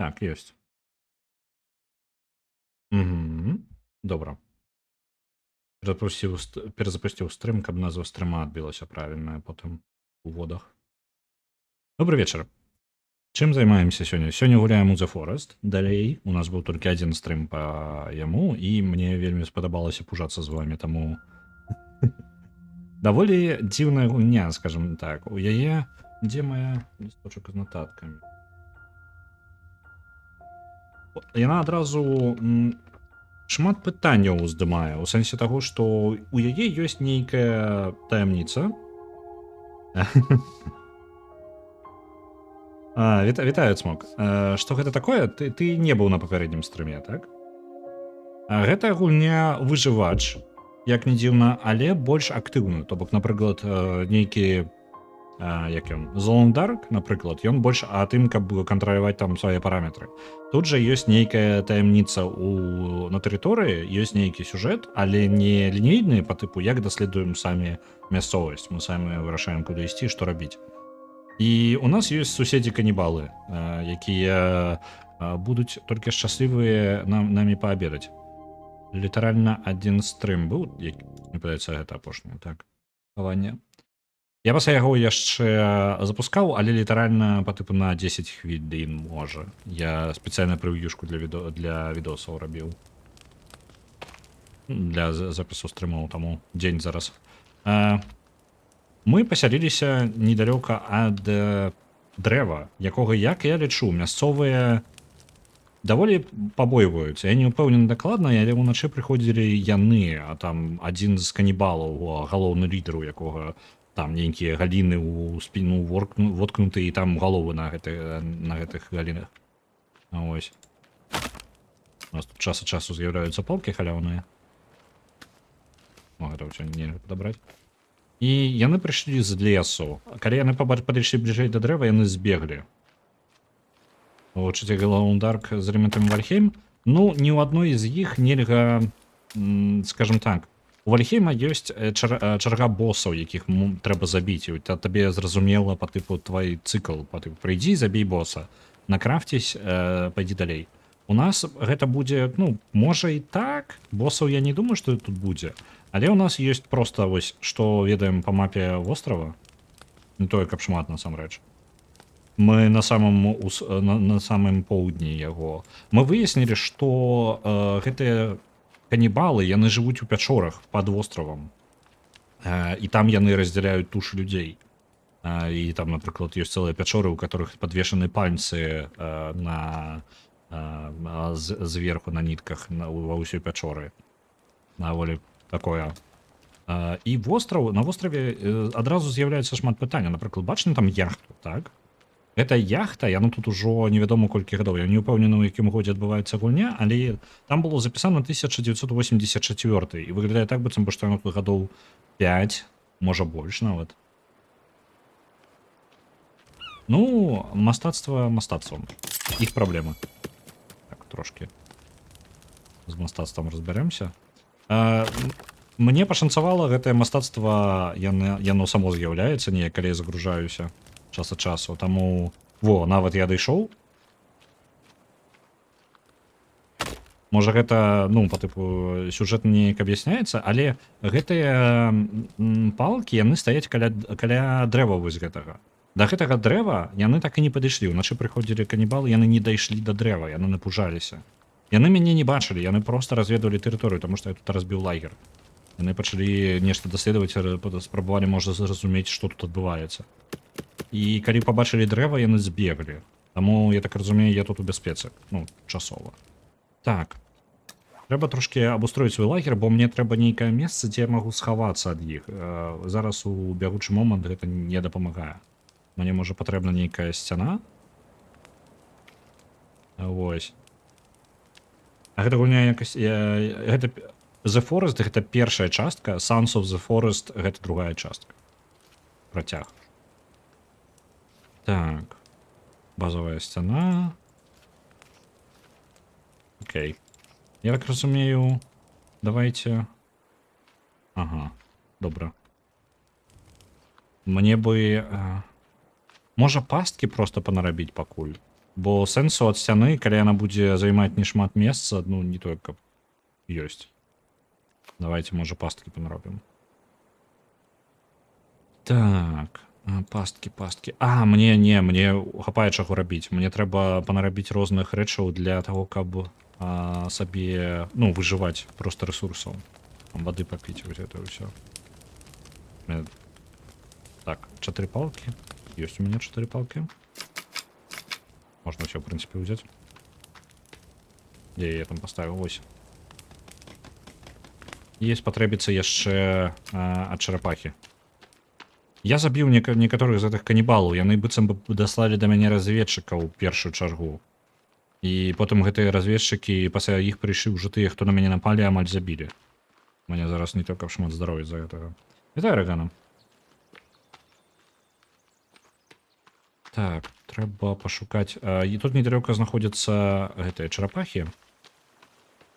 Так, ёсць. Мгм. Добра. Перазапусціў стрым, каб назва стрыма адбілася правільная потым у водах. Добры вечар. Чым займаемся сёння? Сёння гуляем у The Forest. Далей у нас быў толькі адзін стрым па яму, і мне вельмі спадабалася пужацца з вамі, таму даволі дзіўная гульня, скажем так. У яе дзе мая лісточак з нататкамі? Яна адразу шмат пытанняў уздымае, у сэнсе таго, што у яе ёсць нейкая таямніца. Вітаю, Цмок. Што гэта такое? Ты не быў на папярэднім стрыме, так? Гэта гульня выжывач, як не дзіўна, але больш актыўную. То бок, напрыклад, нейкі як ён Золондарк, напрыклад, ён больш тым, каб кантраляваць там свае параметры. Тут жа ёсць нейкая таямніца на тэрыторыі, ёсць нейкі сюжэт, але не лінейны па тыпу, як даследуем самі мясцовасць. Мы самі вырашаем, куды ісці, што рабіць. І у нас ёсць суседзі канібалы, якія будуць толькі шчаслівыя намі паабедаць. Літаральна адзін стрым быў, мне падаецца, гэта апошні, так, хаванне. Я вас яго яшчэ запускаў, але літаральна па тыпу на 10 хвілін можа. Я спецыяльна прыв'юшку для відосаў рабіў. Для запісу стрымаў, таму дзень зараз. Мы пасяліліся недалёка ад дрэва, якога, як я лічу, мясцовыя даволі пабойваюцца. Я не ўпэўнены дакладна, але ўначы прыходзілі яны, а там адзін з канібалаў, галоўны лідар, у якога там нейкія галіны ў спіну воткнуты, і там галовы на гэтых галінах. Ось. У нас тут час ад часу з'яўляюцца палкі халяўныя. Гэта ўсё нельга падабраць. І яны прыйшлі з лесу. Калі яны падышлі бліжэй да дрэва, яны збеглі. Вучыце Золондарк з элементамі Вальхейм. Ну, ні ў адной з іх нельга, скажем так, у Вальхейма ёсць чарга босаў, якіх трэба забіць. Табе зразумела па тыпу твой цыкл. Прыйдзі, забей боса. Накрафцісь, пайдзі далей. У нас гэта будзе, ну, можа і так. Босаў я не думаю, што тут будзе. Але ў нас ёсць проста вось, што ведаем па мапе вострава. Не тое, каб шмат насамрэч. Мы на самым поўдні яго. Мы выяснілі, што гэтыя канібалы, яны жывуць у пячорах пад востравам. І там яны раздзяляюць тушы людзей. І там, напрыклад, ёсць цэлыя пячоры, у которых падвешаны пальцы зверху на нітках ва ўсёй пячоры. Даволі такое. І на востраве адразу з'яўляецца шмат пытанняў. Напрыклад, бачна там яхту, так? Гэта яхта, яна тут ужо невядома колькі гадоў. Я не ўпэўнены, у якім годзе адбываецца гульня, але там было запісана 1984, і выглядае так, быццам бы, што яно тут гадоў 5, можа больш нават. Ну, мастацтва мастацтвам. Іх праблемы. Так, трошки з мастацтвам разбярэмся. Мне пашанцавала, гэтае мастацтва, яно само з'яўляецца неяк, калі я загружаюся час ад часу, таму нават я дайшоў. Можа гэта, ну, па тыпу сюжэт неяк аб'ясняецца, але гэтыя палкі, яны стаяць каля дрэва вось гэтага. Да гэтага дрэва яны так і не падышлі. Уначы прыходзілі канібалы, яны не дайшлі да дрэва, яны напужаліся. Яны мяне не бачылі, яны проста разведвалі тэрыторыю, таму што я тут разбіў лагер. Яны пачалі нешта даследаваць, спрабавалі, можа, зразумець, што тут адбываецца. І калі пабачылі дрэва, яны збеглі. Таму, я так разумею, я тут у бяспецы. Ну, часова. Так. Трэба трошки абустроіць свой лагер, бо мне трэба нейкае месца, дзе я магу схавацца ад іх. Зараз у бягучы момант гэта не дапамагае. Мне, можа, патрэбна нейкая сцяна. Вось. А гэта гульня якасць... Гэта... The Forest — гэта першая частка, Sons of the Forest — гэта другая частка. Працяг. Так. Базовая сцяна. Окей. Я так разумею, давайте... Ага, добра. Мне бы... Можа, пасткі проста панарабіць пакуль. Бо сэнсу ад сцяны, калі яна будзе займаць не шмат месца, ну не тое, каб ёсць. Давайте, можа, пасткі панаробім. Так, пасткі. Мне хапае чаго рабіць. Мне трэба панарабіць розных рэчаў для таго, каб сабе, ну, выжываць проста рэсурсаў. Там вады папіць, вось гэта ўсё. Так, 4 палки. Есть у меня 4 палки. Можно все, в принципе, взять. Где я там поставил? Ось. Есть потребится яшчэ ад чарапахі. Я забіў некаторых з гэтых канібалаў. Яны быццам бы даслалі да мяне разведчыкаў першую чаргу. І потым гэтыя разведчыкі, пасля іх прыйшлі ўжо тыя, хто на мяне напалі, амаль забілі. У мяне зараз не толькі шмат здароўя з-за гэтага. Вітаю, Рэгана. Так, трэба пашукаць. І тут недалёка знаходзяцца гэтыя чарапахі.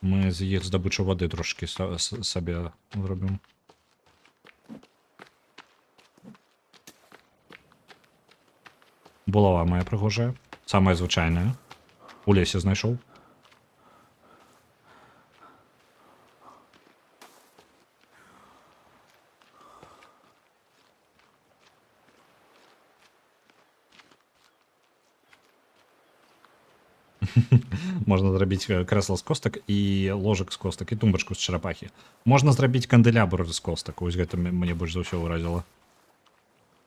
Мы з іх здабычу вады трошкі сабе зробім. Булава моя прыгожая. Самая звычайная. У лесе знайшоў. Можна зрабіць крэсла з костак і ложак з костак і тумбачку з чарапахі. Можна зрабіць канделябр з костак. Ось гэта мне больш за ўсё ўразіла.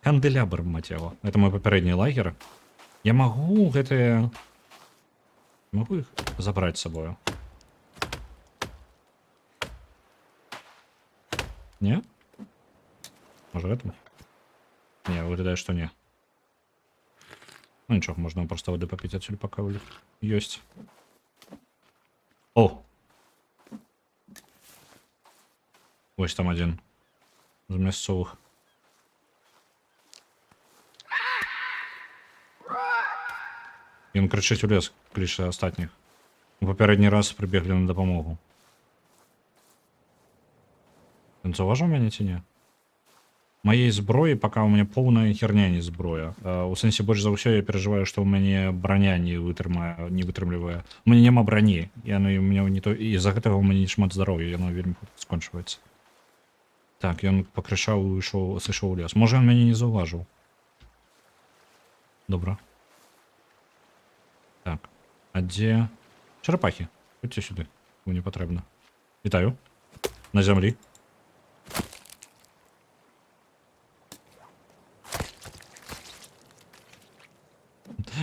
Канделябр, мать яго. Это мой папярэдні лагер. Я магу гэтыя... Могу іх забраць з сабою? Не? Можа гэта? Не, выглядае, што не. Ну нічого, можна просто води попити отсюда, пока есть. О! Ось там один. З мясцовых. Ён кричить у лес, кліче остатніх. У попередній раз прибігли на допомогу. Він зауважив мене чи ні? Моей зброї пока у меня полная херня не зброя. У сенсі больш за ўсё я переживаю, что у мяне броня не вытрымлівае. У мяне няма броні. Яно у меня не то і з-за гэтага у мяне шмат здароўя, яно вельмі скончваецца. Так, ён пакрышаў і сышоў у лес. Можа, ён мяне не заўважыў. Добра. Так, а дзе чарапахі? Ходзьце сюды, бо не патрэбна. Вітаю. На зямлі.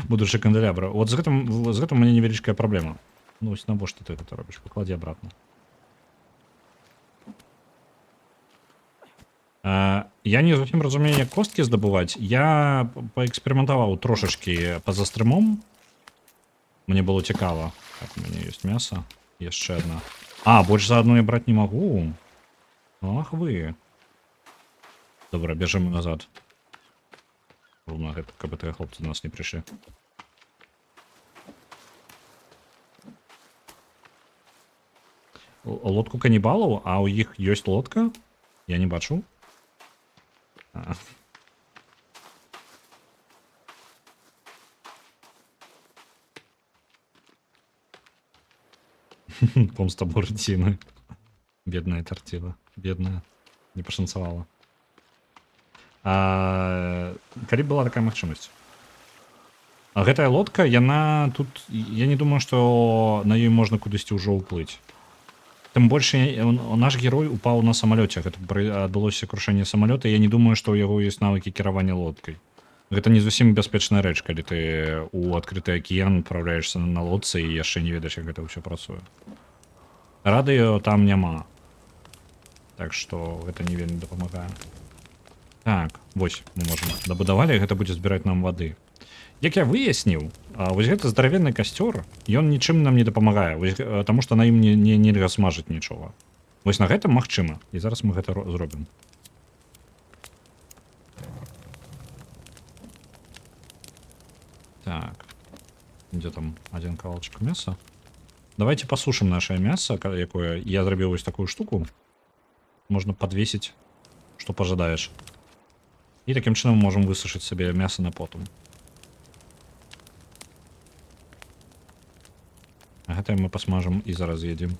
Будучи канделябра. Вот з гэтым у мяне невялічкая праблема. Ну, ось навошта ты гэта робіш? Пакладзі обратно. Я не зусім разумею, як косткі здабываць. Я паэксперыментаваў трошачкі па-за стрымом. Мне было цікава. Так, у мяне ёсць мяса. Яшчэ одна. Больш за одну я браць не магу. Ах вы. Добра, бежим назад. Ровно гэта, каб гэтыя хлопцы до нас не прыйшлі. Лодку канібалаў? А у іх ёсць лодка? Я не бачу. Помста Буратино. Бедная тортила. Бедная. Не пашанцавала. Калі была такая магчымасць? Гэтая лодка, яна тут... Я не думаю, што на ёй можна кудысьці ўжо ўплыць. Тым больш, наш герой упаў на самалёце. Гэта адбылося крушэнне самалёта. Я не думаю, што ў яго ёсць навыкі кіравання лодкай. Гэта не зусім бяспечная рэч, калі ты ў адкрыты акіян адпраўляешся на лодцы і яшчэ не ведаеш, як гэта ўсё працуе. Радыё там няма. Так што гэта не вельмі дапамагае. Так, вось, мы можам дабудавалі, гэта будзе збіраць нам вады. Як я выясніў, вось гэты здаравенны касцёр, ён нічым нам не дапамагае, таму што на ім нельга смажыць нічога. Вось на гэтым магчыма, і зараз мы гэта зробім. Так, дзе там один кавалчык мяса? Давайте пасушым нашае мяса, якое я зрабіў вось такую штуку. Можна подвесіць, што пажадаеш. І такім чынам можам высушыць сабе мяса на потым. гэтае мы пасмажым і зараз з'едзім.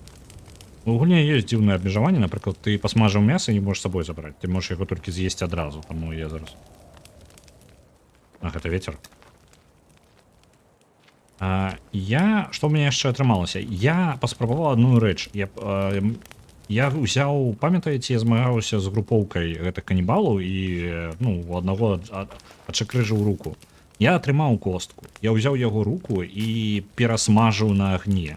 У гульні ёсць дзіўнае абмежаванне, напрыклад, ты пасмажыў мяса і не можаш з сабой забраць. Ты можаш яго толькі з'есці адразу, таму я зараз. А, гэта вецер. Што ў мяне яшчэ атрымалася? Я паспрабаваў адну рэч. Я ўзяў, памятаеце, я змагаўся з групоўкай гэтых канібалаў і, ну, у аднаго адчакрыжыў руку. Я атрымаў костку. Я ўзяў яго руку і перасмажыў на агні.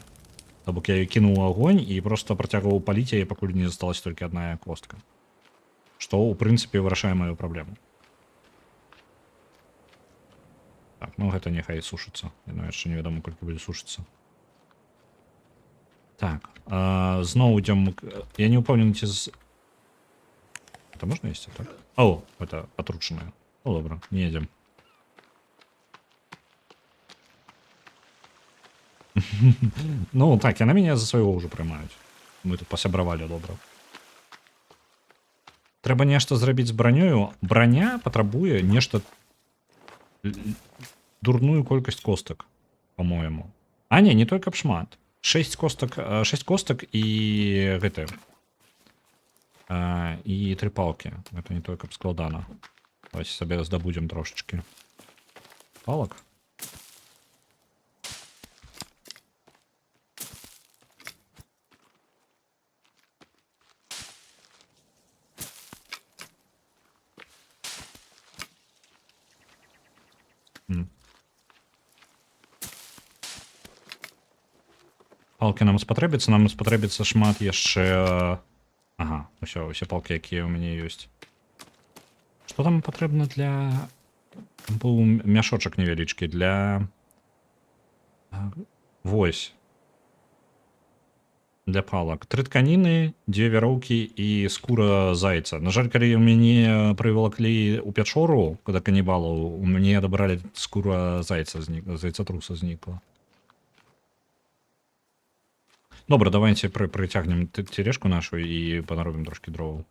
То бок я кінуў у агонь і проста працягваў паліць яе, пакуль не засталась толькі адна костка. Што, ў прынцыпе, вырашае маю праблему. Так, ну гэта няхай сушыцца. Яно яшчэ невядома, колькі будзе сушыцца. Так, зноў ідём... Я не ўпэўнены, ці з... Это можна есці, так? О, это патручанае. Ну, добра, не едзем. Ну, так, яны мяне за свайго ўжо прымаюць. Мы тут пасябравалі добра. Трэба нешта зрабіць з бранёю. Браня патрабуе нешта... дурную колькасць костак, по-моему. А, не той, каб шмат. 6 костак і гэта. І 3 палкі. Гэта не той, каб складана. Давайте сабе здабудзем трошечки палак. Палки нам спатрэбіцца шмат яшчэ... Ага, усе палки, якія ў мяне ёсць. Што там патрэбна для... Там быў мяшочак невялічкі для... Вось. Для палак. 3 тканіны, 2 вяроўкі і скура зайца. На жаль, калі мяне прывалаклі ў пячору, када канібалаў, у мяне адабралі скура зайца, зайцатруса знікла. Добра, давайте прыцягнем тележку нашу і панаробім трошки дроваў.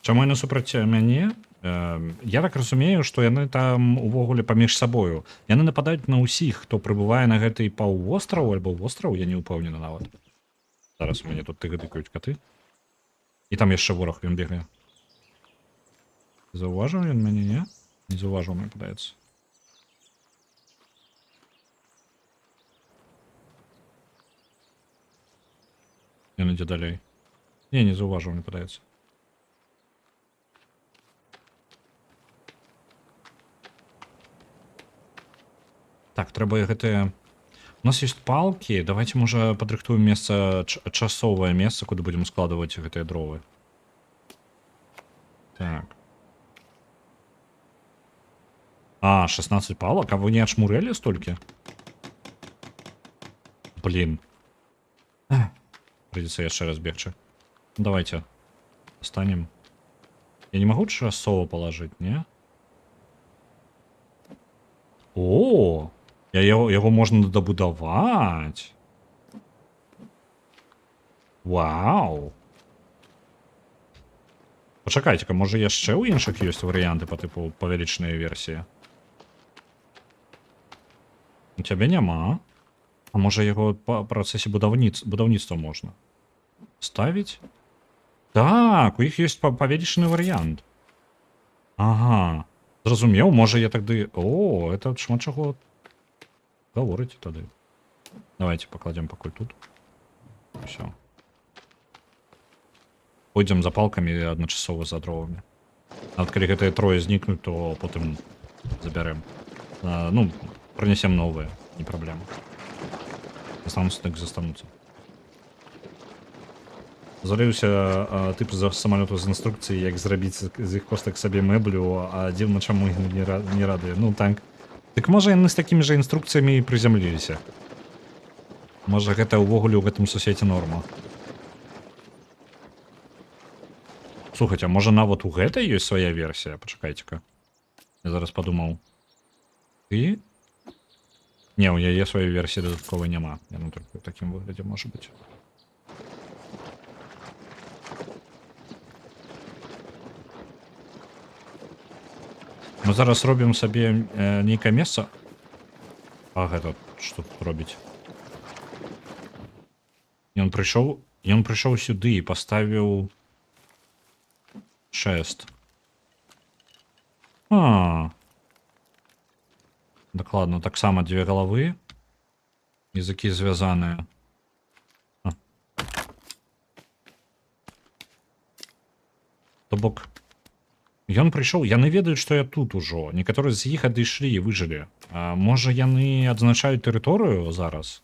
Чаму яны супраць мяне? Я так разумею, што яны там увогуле паміж сабою. Яны нападаюць на ўсіх, хто прыбывае на гэты паўвостраў альбо востраў, я не ўпэўнены нават. Зараз у мяне тут тыгадыкаюць каты. І там яшчэ вораг, ён бегае. Заўважыў ён мяне, не? Не заўважыў, мне падаецца. Ён ідзе далей. Не заўважыў, мне падаецца. Так, трэба гэтыя... У нас ёсць палкі. Давайте, можа, падрыхтуем месца, часовае месца, куды будзем складваць гэтыя дровы. Так. 16 палак? А вы не ачмурэлі столькі? Блин. Придется яшчэ раз бегчы. Давайте останем. Я не могу часово положить, не? О, яго можна дабудаваць. Вау. Пачакайце-ка, можа яшчэ ў іншых ёсць варыянты по тыпу павялічнай версіі? У цябе няма. А можа яго па працэсе будаўніцтва можна ставіць? Так, у іх ёсць павялічаны варыянт. Ага. Зразумеў, можа я тады... О, это шмат чаго гаворыць тады. Давайте пакладзем пакуль тут. Всё. Пойдзем за палкамі адначасова за дровамі. Нават калі гэтыя трое знікнуць, то потым забярэм. Ну, прынясем новыя, не праблема. Застануцца, так застануцца. Заліўся тып за самалёту з інструкцыі, як зрабіць з іх костак сабе мэблю, а дзіўна, чаму яны не радуе. Ну так. Дык можа яны з такімі жа інструкцыямі і прызямліліся. Можа гэта ўвогуле ў гэтым сусвеце норма. Слухайце, а можа нават у гэтай ёсць свая версія? Пачакайце-ка. Я зараз падумаў. Ты? Не, у яе сваёй версіі дадатковай няма. Яно толькі ў такім выглядзе можа быць. Мы зараз робім сабе нейкае месца. А гэта што тут робіць? Ён прыйшоў сюды і паставіў шест. Дакладна, таксама дзве галавы. Языкі звязаныя. То бок, ён прыйшоў, яны ведаюць, што я тут ужо. Некаторыя з іх адышлі і выжылі. Можа, яны адзначаюць тэрыторыю зараз?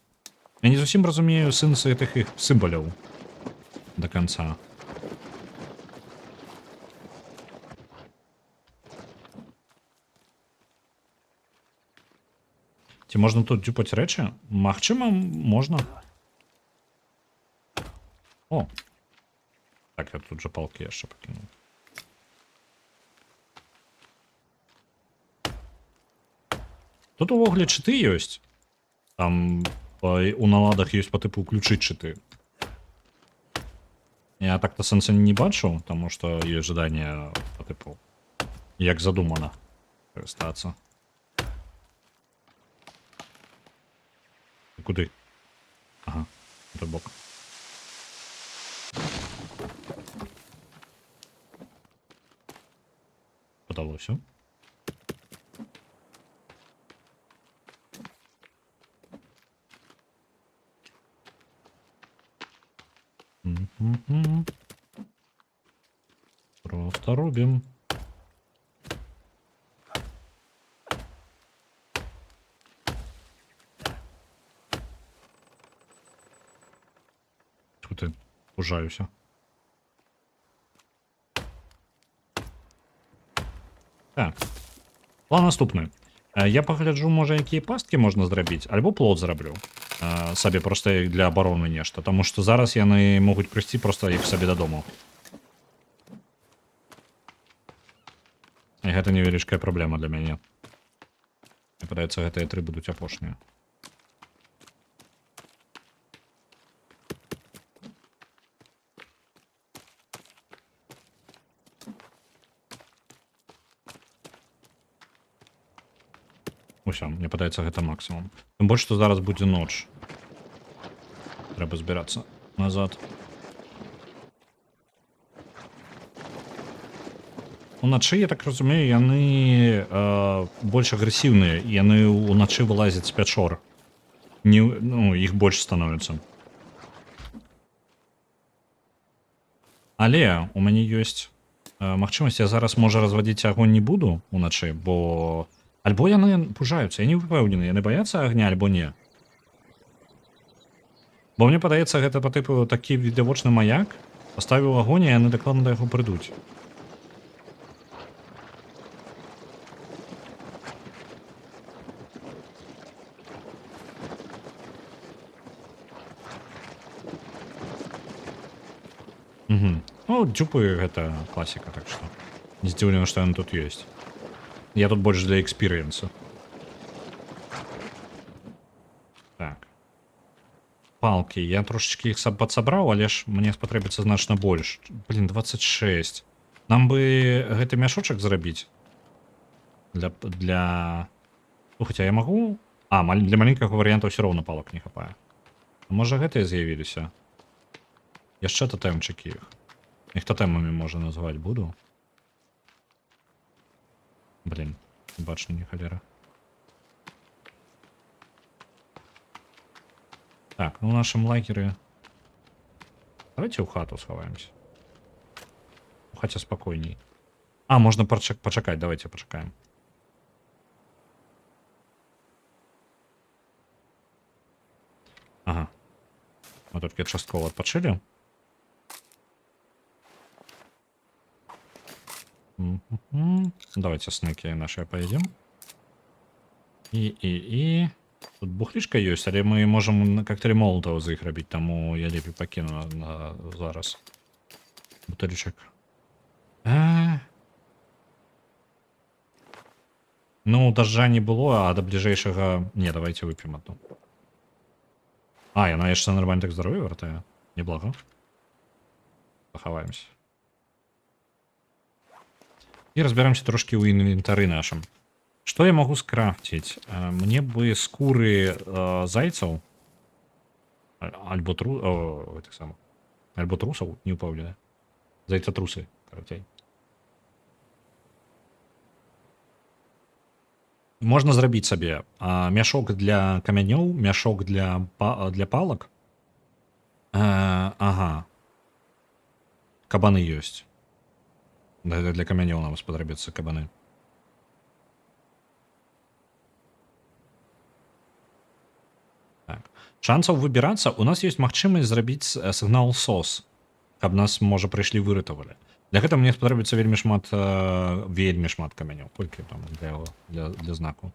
Я не зусім разумею сэнс гэтых іх сімваляў да канца. Ці можна тут дзюпаць рэчы? Магчыма, можна. О! Так, я тут жа палкі яшчэ пакінуў. Тут увогуле чыты ёсць. Там у наладах ёсць па тыпу ўключыць чыты. Я так-то сэнса не бачу, таму што ёсць жаданне па тыпу як задумана карыстацца. Куды? Ага, той бок. Падалося. Просто робім. Тут я пужаюся. Так. План наступны. Я пагляджу, можа, якія пасткі можна зрабіць, альбо плот зраблю. Сабе проста як для абароны нешта, таму што зараз яны могуць прыйсці проста іх сабе дадому. І гэта невялічкая праблема для мяне. Мне падаецца, гэтыя 3 будуць апошнія. Усё, мне падаецца, гэта максімум. Тым больш, што зараз будзе ноч. Трэба збірацца назад. Уначы, я так разумею, яны больш агрэсіўныя. Яны ўначы вылазяць з пячор. Ну, іх больш становіцца. Але у мяне ёсць магчымасць, я зараз, можа, развадзіць агонь не буду уначы, бо... Альбо яны пужаюцца, я не ўпэўнены, яны баяцца агня, альбо не. Бо мне падаецца, гэта па тыпу такі відавочны маяк, паставіў агонь, і яны дакладна да яго прыйдуць. Ну, дзюпы гэта класіка, так што не здзіўлена, што яны тут ёсць. Я тут больш для экспірыенсу. Так. Палкі. Я трошечки іх падсабраў, але ж мне спатрэбіцца значна больш. Блін, 26. Нам бы гэты мяшочак зрабіць. Для... Ну, хаця я магу... для маленькага варыянта ўсё роўна палак не хапае. Можа, гэтыя з'явіліся? Яшчэ тотэмчыкі іх. Іх тотэмамі, можа, называць буду. Блин, бачу, не холера. Так, ну наши лагеры. Давайте у хату сховаемся. Хотя спокойней. Можно почекать, давайте почекаем. Ага. Мы только частково отпочили. Давайте снеки наши поедем. И тут бухлишка есть, але мы можем коктейль молотова за их робить, тому я лепей покину на зараз. Бутылечек. Ну, дождя не было, а до ближайшего... Не, давайте выпьем одну. Яна яшчэ нормально так здоровье вартае. Неблаго. Пахаваемся. И разбираемся трошки у инвентары нашим. Что я могу скрафтить? Мне бы скуры зайцев. Альбо тру... О, этих самых. Альбо трусов, не упомню. Зайцетрусы, короче. Можна зрабіць сабе мяшок для камянёў, мяшок для палак. Ага. Кабаны ёсць. Для камянёў нам спатрэбяцца кабаны. Так. Шансаў выбірацца, у нас ёсць магчымасць зрабіць сігнал SOS, каб нас, можа, прыйшлі выратавалі. Для гэтага мне спатрэбіцца вельмі шмат камянёў, колькі там для знаку.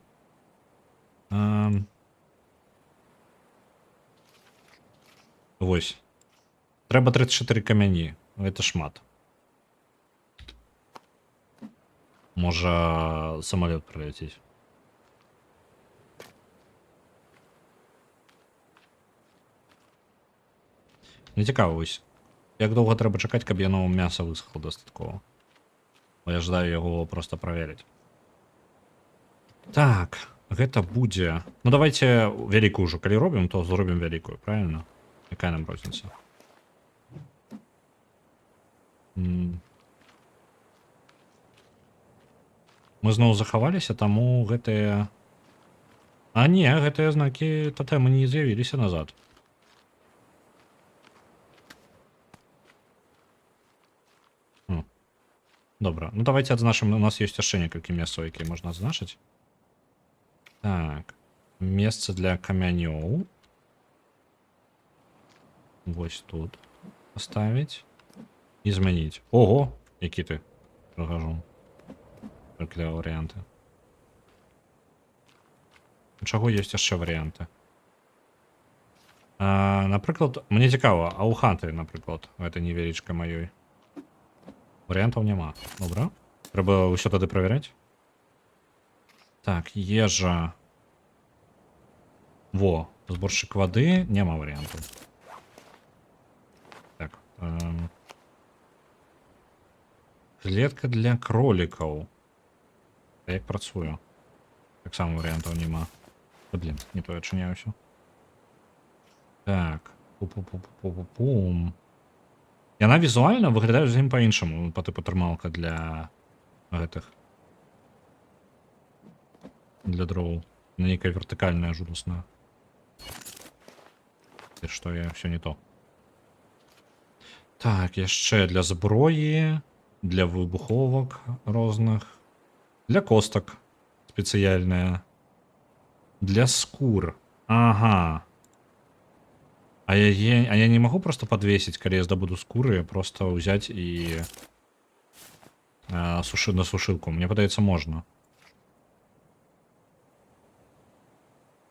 Вось. Трэба 34 камяні. Гэта шмат. Можа, самалёт прыляціць. Не цікава, вось. Як доўга трэба чакаць, каб яно мяса высохло дастаткова. Бо я жадаю яго проста праверыць. Так, гэта будзе... Ну, давайте вялікую ўжо, калі робім, то зробім вялікую, правильно? Якая нам розніца? Мы зноў захаваліся, таму гэтыя... А не, гэтыя знакі тотэмы не з'явіліся назад. Добра, ну давайте адзначым, у нас ёсць яшчэ некалькі месцаў, якія можна адзначыць. Так, месца для камянёў. Вось тут поставіць і змяніць. Ого, які ты прыгажу. Для варыянты. Чаго ёсць яшчэ варыянты? Напрыклад, мне цікава, а ў хаты, напрыклад, гэта невялічка маёй. Варыянтаў няма. Добра. Трэба ўсё тады правяраць. Так, ежа. Во, зборшчык вады, няма варыянтаў. Так. Клетка для кролікаў. Як працую? Таксама варыянтаў няма. Блін, не то адчыняюся. Так. Пум-пум-пум-пум-пум. Яна візуальна выглядае зусім па-іншаму, па тыпу трымалка для гэтых. Для дроў. На нейкая вертыкальная жудасная. Теперь што я все не то. Так, яшчэ для зброі, для выбуховак розных, для костак спецыяльная, для скур. Ага. А я не могу просто подвесить, калі я здабуду скуры, просто взять и на сушилку. Мне падаецца, можно.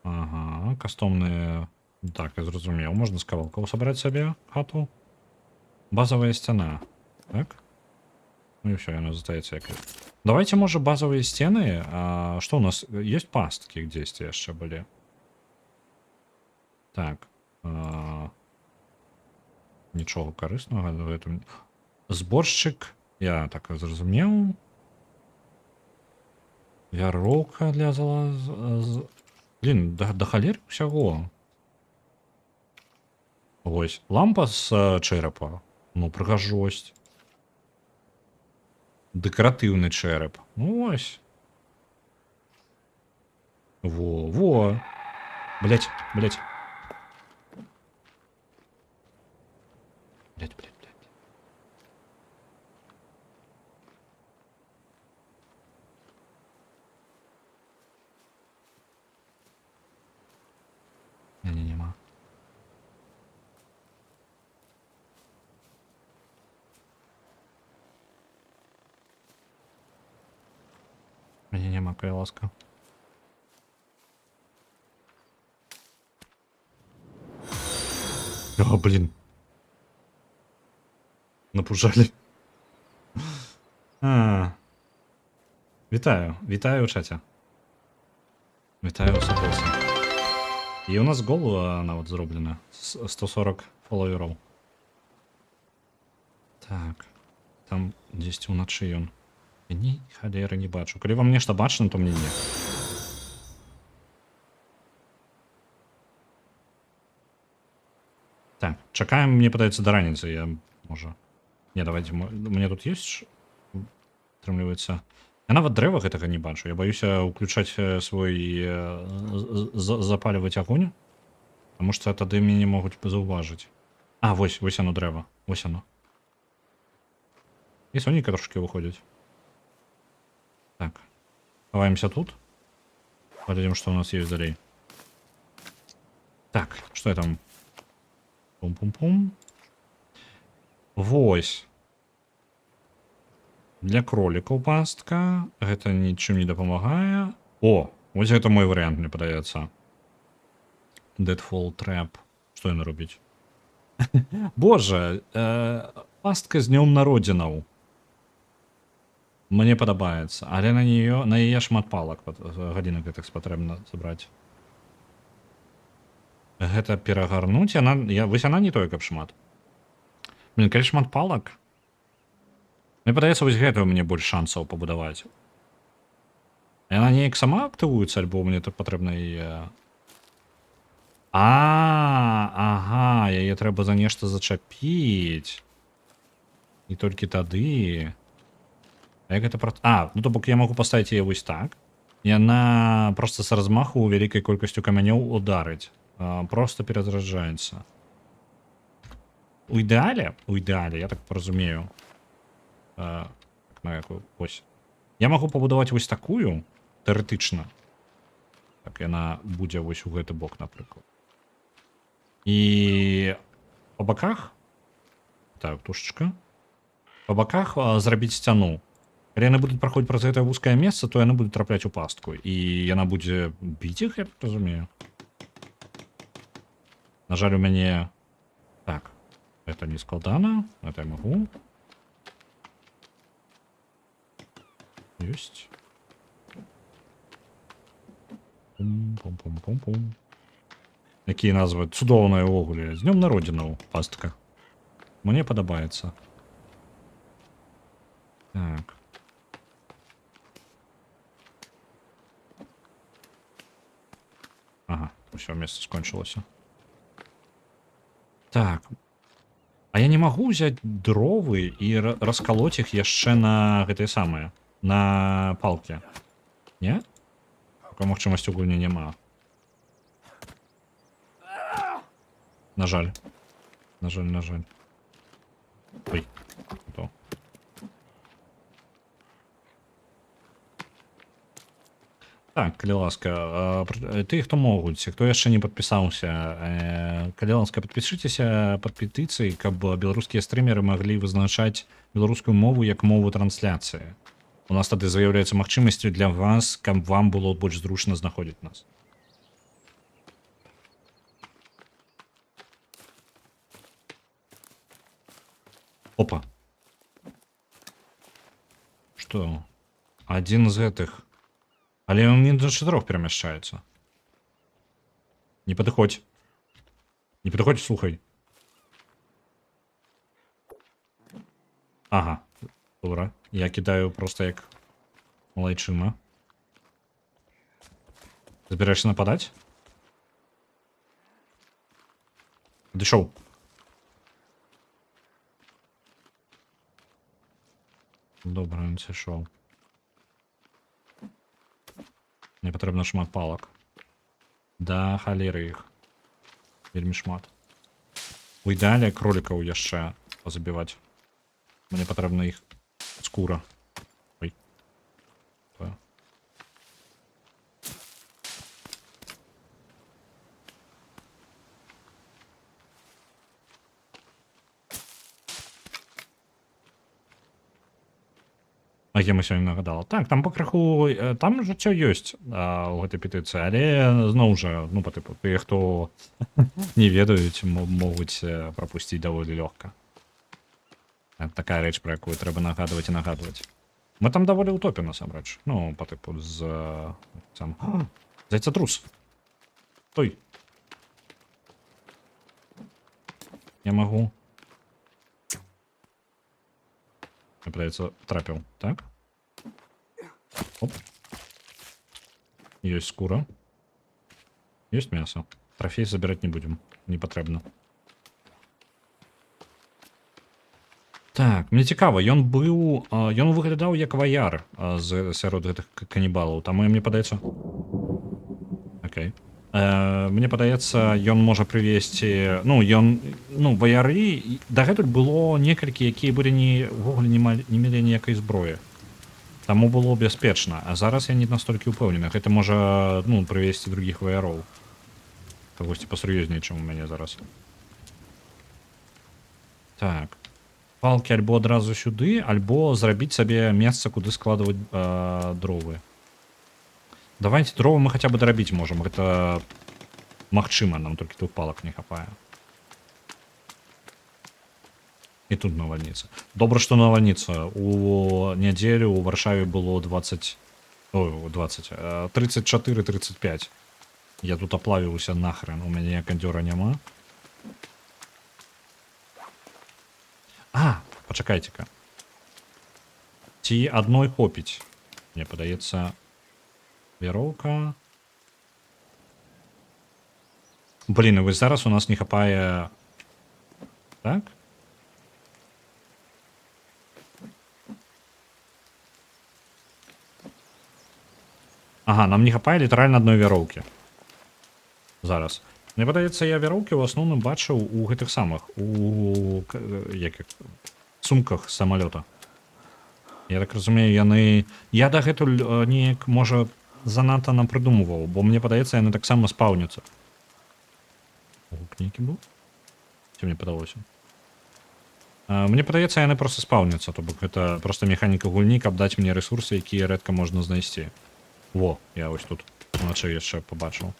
Ага, кастомные. Так, я зразумеў. Можна з кавалкаў сабраць сабе хату. Базовая сцяна. Так? Ну и все, она застаецца якая. Давайте, можа, базовые стены. Что у нас? Есть пастки где-то яшчэ былі. Так. Нічога карыснага в этом. Зборшчык, я так зразумеў. Вяроўка для блин, да халеры ўсяго. Вось, лампа з чэрапа. Ну, прыгажосць. Дэкаратыўны чэрап. Ну, вось. Во. Блять. Блять. Нема. Мяне няма, кая ласка. О, блин. Напужали. Вітаю ў чаце. Вітаю ў сапосе. І у нас гол нават зроблена. 140 фоловераў. Так. Там дзесьці ўначы ён. Я ні халеры не бачу. Калі вам нешта бачна, то мне не. Чакаем, мне падаецца, да раніцы, я, можа... Не, давайте, мне тут есть, атрымліваецца. Я нават дрэва гэтага не бачу. Я баюся ўключаць свой запальваць агонь, потому что тады мяне могуць заўважыць. А, вось оно дрэва, вось оно. І сонейка трошки выходзіць. Так, хаваемся тут. Паглядзім, што у нас есть далей. Так, што я там? Пум-пум-пум. Вось. Для кролікаў пастка. Гэта нічым не дапамагае. О, вось гэта мой варыянт, мне падаецца. Deadfall Trap. Што яна робіць? Боже, пастка з днём народзінаў. Мне падабаецца, але на яе шмат палак гадзінак гэтых патрэбна забраць. Гэта перагарнуць, вось яна не тое, каб шмат. Блин, калі шмат палак, мне падаецца, вось гэта мне больш шансаў пабудаваць. Яна неяк сама актывуецца, альбо мне тут патрэбна яе... Ага, яе трэба за нешта зачапіць. І толькі тады... Як гэта... ну то бок я магу паставіць яе вось так. Яна проста з размаху вялікай колькасцю камянёў ударыць. Просто перазараджаецца. У ідэале, я так паразумею, ось. Я магу пабудаваць вось такую, тэарэтычна. Так, яна будзе вось у гэты бок, напрыклад. І па баках, так, тушечка, па баках зрабіць сцяну. Калі яны будуць праходзіць праз гэтае вузкае месца, то яны будуць трапляць у пастку. І яна будзе біць іх, я так разумею. На жаль, у мяне... Так, это не складана, это я могу. Есть. Пум-пум-пум-пум-пум. Якія назвы цудоўныя ўвогуле. З днём народзінаў пастка. Мне падабаецца. Так. Ага, усё, месца скончылася. Так. А я не магу ўзяць дровы і раскалоць іх яшчэ на гэтыя самыя, на палкі. Не? Такой магчымасці ў гульні няма. На жаль. На жаль. Ой. То. Так, калі ласка, ты, хто могуць, хто яшчэ не падпісаўся, калі ласка, падпішыцеся пад петыцыяй, каб беларускія стрымеры маглі вызначаць беларускую мову як мову трансляцыі. У нас тады з'яўляецца магчымасцю для вас, каб вам было больш зручна знаходзіць нас. Опа. Што? Адзін з гэтых. Але он не до 4 перамяшчаецца. Не падыходзь. Не падыходзь, слухай. Ага. Добра. Я кидаю просто як малайчына. Збіраешся нападаць? Адышоў. Добра, ён сышоў. Мне патрэбна шмат палак. Да халеры іх. Вельмі шмат. У ідэале кролікаў яшчэ пазабіваць. Мне патрэбна іх скура. Ой. Тое. А я сёння нагадала. Так, там пакрыху... Там жыццё ёсць у гэтай петыцыі, але зноў жа, ну, па тыпу, тыя, хто не ведаюць, могуць прапусціць даволі лёгка. Такая рэч, пра якую трэба нагадваць і нагадваць. Мы там даволі ў топе, насамрэч. Ну, па тыпу, з... Сам... Зайцатрус. Стой. Я магу... Мне падаецца, трапіў, так? Оп. Ёсць скура. Ёсць мясо. Трофей забирать не будем. Не патрэбна. Так, мне цікава, ён выглядаў як ваяр сярод гэтых канібалаў, таму мне падаецца... Окей. Мне падаецца, ён можа прывесці... ваяры... Дагэтуль было некалькі, якія былі ўвогуле не мелі ніякай зброі. Таму было бяспечна. А зараз я не настолькі ўпэўнены. Гэта можа, прывесці другіх ваяроў. Кагосьці пасур'ёзней, чым у мяне зараз. Так. Палкі альбо адразу сюды, альбо зрабіць сабе месца, куды складваць дровы. Давайте дровы мы хаця бы дарабіць можам. Гэта магчыма, нам толькі тут палак не хапае. І тут навальніца. Добра, што навальніца. У нядзелю ў Варшаве было 34-35. Я тут аплавіўся нахрен. У мяне кандзёра няма. Пачакайце-ка. Ці адной хопіць? Мне падаецца... Вяроўка. Блін, і вось зараз у нас не хапае... Так? Ага, нам не хапае літаральна адной вяроўкі. Зараз. Мне падаецца, я вяроўкі ў асноўным бачыў у гэтых самых, у сумках самалёта. Я так разумею, яны... Я дагэтуль неяк, можа, занадта нам прыдумываў, бо мне падаецца, яны таксама спаўняцца. Гук нейкі быў? Ці мне падалося? Мне падаецца, яны проста спаўняцца, то бок гэта проста механіка гульні, каб даць мне рэсурсы, якія рэдка можна знайсці. Во, я вось тут уначы яшчэ пабачыў.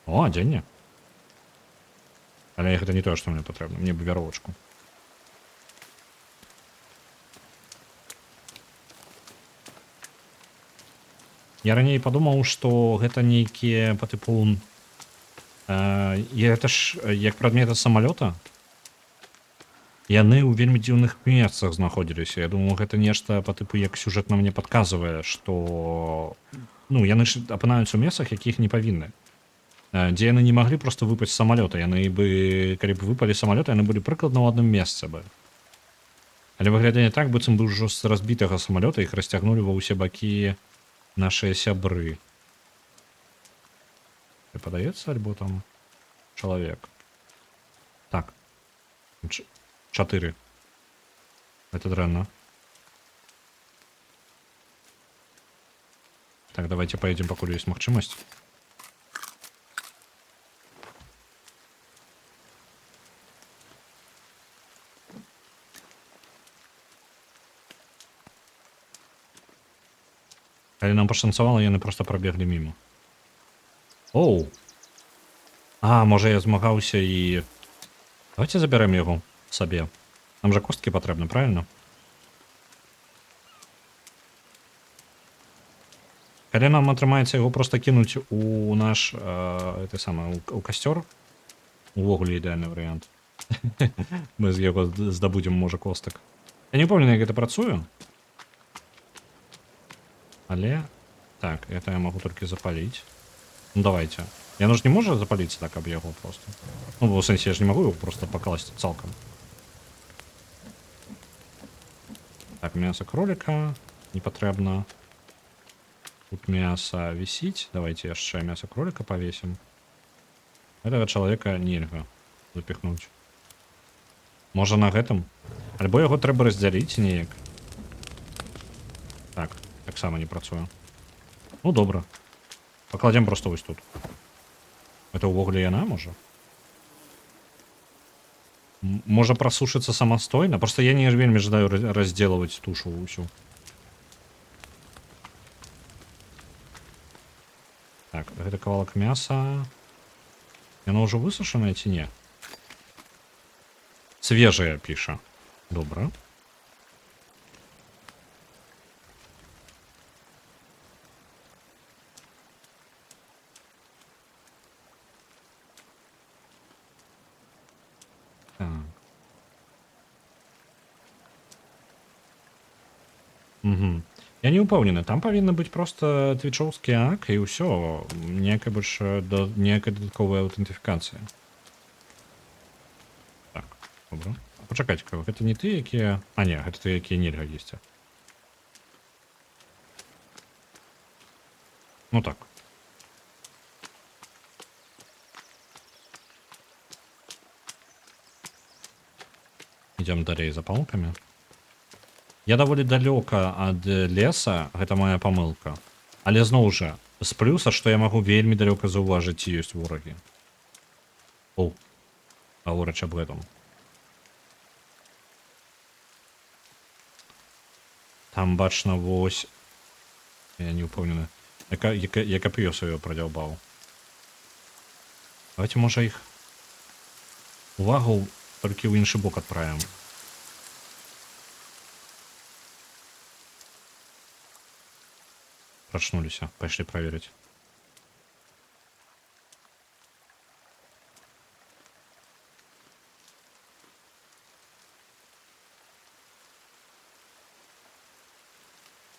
О, дзенне. Але гэта не тое, што мне патрэбна. Мне бы вяровачку. Я раней падумаў, што гэта нейкія па тыпу... Гэта ж як прадметы самалёта. Яны ў вельмі дзіўных месцах знаходзіліся. Я думаю, гэта нешта па тыпу як сюжэтна мне падказвае, што... яны ж апынаюцца ў месцах, якіх не павінны. Дзе яны не маглі проста выпасть з самалёта. Яны бы, калі б выпалі з самалёта, яны былі прыкладна ў адным месцы бы. Але выглядае так, быццам бы ўжо з разбітага самалёта іх расцягнулі ва ўсе бакі нашыя сябры. Падаецца, альбо там чалавек. Так. 4. Это дрэнна. Так, давайте поедем, покуль есть магчымасць. Калі нам пашанцавала, яны просто прабеглі мімо. Оу! Можа я змагаўся і... Давайте забярэм яго сабе. Нам жа косткі патрэбны, правильно? Калі нам атрымаецца яго проста кінуць у наш... у касцёр, увогуле ідэальны варыянт. Мы з яго здабудзем, можа, костак. Я не ўпэўнены, як гэта працуе. Але... Так, это я могу толькі запаліць. Давайте. Яно ж не можа запаліцца так аб яго просто. У сэнсе, я ж не магу яго просто пакласці цалкам. Так, мяса кролика не патрэбна. Тут мяса вісіць. Давайте яшчэ мяса кролика павесім. Гэтага чалавека нельга запихнуць. Можа на гэтым? Альбо яго трэба раздзяліць неяк. Так, таксама не працуе. Добра. Пакладзем просто вось тут. Это ўвогуле яна, можа? Можа прасушыцца самастойна? Просто я не вельмі жадаю раздзелаваць тушу ўсю. Так, гэта кавалак мяса. Яно ўжо высушанае ці не? Свежае піша. Добра. Я не ўпэўнены, там павінна быць проста твічоўскі ак і ўсё, ніякая больш ніякая дадатковая аўтэнтыфікацыя. Так, добра. Пачакайце-ка, гэта не ты, якія... А, не, гэта ты, якія нельга есці. Ну так. Идем далей за палками. Я даволі далёка ад леса, гэта моя памылка. Але зноў жа, з плюса, што я магу вельмі далёка заўважыць, ці ёсць ворагі. О, гаворыч аб гэтым. Там бачна вось... Я не ўпэўнены. Я кап'ё сваё прадзяўбаў. Давайте, можа, іх увагу толькі ў іншы бок адправім. Прачнуліся, пайшлі праверыць.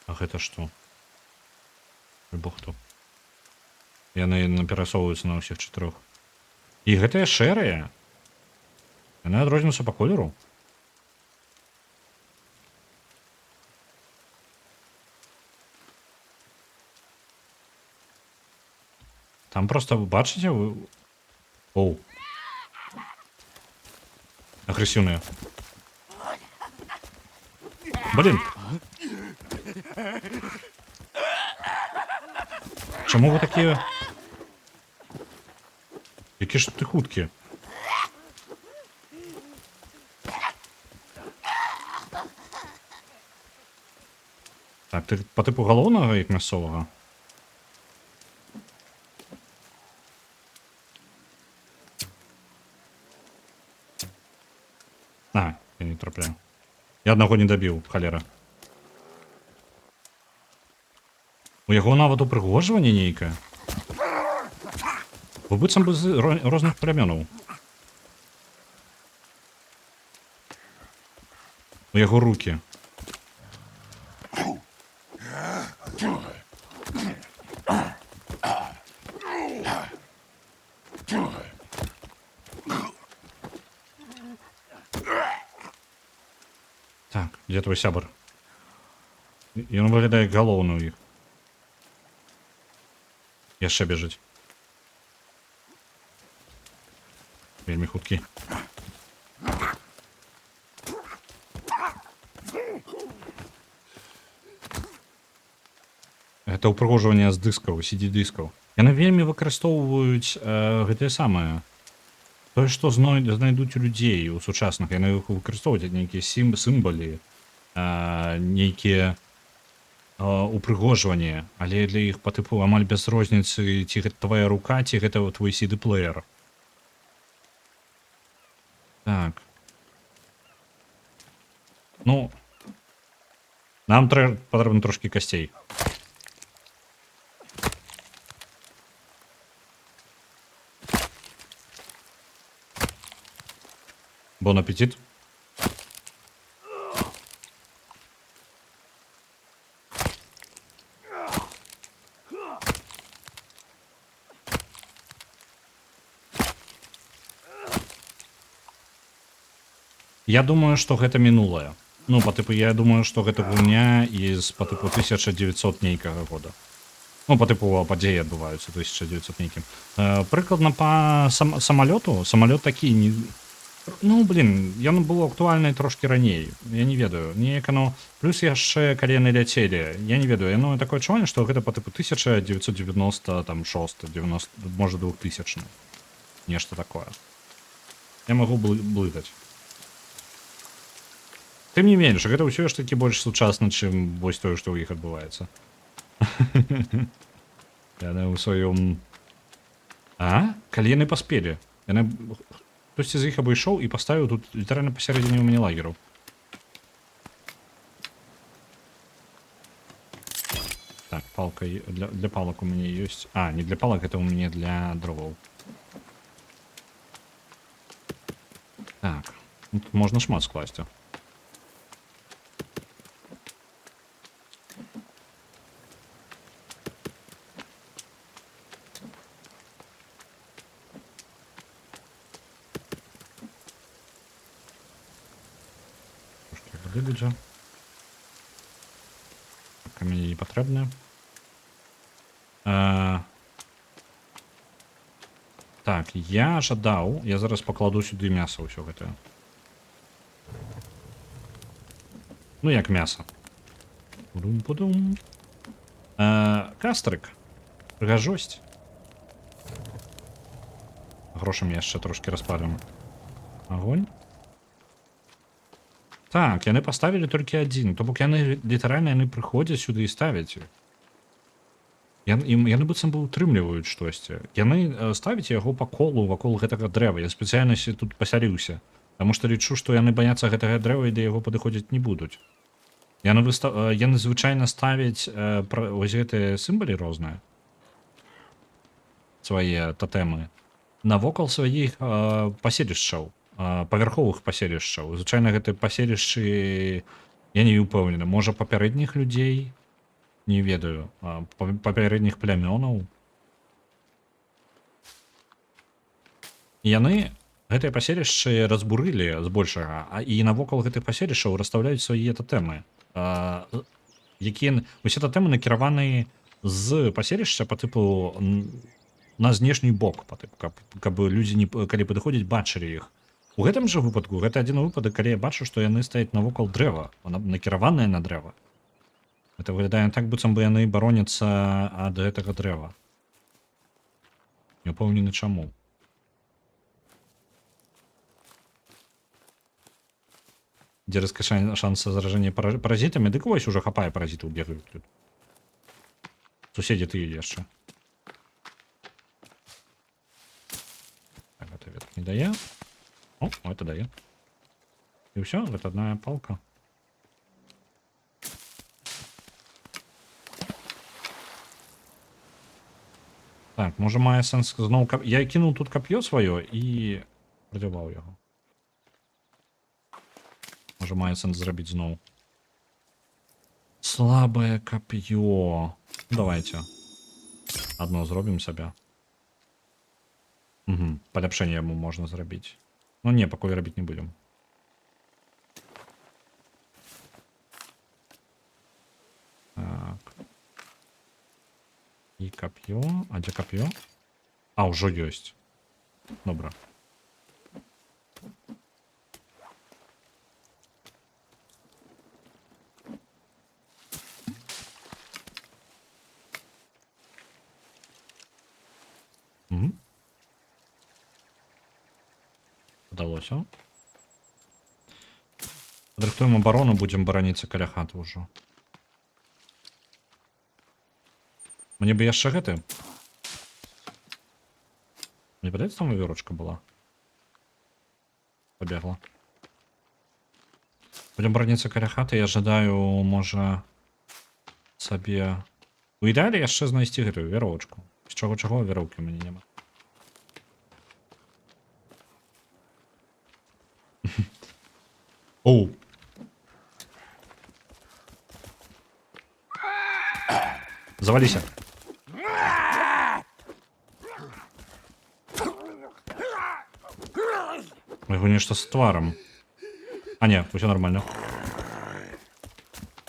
А гэта што? Альбо хто? Яны перасоўваюцца на ўсіх чатырох. І гэтыя шэрыя. Яны адрозніваюцца па колеру. Там просто, бачыце, вы... Оу. Агрэсіўныя. Блин. Чаму вы такія... Які ж ты хуткі? Так, ты по типу галоўнага, як мясцовага? А, я не трапляю. Я аднаго не дабіў, халера. У яго нават упрыгожванне нейкае. Бо быццам бы з розных плямёнаў. У яго рукі. Так, дзе твой сябар? Ён выглядае галоўны ў іх. Яшчэ бежыць. Вельмі хуткі. Гэта ўпрыгожванне з дыскаў, CD-дыскаў. Яны вельмі выкарыстоўваюць гэтае самае. Тое, што знайдуць у людзей, у сучасных, яны выкарыстоўваюць нейкія сімвалы, нейкія упрыгожванні, але для іх па тыпу амаль без розніцы, ці гэта твоя рука, ці гэта твой CD-плеер. Так. Ну, нам патрэбна трошкі касцей. Бон апетит. Я думаю, што гэта мінулае. Ну, па тыпу, я думаю, што гэта гульня з па тыпу 1900 нейкага года. Ну, па тыпу падзеі адбываюцца 1900 нейкім. Прыкладна па самалёту. Самалёт такі не... Ну, блин, ён быў актуальны трошкі раней. Я не ведаю. Неяк оно... Плюс яшчэ, калі яны ляцелі, я не ведаю. Яно такое адчуванне, што гэта па тыпу 1996, 90, можа, 2000. Нешта такое. Я магу блытаць. Тым не менш, гэта ўсё ж такі больш сучасна, чым вось тое, што ў іх адбываецца. Яны ў сваём... А? Калі яны паспелі? Яны... Хтосьці з іх абышоў і паставіў тут літаральна пасярэдзіне ў мяне лагеру. Так, палка... Для палак у мяне ёсць... А, не для палак, гэта у мяне для дровоў. Так. Тут можна шмат скласці. выбіць жа. Камені не патрэбны. Так, я жадаў, я зараз пакладу сюды мяса ўсё гэтае. Ну як мяса. Пудум-пудум. Кастрык. Прыгажосць. Грошамі яшчэ трошки распалім. Агонь. Так, яны паставілі толькі адзін. То бок яны літаральна яны прыходзяць сюды і ставяць. Яны быццам бы утрымліваюць штосьці. Яны ставяць яго па колу вакол гэтага дрэва. Я спецыяльна тут пасяліўся. Таму што лічу, што яны баяцца гэтага дрэва і да яго падыходзіць не будуць. Яны звычайна ставяць вось гэтыя сімвалы розныя. Свае татэмы. Навокал сваіх паселішчаў. Павярховых паселішчаў. Звычайна гэты паселішчы, я не ўпэўнены. Можа папярэдніх людзей, не ведаю, папярэдніх плямёнаў. Яны гэтыя паселішчы разбурылі збольшага, і навокал гэтых паселішчаў расстаўляюць свае татэмы. Усе татэмы накіраваны з паселішча па тыпу на знешні бок, каб людзі, калі падыходзяць, бачылі іх. У гэтым жа выпадку, гэта адзін выпадак, калі я бачу, што яны стаяць навокал дрэва, накіраваныя на дрэва. Это выглядае так, быццам бы яны бароняцца ад гэтага дрэва. Не ўпэўнены чаму. Дзе раскачае шанс заражэння паразітамі, дык вось ужо хапае паразітаў, бегаюць тут. Суседзі ты яшчэ. Так, гэта ветк не дае. О, это дае. І ўсё, гэта адна палка. Так, можа мае сэнс зноў... Я кінуў тут кап'ё сваё і прадзяваў яго. Можа мае сэнс зрабіць зноў. Слабае кап'ё. Давайте. Адно зробім сабе. Паляпшэнне яму можна зрабіць. Ну не, пакуль рабіць не будзем. Так. І кап'ё. А дзе кап'ё? А, ўжо ёсць. Добра. Удалося. Падрыхтуем абарону, будзем бараніцца каля хаты ўжо. Мне бы яшчэ гэты. Мне падаецца, там вёрочка была. Пабегла. Будзем бараніцца каля хаты. Я жадаю, можа, сабе... У ідэале яшчэ знайсці гэтую вяровачку. З чаго вяроўкі ў мяне няма. Оу. Заваліся. Яго нешта з тварам. А не, усё нормально.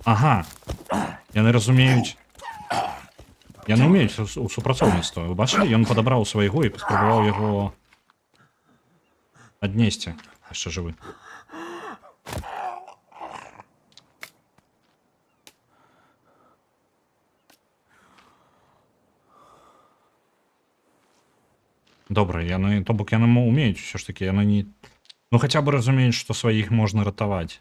Ага. Яны разумеюць. Яны ўмеюць у супрацоўніцтва. Вы бачылі? Ён падабраў свайго і паспрабаваў яго аднесці. Яшчэ жывы. Добра, яны, то бок яны умеюць усё ж такі, яны не... Ну хаця бы разумеюць, што сваіх можна ратаваць.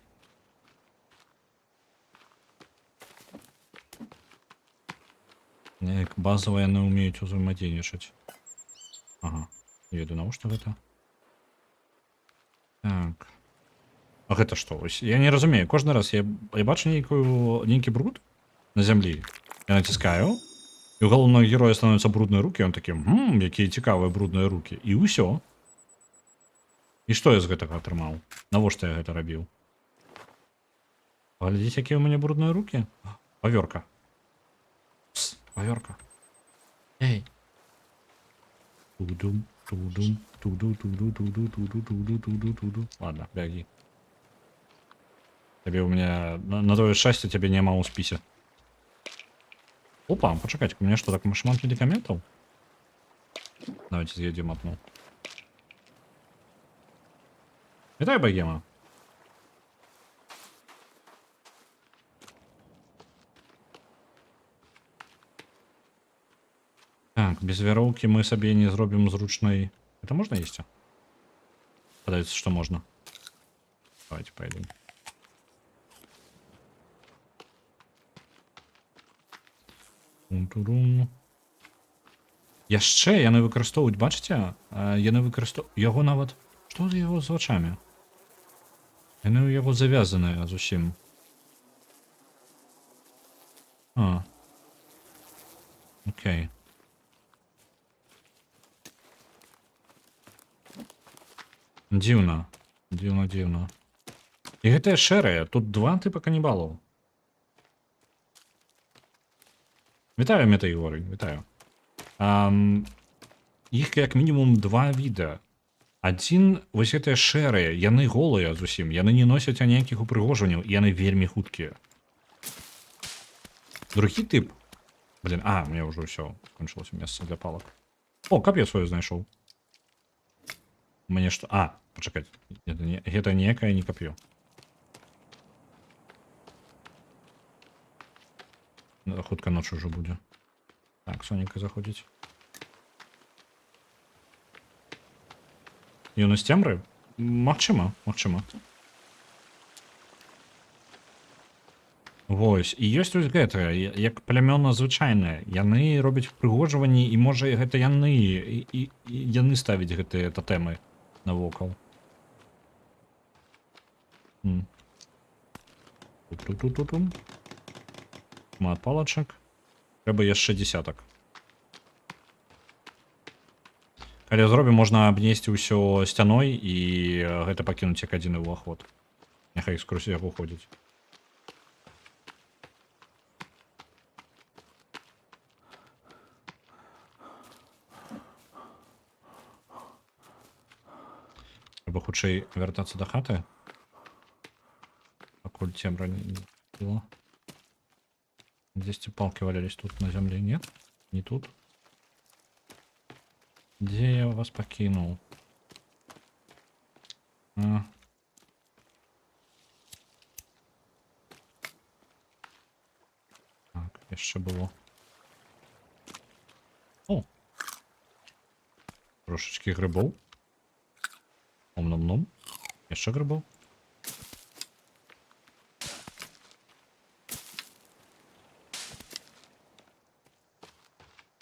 Неяк базава яны ўмеюць узаемадзейнічаць. Ага, не ведаю, навошта гэта. Так. А гэта што? Я не разумею, кожны раз я бачу нейкі бруд на зямлі. Я націскаю. І у галоўнага героя становяцца брудныя рукі, ён такі, якія цікавыя брудныя рукі. І ўсё. І што я з гэтага атрымаў? Навошта я гэта рабіў? Паглядзіце, якія ў мяне брудныя рукі? Павёрка. Пс, павёрка. Эй. Тудум, тудум, туду, туду, туду, туду, туду, туду, туду. Ладно, бягі. Тебе у меня... На твое счастье тебе няма у списе. Опа, почекайте, у меня что, так шмат медикаментов? Давайте съедем одну. Вітаю, богема. Так, без вяроўкі мы сабе не зробім зручнай... Это можно есть? Подается, что можно. Давайте пойдем. Яшчэ яны выкарыстоўваюць, бачыце? Яны выкарыстоўваюць... Яго нават... Што з яго з вачамі? Яны ў яго завязаныя зусім. Окей. Дзіўна. Дзіўна. І гэтыя шэрыя. Тут два тыпа канібалаў. Вітаю, Метаігоры, вітаю. Іх як мінімум два віда. Адзін, вось гэтыя шэрыя, яны голыя зусім, яны не носяць аніякіх упрыгожванняў, і яны вельмі хуткія. Другі тып. Блин, мне ўжо ўсё, кончылася месца для палак. О, кап'ё сваё знайшоў. Мне што... Пачакаць, гэта ніякае не кап'ё. Хутка ноч ужо будзе. Так, соненька заходзіць. Ён з цемры? Магчыма. Вось, і ёсць вось гэтае, як плямёна звычайнае. Яны робяць упрыгожванні, і можа гэта яны ставяць гэтыя татэмы навокал. Ту-ту-ту-ту-ту. Мат палачак. Трэба яшчэ десятак. Калі зробім, можна абнесці ўсё сцяной і гэта пакінуць як адзіны ўваход. Няхай скрозь яго ходзіць. Трэба хутчэй вяртацца да хаты. Пакуль цемра не было. Дзесьці палки валялись тут на зямлі, нет? Не тут. Где я вас покинул? Так, яшчэ было. О! Трошечки грибов. Ом-ном-ном. Яшчэ грибов.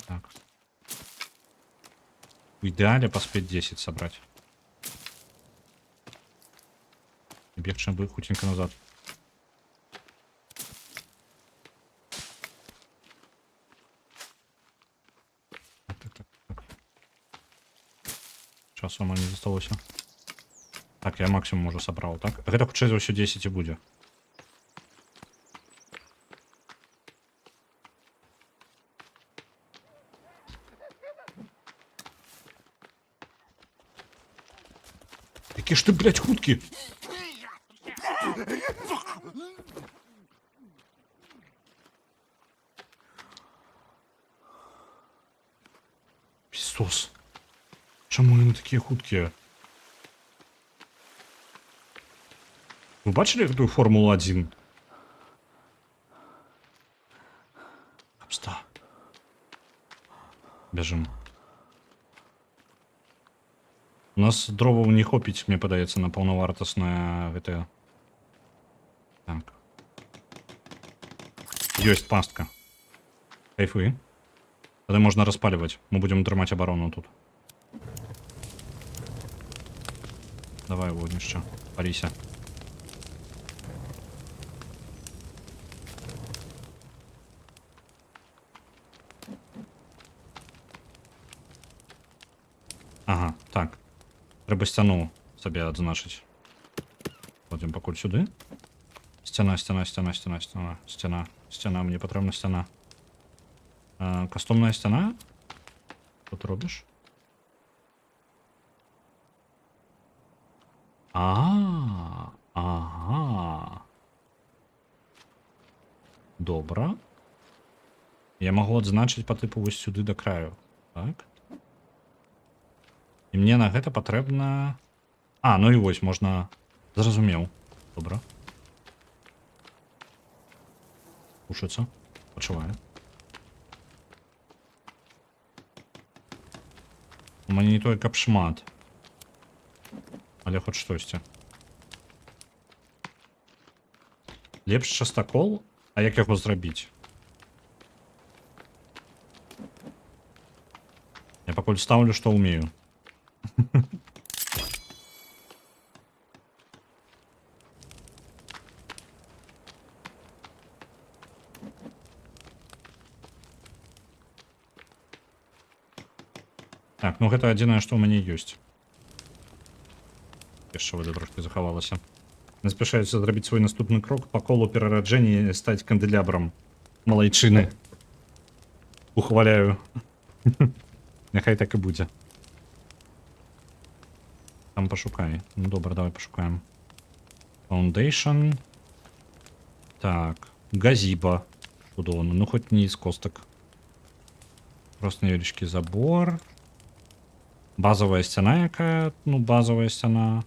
Так. В идеале поспеть 10 собрать. И бегче бы хутенько назад. Так. Часу не засталося. Так, я максимум уже собрал, так? Гэта хутчэй за ўсё 10 і будзе. Які ж ты, блядь, хуткі? Пісос. Чаму яны такія хуткія? Вы бачили гэтую Формулу-1? Апста. Бежим. У нас дроваў не хопіць, мне падаецца, на паўнавартаснае гэтае. Так. Ёсць пастка. Кайфы. Тады можна распаліваць. Мы будзем трымаць абарону тут. Давай, вогнішча. Паліся. Ага, так. Трэба сцяну сабе адзначыць. Ходзім пакуль сюды. Сцяна. Сцяна, мне патрэбна сцяна. Кастомная сцяна? Што ты робіш? Ага. Добра. Я магу адзначыць па тыпу вось сюды да краю. Так. І мне на гэта патрэбна... А, ну і вось, можна... Зразумеў. Добра. Пушыцца. Пачуваю. У мяне не той, каб шмат. Але хоць штосьці. Лепш частакол? А як яго зрабіць? Я пакуль ставлю, што ўмею. Так, ну гэта адзінае, што ў мяне ёсць. Яшчэ вода трошки захавалася. Не спяшаюся зрабіць свой наступны крок па колу перараджэння і стаць канделябрам малайчыны. Ухваляю. Няхай так і будзе. Там пошукай. Ну добра, давай пошукаем. Foundation. Так. Газіба. Чудоўна. Ну хоць не з костак. Просто невеличкий забор. Базовая сцяна якая? Ну, базовая сцяна.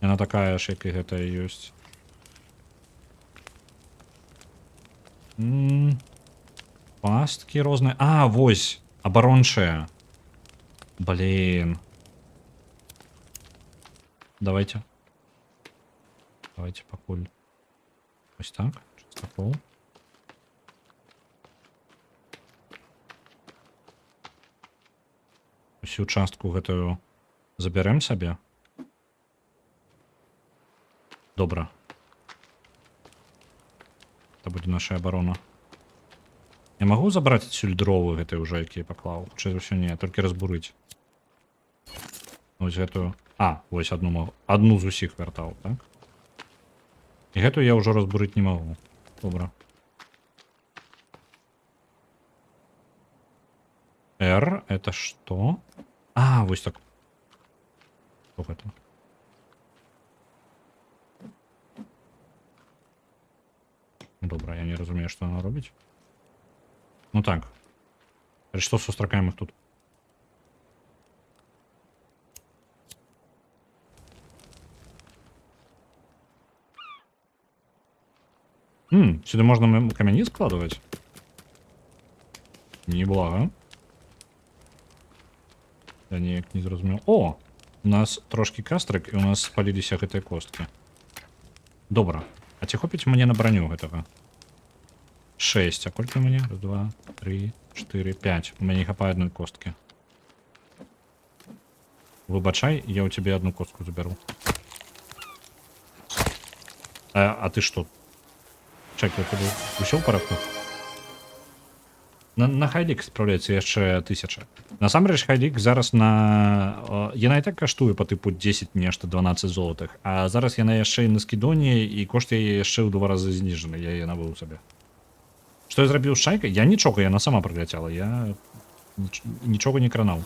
Яна такая ж, як і гэтая ёсць. Пасткі розныя. А, вось. Абарончая. Блин. Давайте. Давайте пакуль. Ось так. Частакол. Усю частку гэтую забярэм сабе. Добра. Это будзе наша абарона. Я магу забраць адсюль дровы гэтыя ўжо, якія паклаў? Хутчэй за ўсё не, толькі разбурыць. Вось гэтую. А, вось одну магу. Одну з усіх вяртаў, так? І гэтую я ўжо разбурыць не магу. Добра. R, это что? А, вось так. Что это? Добра, я не разумею, что она робіць. Ну так. Что сустракаем их тут? Сюда можно камяні складывать? Неблага. Я ніяк не зразумеў. О! У нас трошки кастрык, і у нас спаліліся гэтыя косткі. Добра. А ці хопіць мне на броню гэтага? 6. А колькі у мяне? 1, 2, 3, 4, 5. У мяне не хапае адной косткі. Выбачай, я у тебе одну костку заберу. А ты что? Чек, у тебе усё ў парадку? На Хайлік справляецца яшчэ 1000. Насамрэч Хайлік зараз на... Яна і так каштуе по тыпу 10 нешта 12 золотых. А зараз яна яшчэ і на скідоні, і кошт яе яшчэ ў 2 разы зніжаны. Я яе набыў сабе. Што я зрабіў з шайкай? Я нічога, яна сама прыляцяла. Я нічога не кранаў.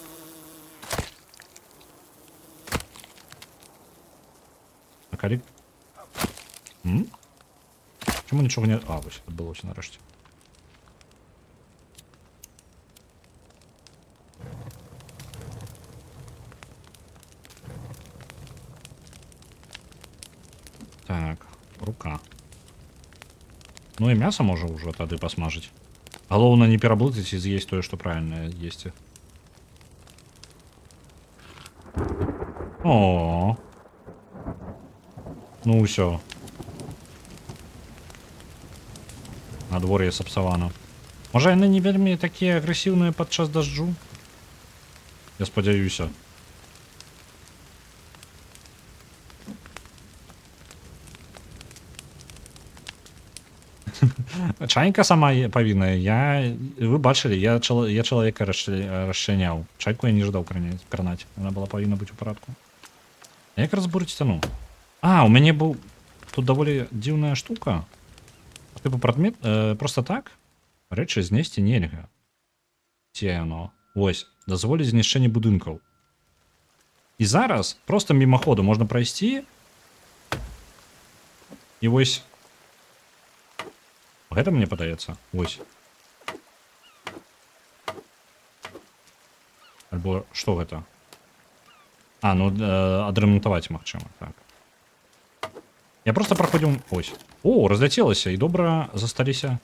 А Хайлік? Чаму нічога не... А, вось, адбылося нарэшце. Так, рука. Ну і мяса можа ўжо тады пасмажыць. Галоўна не пераблытаць і з'есць тое, што правільнае есці. О. Ну ўсё. Надвор'е сапсавана. Можа яны не вельмі такія агрэсіўныя падчас дажджу? Я спадзяюся. Чайка сама павінна. Вы бачылі, я чалавека расчыняў. Чайку я не жадаў кранаць. Яна была павінна быць у парадку. Як разбурыць сцяну? А, у мяне быў... Тут даволі дзіўная штука. Типу прадмет... Просто так? Рэчы знесці нельга. Ці яно? Вось. Дазволіць знішчэнне будынкаў. І зараз просто мімаходу можна прайсці. І вось... Гэта мне падаецца. Вось. Альбо што гэта? А, ну адрамантаваць магчыма, так. Я просто праходзіў... Ось. О, разляцелася, і добра засталіся.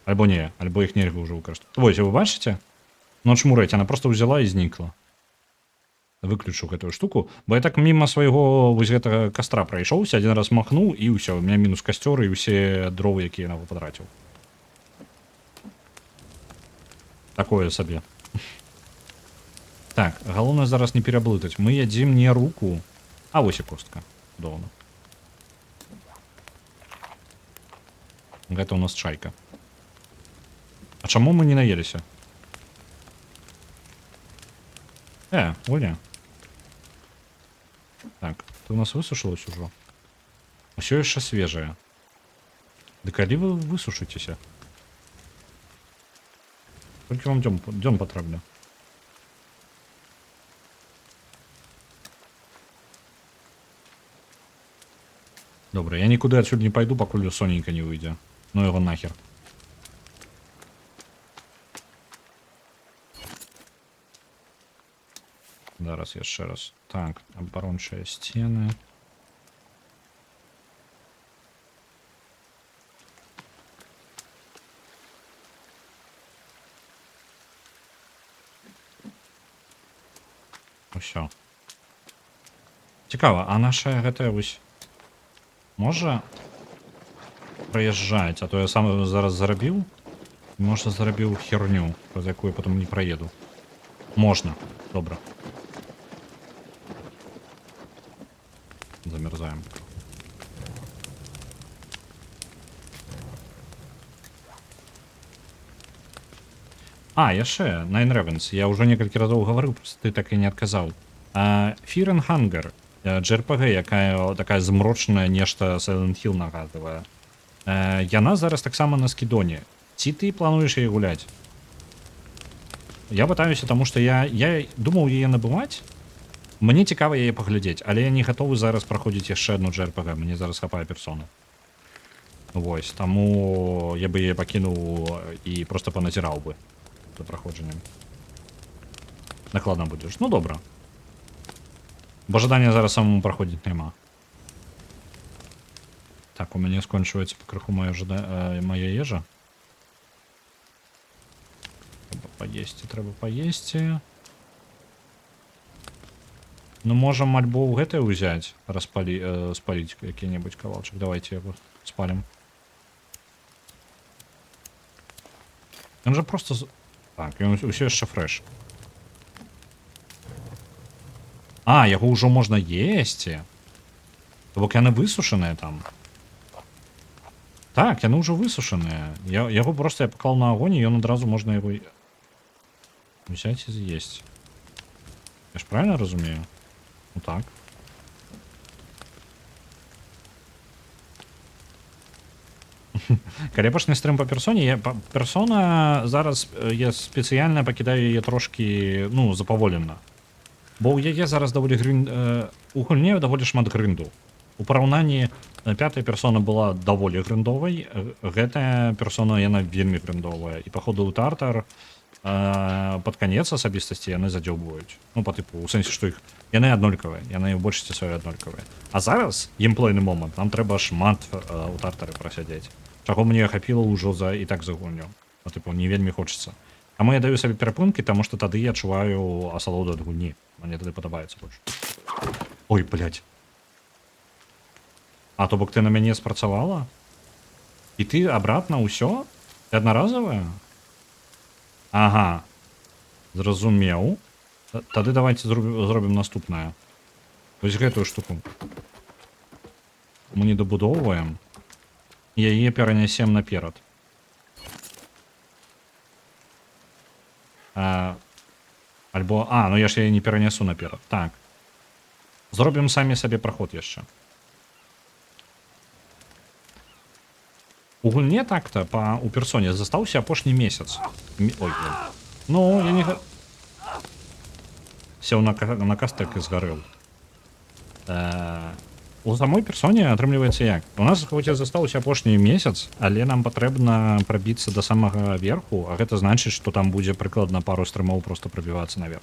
Альбо не, альбо іх нельга ўжо выкарыстаць. Вось, вы бачыце? Ну, чмураць, она просто ўзяла і знікла. Выключу гэтую штуку, бо я так міма свайго вось гэтага кастра прайшоўся, адзін раз махнуў, і ўсё, у меня мінус касцёр і ўсе дровы, якія я патраціў. Такое сабе. Так, галоўнае зараз не пераблытаць. Мы ядзім не руку, а вось і костка. Доўна. Гэта у нас чайка. А чаму мы не наеліся? Оля. Так, ты у нас высушилась ужо? Усё яшчэ свежае. Да калі вы высушыцеся? Толькі вам дзён патрэбна. Добра, я нікуды адсюль не пайду, пакуль соненька не выйдзе. Ну яго нахер. Зараз яшчэ раз. Так, абарончыя сцены. Усё. Цікава, а наша гэтая вось можа праязджаць, а то я сам зараз зарабіў. Можа зарабіў херню, праз якую потом не праеду. Можна. Добра. Замерзаем. А, яшчэ, Nine Ravens. Я ўжо некалькі разоў гаварыў, просто ты так і не адказаў. Fear and Hunger. JRPG, якая такая змрочная нешта Silent Hill нагадывае. Яна зараз таксама на скідоне. Ці ты плануеш яе гуляць? Я пытаюся, таму што я думаў яе набываць. Мне цікава яе паглядзець, але я не гатовы зараз праходзіць яшчэ адну JRPG. Мне зараз хапае персоны. Вось, таму я бы яе пакінуў і просто паназіраў бы за праходжаннем. Накладна будзеш. Ну, добра. Бо жадання зараз самому праходзіць няма. Так, у мяне скончваецца пакрыху моя ежа. Трэба паесці. Ну, можам альбо ў гэтае ўзяць, спаліць які-небудзь кавалчык. Давайте яго спалім. Ён жа просто... Так, ён усё яшчэ фрэш. А, яго ўжо можна есці. То бок яны высушаныя там. Так, яны ўжо высушаныя. Яго просто я паклаў на агонь, і ён адразу можна яго взяць і з'есці. Я ж правильно разумею? Ну так. Калі пачне стрым па персоне, персона зараз я спецыяльна пакідаю яе трошкі, ну, запаволена. Бо ў яе зараз даволі у гульне даволі шмат грынду. У параўнанні пятая персона была даволі грындовай, гэтая персона яна вельмі грындовая. І паходу ў тартар пад канец асабістасці яны задзёўбваюць. Ну, па тыпу, у сэнсе, што іх яны аднолькавыя, яны ў большасці сваёй аднолькавыя. А зараз, геймплейны момант, нам трэба шмат у тартары прасядзець. Чаго мне хапіла ўжо і так за гульню. Ну, тыпу, не вельмі хочацца. Таму я даю сабе перапынкі, таму што тады я адчуваю асалоду ад гульні. Мне тады падабаецца больш. Ой, блядь. А то бок ты на мяне спрацавала? І ты абратна ўсё? Ты аднаразовая? Ага. Зразумеў. Тады давайте зробім наступнае. Вось гэтую штуку. Мы не дабудоўваем. Яе перанясем наперад. Альбо... А, ну я ж яе не перанясу наперад. Так. Зробім самі сабе праход яшчэ. У гульне так-то у персоне застаўся апошні месяц. Ой, ну, я не... Сеў на кастак і згарэў. у самой персоне атрымліваецца як? У нас хоць і застаўся апошні месяц, але нам патрэбна прабіцца да самага верху, а гэта значыць, што там будзе прыкладна пару стрымоў просто прабівацца наверх.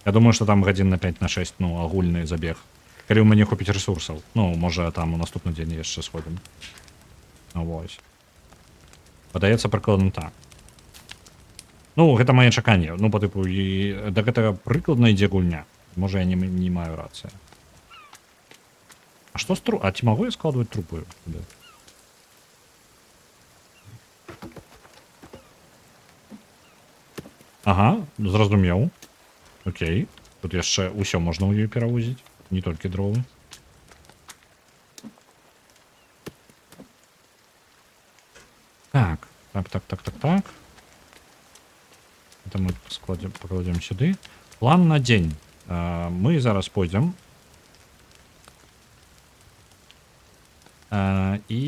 Я думаю, што там гадзін на 5 на 6, ну, агульны забег. Калі ў мяне хопіць ресурсаў. Ну, можа, там у наступны дзень яшчэ сходзім. Ну, вось. Падаецца прыкладна так. Ну, гэта мае чаканне. Ну, па тыпу, і да гэтага прыкладна ідзе гульня. Можа, я не маю рацыі. А што з А ці магу я складваць трупы? Ага, зразумеў. Окей. Тут яшчэ ўсё можна ў ёй перавозіць. Не толькі дровы. Так. Это мы покладем сюды. План на дзень. Мы зараз пойдзем. І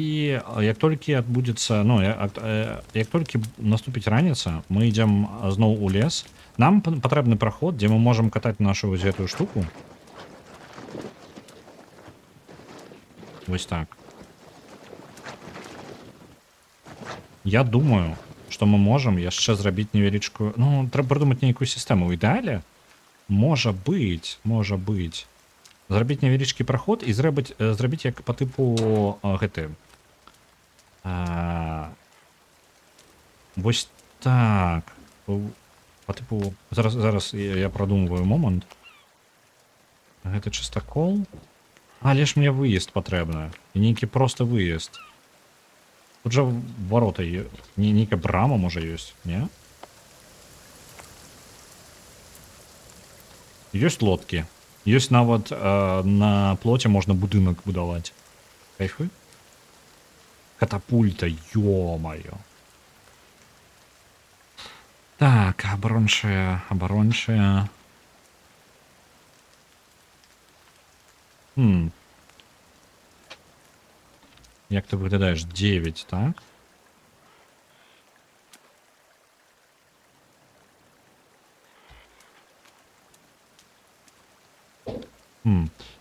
як толькі адбудзецца, ну, як толькі наступіць раніца, мы ідзем зноў у лес. Нам патрэбны праход, дзе мы можам катаць нашу вось гэтую штуку. Вось так. Я думаю, што мы можам яшчэ зрабіць невялічкую... Ну, трэба прыдумаць нейкую сістэму. У ідэале можа быць, зрабіць невялічкі праход і зрабіць як па тыпу гэты. Вось так. Па тыпу... Зараз я прадумваю момант. Гэта чыстакол. Але ж мне выезд патрэбна. І нейкі просто выезд. Тут жа ворота є. Нейкая брама можа ёсць, не? Ёсць лодкі. Ёсць нават на плоце можна будынак будаваць. Кайфы? Катапульта, ё-маё. Так, абарончая. Як ты выглядаеш? 9, так?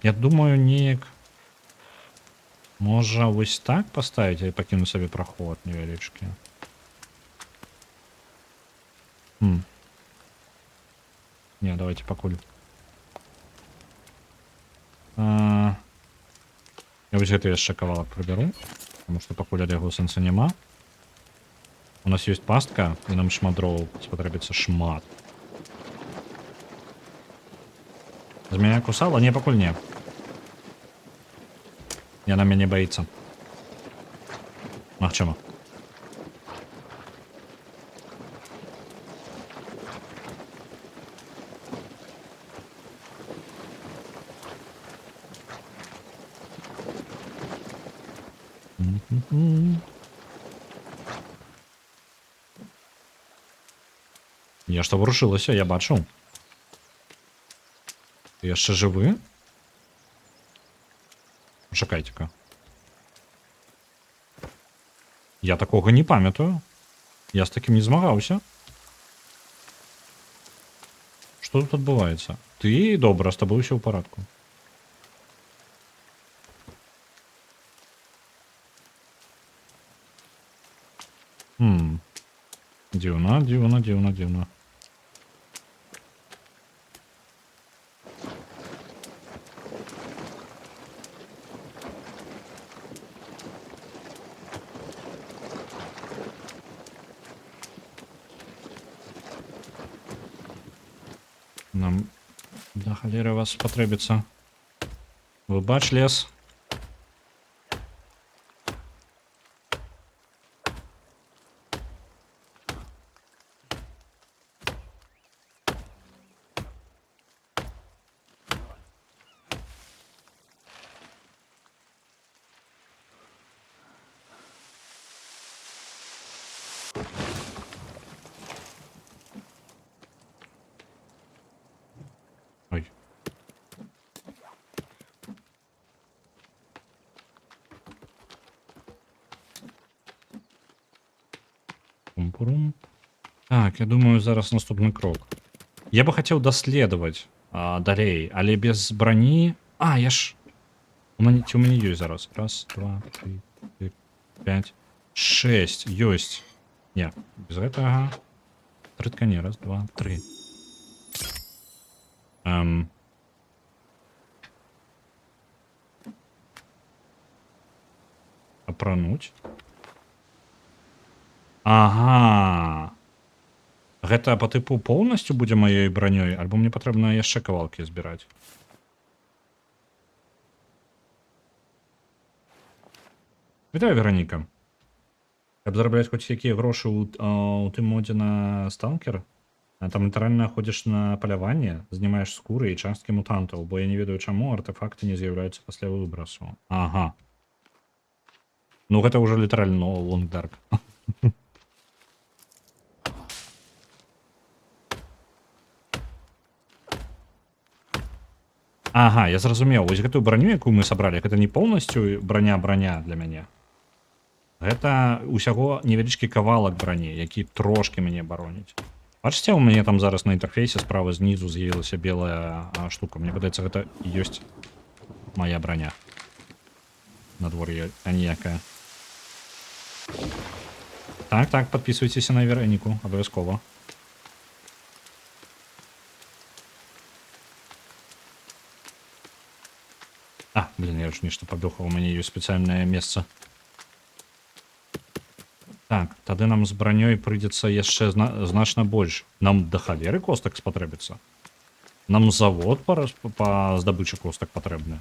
Я думаю, неяк... Можа, вось так паставіць, а пакіну сабе праход невялічкі. Не, давайте пакуль. Я вось гэты яшчэ кавалак прыбяру, потому што пакуль ад яго сэнсу няма. У нас ёсць пастка, і нам шмат дроў спатрэбіцца шмат. Змея кусала? Не, пакуль не. Яна мяне баіцца. Магчыма. Я што варушылася, я бачу. Ты яшчэ жывы? Чакайце-ка. Я такога не памятаю. Я з такім не змагаўся. Што тут адбываецца? Ты добра, з табой усё ў парадку. Дзіўна. Нам да халеры вас спатрэбіцца. Выбач, лес. Ой. Пум-пурум. Так, я думаю, зараз наступны крок. Я бы хацеў даследаваць далей, але без брані... Я ж... Ці у мяне ёсць зараз? Раз, два, три, 4, 5, 6. Ёсць. Не, без гэтага. 3 ткані. Раз, два, 3. Апрануць. Ага. Гэта па тыпу поўнасцю будзе маёй бранёй, альбо мне патрэбна яшчэ кавалкі збіраць? Вітаю, Вераніка. Каб зарабляць хоць якія грошы ў тым модзе на сталкер, там літаральна ходзіш на паляванне, знімаеш скуры і часткі мутантаў, бо я не ведаю, чаму артэфакты не з'яўляюцца пасля выбрасу. Ага. Ну гэта ўжо літаральна лонгдарк. Ага, я зразумеў. Вось гэтую браню, якую мы сабралі, гэта не поўнасцю браня для мяне. Гэта ўсяго невялічкі кавалак брані, які трошкі мяне бароніць. Бачыце, у мяне там зараз на інтэрфейсе справа знізу з'явілася белая штука. Мне падаецца, гэта ёсць моя браня. Надвор'е, а ніякая. Так, подписывайтеся на Вероніку, абавязкова. Блин, я ж нешта пабёгаў, у мяне ёсць спецыяльнае месца. Так, тады нам з бранёй прыйдзецца яшчэ значна больш. Нам да халеры костак спатрэбіцца. Нам завод па здабычы костак патрэбны.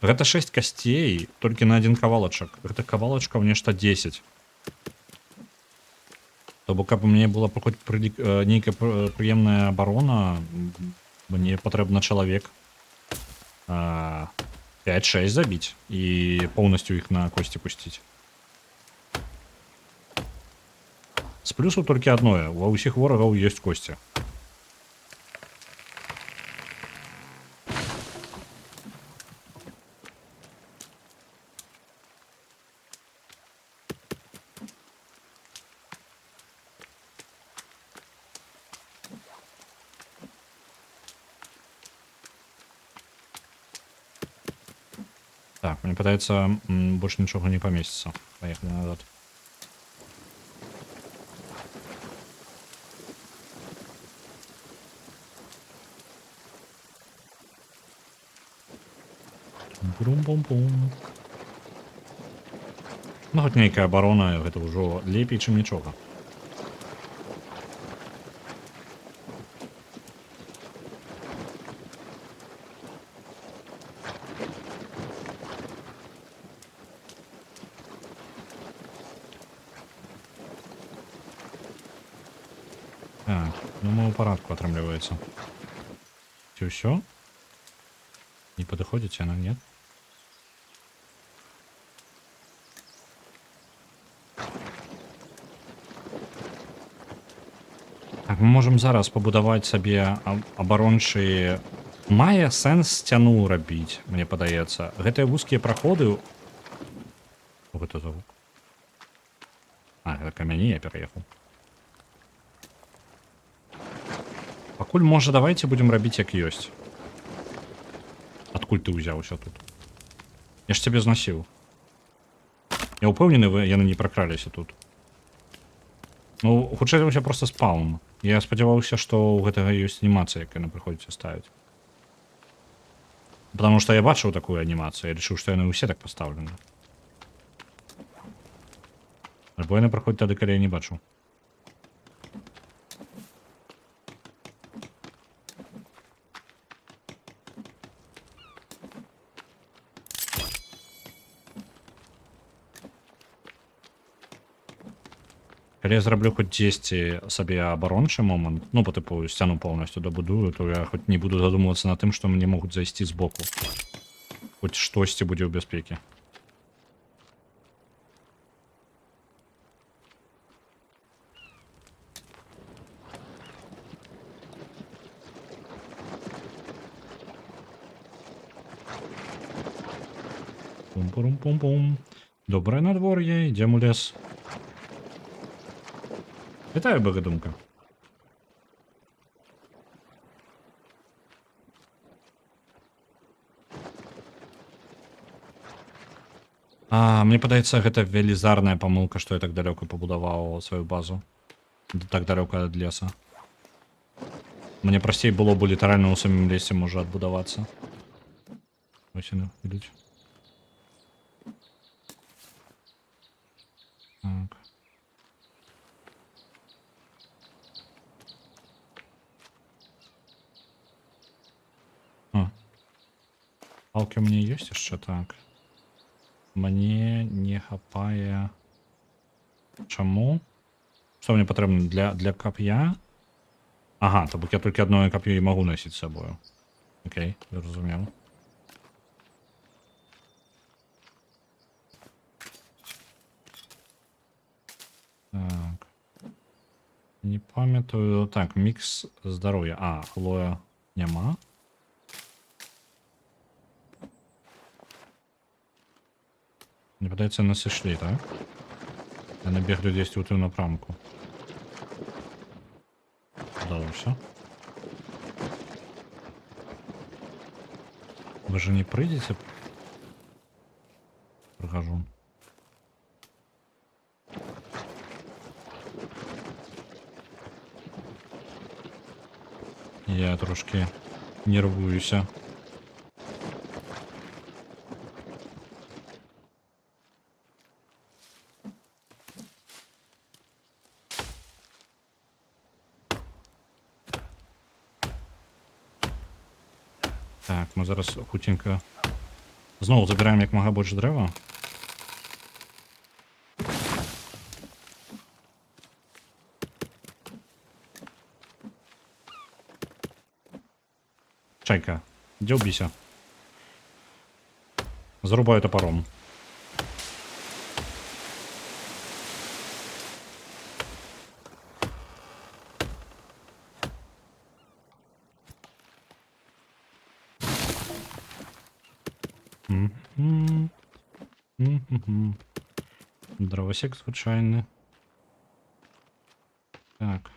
Гэта 6 касцей, толькі на один кавалачак. Гэта кавалачкаў нешта 10. То бок, каб у мяне была хоць нейкая прыемная абарона, мне патрэбна чалавек 5-6 забіць і поўнасцю іх на косці пусціць. З плюсу толькі адное, ва ўсіх ворагаў ёсць косці. Так, мне падаецца, больш нічога не памесціцца. Паехалі назад. Брум-бум-бум. Ну, хоць нейкая абарона, гэта ўжо лепей, чым нічога. Так, ну мы ў парадку, атрымліваецца. Ці ўсё? Не падыходзіць яна, нет? Так, мы можам зараз пабудаваць сабе абарончыя... Мае сэнс сцяну рабіць, мне падаецца. Гэтыя вузкія праходы... Што гэта за гук? Гэта камяні я пераехаў. Пакуль, можа, давайте будзем рабіць як ёсць. Адкуль ты ўзяўся тут? Я ж цябе знасіў. Я ўпэўнены, яны не пракраліся тут. Ну, хутчэй за ўсё проста спаун. Я спадзяваўся, што ў гэтага ёсць анімацыя, якая нам прыходзіцца ставіць. Потому што я бачыў такую анімацыю, я лічыў, што яны ўсе так пастаўлены. Альбо яны праходзяць тады, калі я не бачу. Калі я зраблю хоць 10 сабе абарончы момант, ну, по тыпу сцяну поўнасцю дабудую, то я хоць не буду задумвацца на тым, што мне могуць зайсці збоку. Хоць штосьці будзе ў бяспекі. Пум-пум-пум-пум. Добрае надвор'е, ідзем у лес. Вітаю, Багадумка. Мне падаецца, гэта велізарная памылка, што я так далёка пабудаваў сваю базу. Так далёка ад леса. Мне прасцей было бы літаральна ў самім лесе можа адбудавацца. Вось яны ідуць. Так. Палкі у мяне ёсць яшчэ, так. Мне не хапае... Чаму? Што мне патрэбна для кап'я? Ага, то бок я толькі адно кап'ё і магу насіць з сабою. Окей, зразумеў. Так. Не памятаю. Так, мікс здароўя. Хлоя няма. Мне падаецца, нас ішлі, так? Яны беглі дзесьці ў тым напрамку. Удалося. Вы же не прыйдзеце? Прыхожу. Я трошки нервуюся. Так, мы зараз хутенька зноў забіраем як мага больш дрэва. Чайка, дзе ўбіся? Зарубаю топором. Дровосек звичайний. Так.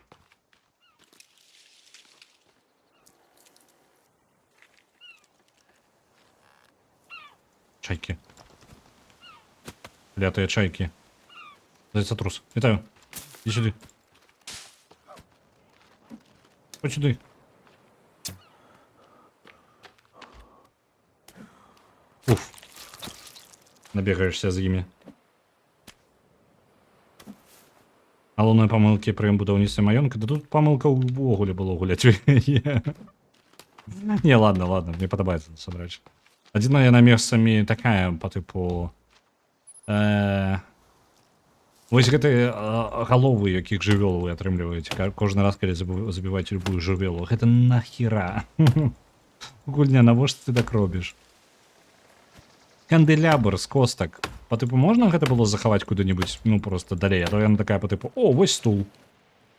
Чайки. Клятые чайки. Зайцетрус. Вітаю. Іди сюди. Ходь сюди. Уф. Набегаешься з ими. Галоўныя памылкі пры будаўніцтве маёнтка. Да тут памылка ўвогуле было гуляць. Не, ладно, мне падабаецца насамрэч. Адзіная яна месцамі такая по тыпу вось гэтыя галовы, якіх жывёл вы атрымліваеце кожны раз, калі забіваеце любую жывёлу. Гэта нахера? Гульня, навошта ты так робіш? Канделябр з костак. По типу можна гэта было захаваць куды-нибудь, ну просто далей, а то яна такая по типу, о, вось стул.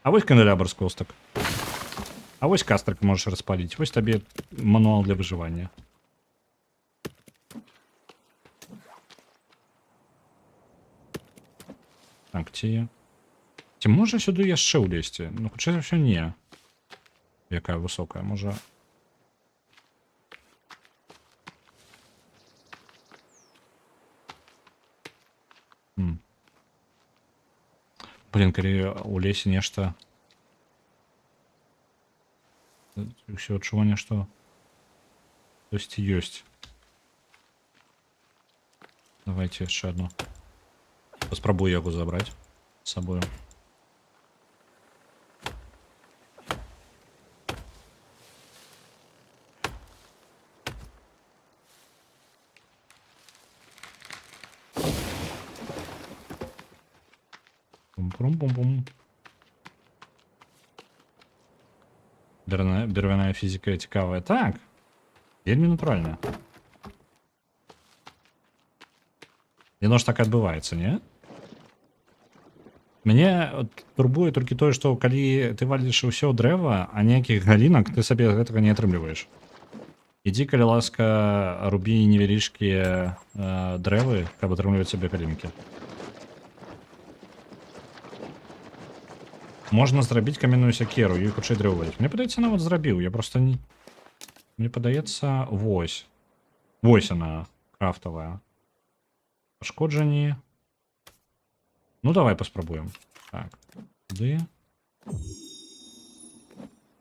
А вось канделябр з костак. А вось кастрык можаш распаліць. Вось табе мануал для выжывання. Так, ці можа сюды яшчэ ўлезці? Ну, хутчэй за ўсё не. Якая высокая, можа... Блин, калі у лесе нешта... Усё адчуванне, што... Хтосьці ёсць. Давайте яшчэ одну. Паспрабую яго забраць з сабою. Бум-бум-бум-бум. Бервяная фізіка цікавая. Так. Вельмі натуральна. Яно ж так адбываецца, не? Мяне турбуе толькі тое, што калі ты валіш усё дрэва, а ніякіх галінак, ты сабе гэтага не атрымліваеш. Ідзі, калі ласка, рубі невялічкія дрэвы, каб атрымліваць сабе галінкі. Можна зрабіць каменную сякеру і хутчэй дрэва. Мне падаецца, нават зрабіў. Я просто не... Мне падаецца, вось. Вось она, крафтавая. Пошкоджені. Ну, давай поспробуємо. Так. Туди.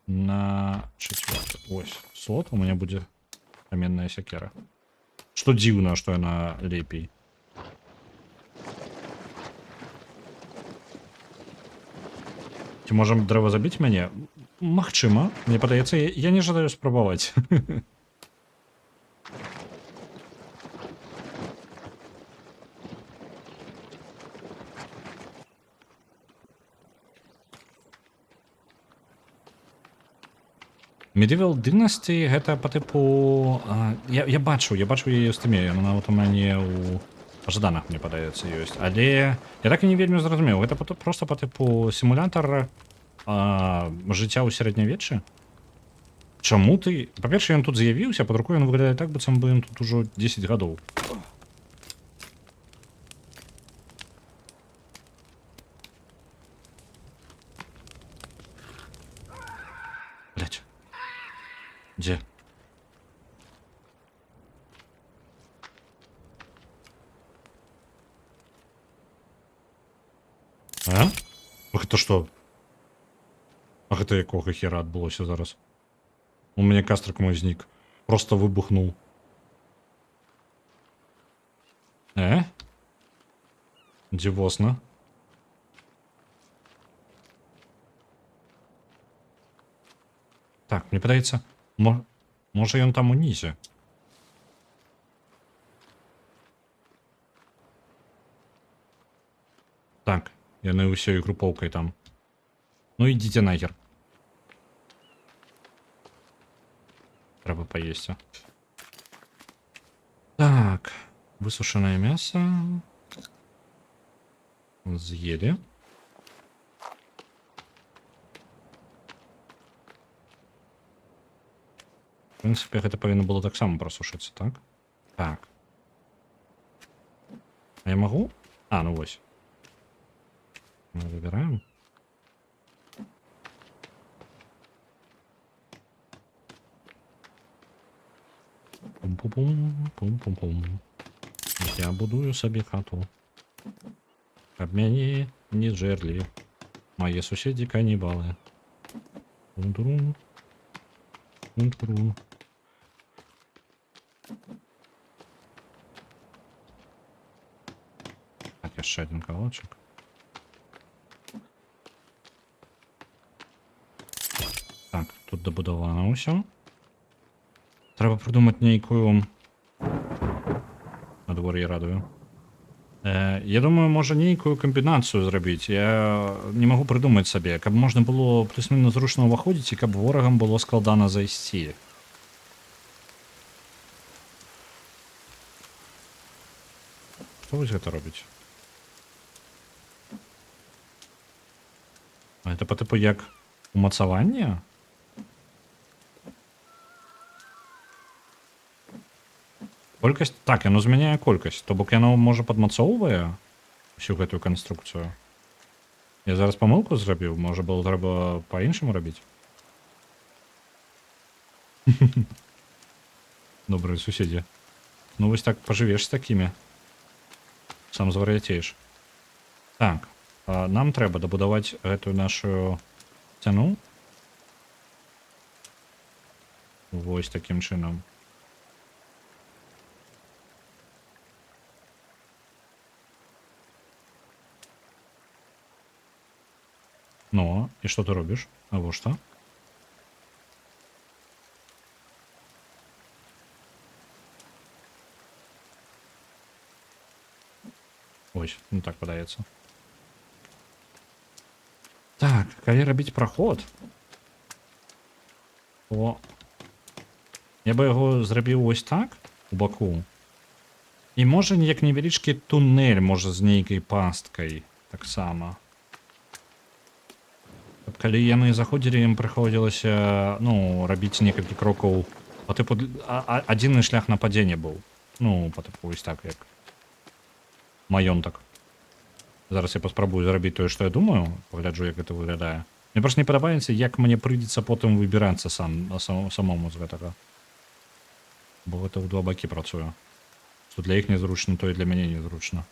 На 4. Ось. Слот. У меня будет каменная секера. Что дивно, что она лепей. Ці можем древо забить мяне? Магчыма. Мне падаецца, я не жадаю спрабаваць. Medieval Dynasty гэта по тыпу... Я бачу яе ў стыме, яна нават у мяне ў пажаданах, мне падаецца, ёсць. Але я так і не вельмі зразумеў, гэта просто по тыпу сімулятар жыцця ў сярэднявеччы? Чаму ты... Па-першае, ён тут з'явіўся, пад рукой ён выглядае так, быццам бы ён тут ужо 10 гадоў. Блять. Дзе? А? Гэта што? А гэта якога хера адбылося зараз? У мяне кастрык мой знік. Просто выбухнуў. Дзівосна. Так, мне падаецца, можа ён там унізе. Так, яны ўсёй групоўкай там. Ну ідзіце нахер. Трэба паесці. Так, высушанае мясо. З'елі. В прынцыпе, гэта павінна было таксама прасушыцца, так? Так. А я магу? Ну вось. Мы выбираем. Пум-пум-пум-пум-пум-пум. Я будую сабе хату. Каб мяне не жерлі. Мае суседзі канібалы. Тун-турун. Тун-турун. Так, яшчэ один кавалочак. Так, тут дабудавана ўсё. Трэба придумаць нейкую... Надвор'е радую. Я думаю, можа нейкую камбінацыю зрабіць. Я не магу прыдумаць сабе, каб можна было плюс-мінус зручна ўваходзіць і каб ворагам было складана зайсці. Што вось гэта робіць? Гэта па тыпу як умацаванне? Колькасць? Так, яно змяняе колькасць. То бок яно, можа, падмацоўвае всю гэтую канструкцыю. Я зараз памылку зрабіў, можа было трэба па-іншаму рабіць. Добрыя суседзі. Ну вось так пажывеш з такімі. Сам звар'яцееш. Так, нам трэба дабудаваць гэтую нашу сцяну. Вось такім чынам. Ну, і што ты робіш? А во што? Ось, ну так падаецца. Так, калі рабіць праход, то я бы яго зрабіў ось так, у баку. І можа як невялічкі туннель, можа з нейкай пасткай таксама. Калі яны заходзілі, ім прыходзілася, ну, рабіць некалькі крокаў па тыпу адзіны шлях нападзення быў. Ну, па тыпу вось так, як маёнтак. Зараз я паспрабую зрабіць тое, што я думаю, пагляджу, як гэта выглядае. Мне проста не падабаецца, як мне прыйдзецца потым выбірацца самому з гэтага. Бо гэта ў два бакі працуе. То для іх незручна, то і для мяне незручна.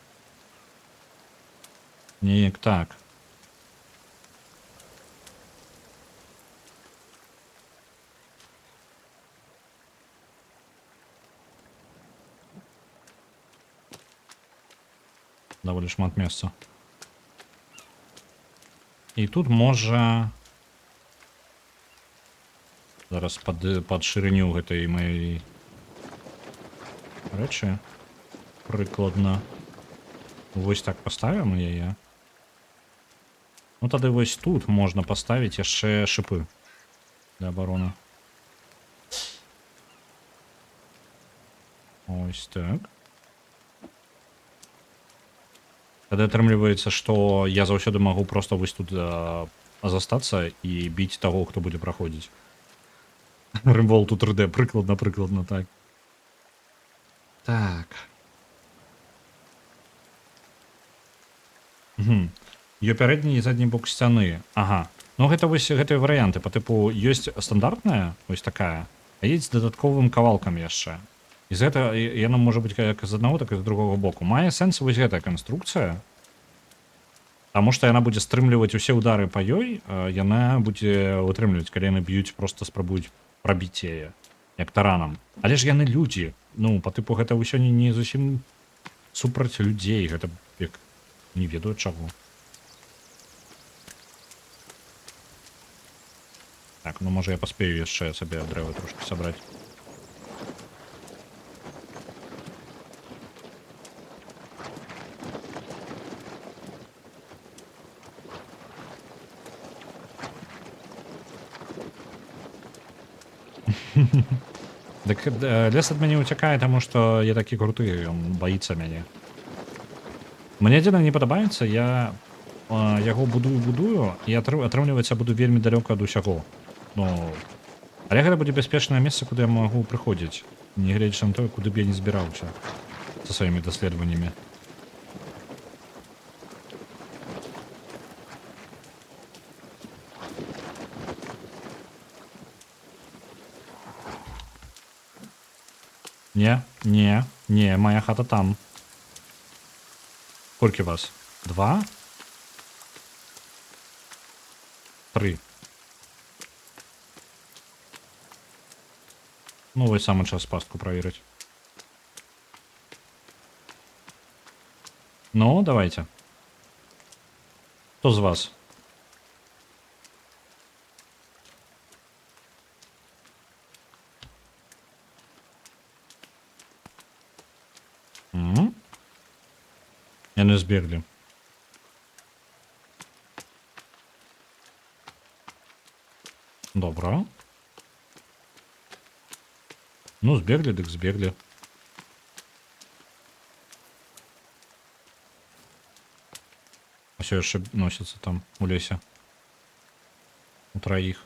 Неяк так. Даволі шмат месца. І тут можа... Зараз падшырыню гэтай маёй рэчы. Прыкладна. Вось так паставім яе. Ну тады вось тут можна паставіць яшчэ шыпы для абароны. Ось так. Тады атрымліваецца, што я заўсёды магу проста вось тут застацца і біць таго, хто будзе праходзіць. Rimworld 3D, прыкладна так. Так. Ее пярэдні і задні бок сцяны. Ага. Ну гэта вось гэтыя варыянты. Па тыпу ёсць стандартная, вось такая, а есть з дадатковым кавалкам яшчэ. І з гэта яна можа быць як з аднаго, так і з другога боку. Мае сэнс вось гэтая канструкцыя. Таму што яна будзе стрымліваць усе ўдары па ёй, яна будзе вытрымліваць, калі яны б'юць, проста спрабуюць прабіць яе, як таранам. Але ж яны людзі. Ну, па тыпу гэта ўсё не зусім супраць людзей. Гэта як не ведаю чаго. Так, ну можа я паспею яшчэ сабе дрэва трошки сабраць. Так лес ад мяне уцякае, таму што я такі круты, ён баіцца мяне. Мне адзіна не падабаецца, я яго будую, і атрымліваецца буду вельмі далёка ад усяго. Ну, але гэта будзе бяспечнае месца, куды я магу прыходзіць, нягледзячы на тое, куды б я не збіраўся са сваімі даследаваннямі. Не, моя хата там. Колькі вас? 2? 3. Ну, вось самы час пастку праверыць. Ну, давайте. Хто з вас? Яны збеглі. Добра. Ну, збеглі, дык збеглі. Усё яшчэ носіцца там у лесе. У траіх.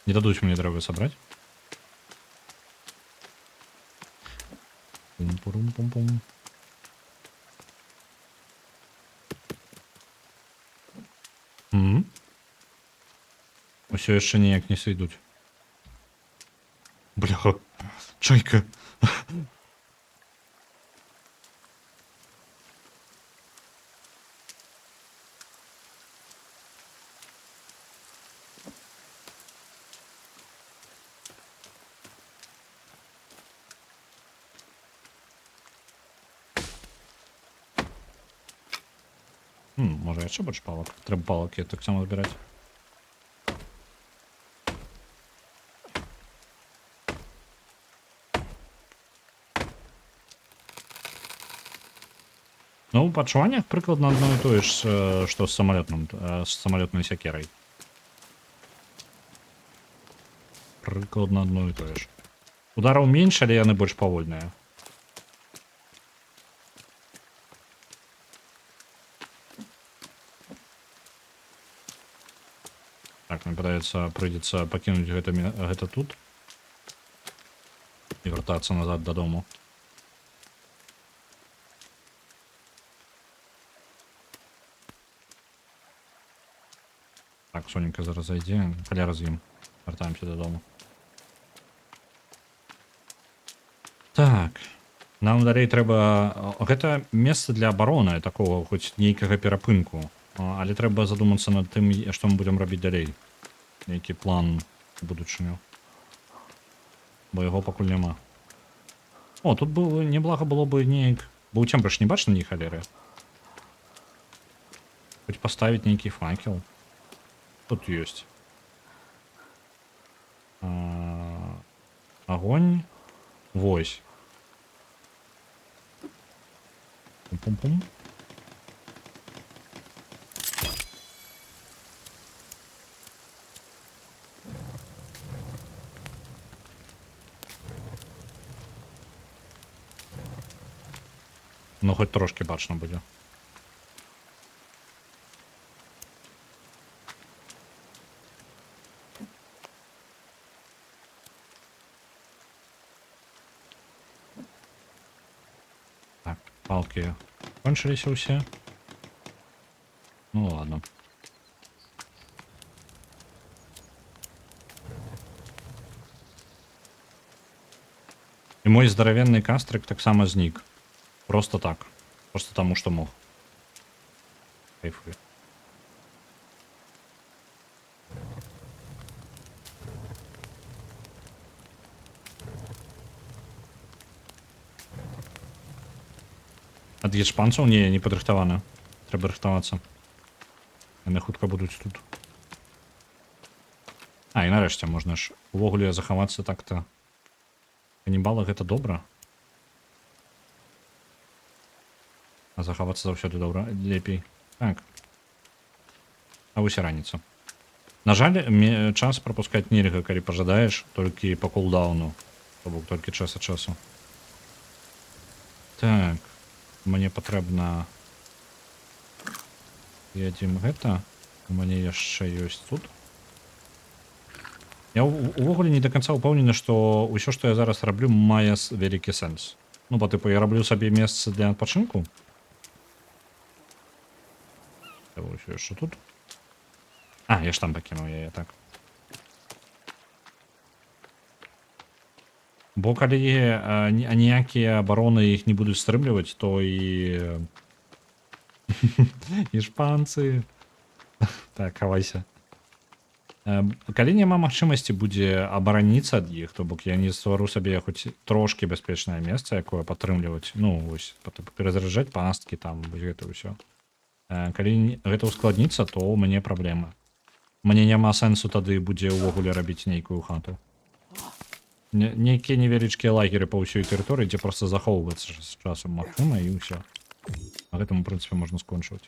Не дадуць мне дрэвы сабраць. Пум-пурум-пум-пум. Усё яшчэ ніяк не сойдуць. Бляха, чайка. Можа яшчэ больш палак. Трэба палак таксама збіраць. Ну, в адчуваннях прыкладна адно і тое ж, што з самалётнай сякерай. Прыкладна адно і тое ж. Удараў менш, але яны больш павольныя. Так, мне падаецца, прыйдзецца пакінуць гэта тут і вяртацца назад дадому. Так, Соненька зараз зайдзе, халяра з ім. Вяртаемся дадому. Нам далей трэба... Гэта месца для абароны такого, хоць нейкага перапынку. Але трэба задумацца над тым, што мы будзем рабіць далей. Нейкі план будучыню. Бо яго пакуль няма. О, тут неблага было бы неяк... Бо ў цемры ж не бачна ні халеры. Хоць паставіць нейкі факел. Тут ёсць. Огонь. Вось. Пум-пум-пум. Ну, хоць трошки бачно будзе. Так, палки кончились все. Ну ладно. І мой здоровенний кастрик так само знік. Просто так. Просто тому, что мог. Кайфую. Ад ешпанцаў не падрыхтавана. Трэба рыхтавацца. Яны хутка будуць тут. І нарэшце можна ж увогуле захавацца так-то. Канібалы гэта добра. А захавацца заўсёды добра, лепей. Так. А вось і раніца. На жаль, час прапускаць нельга, калі пажадаеш, толькі па кулдауну. То бок толькі час ад часу. Так. Мне патрэбна... Едзем гэта. У мяне яшчэ ёсць тут. Я увогуле не до конца упэўнены, што ўсё, што я зараз раблю, мае вялікі сэнс. Ну, па тыпу, я раблю сабе месца для адпачынку. Ўсё яшчэ тут. Я ж там пакінуў яе, так. Бо калі ніякія абароны іх не будуць стрымліваць, то і... Ішпанцы. Так, хавайся. Калі няма магчымасці будзе абараніцца ад іх, то бок я не ствару сабе хоць трошки бяспечнае месца, якое падтрымліваць, ну, вось, перазаряджаць пасткі, там, вось гэта ўсё. Калі гэта ускладніцца, то ў мяне праблема. Мне няма сэнсу тады будзе ўвогуле рабіць нейкую хату. Нейкія невялічкія лагеры па ўсёй тэрыторыі, дзе проста захоўвацца з часам магчыма, і ўсё. На гэтым, у прынцыпе, можна скончваць.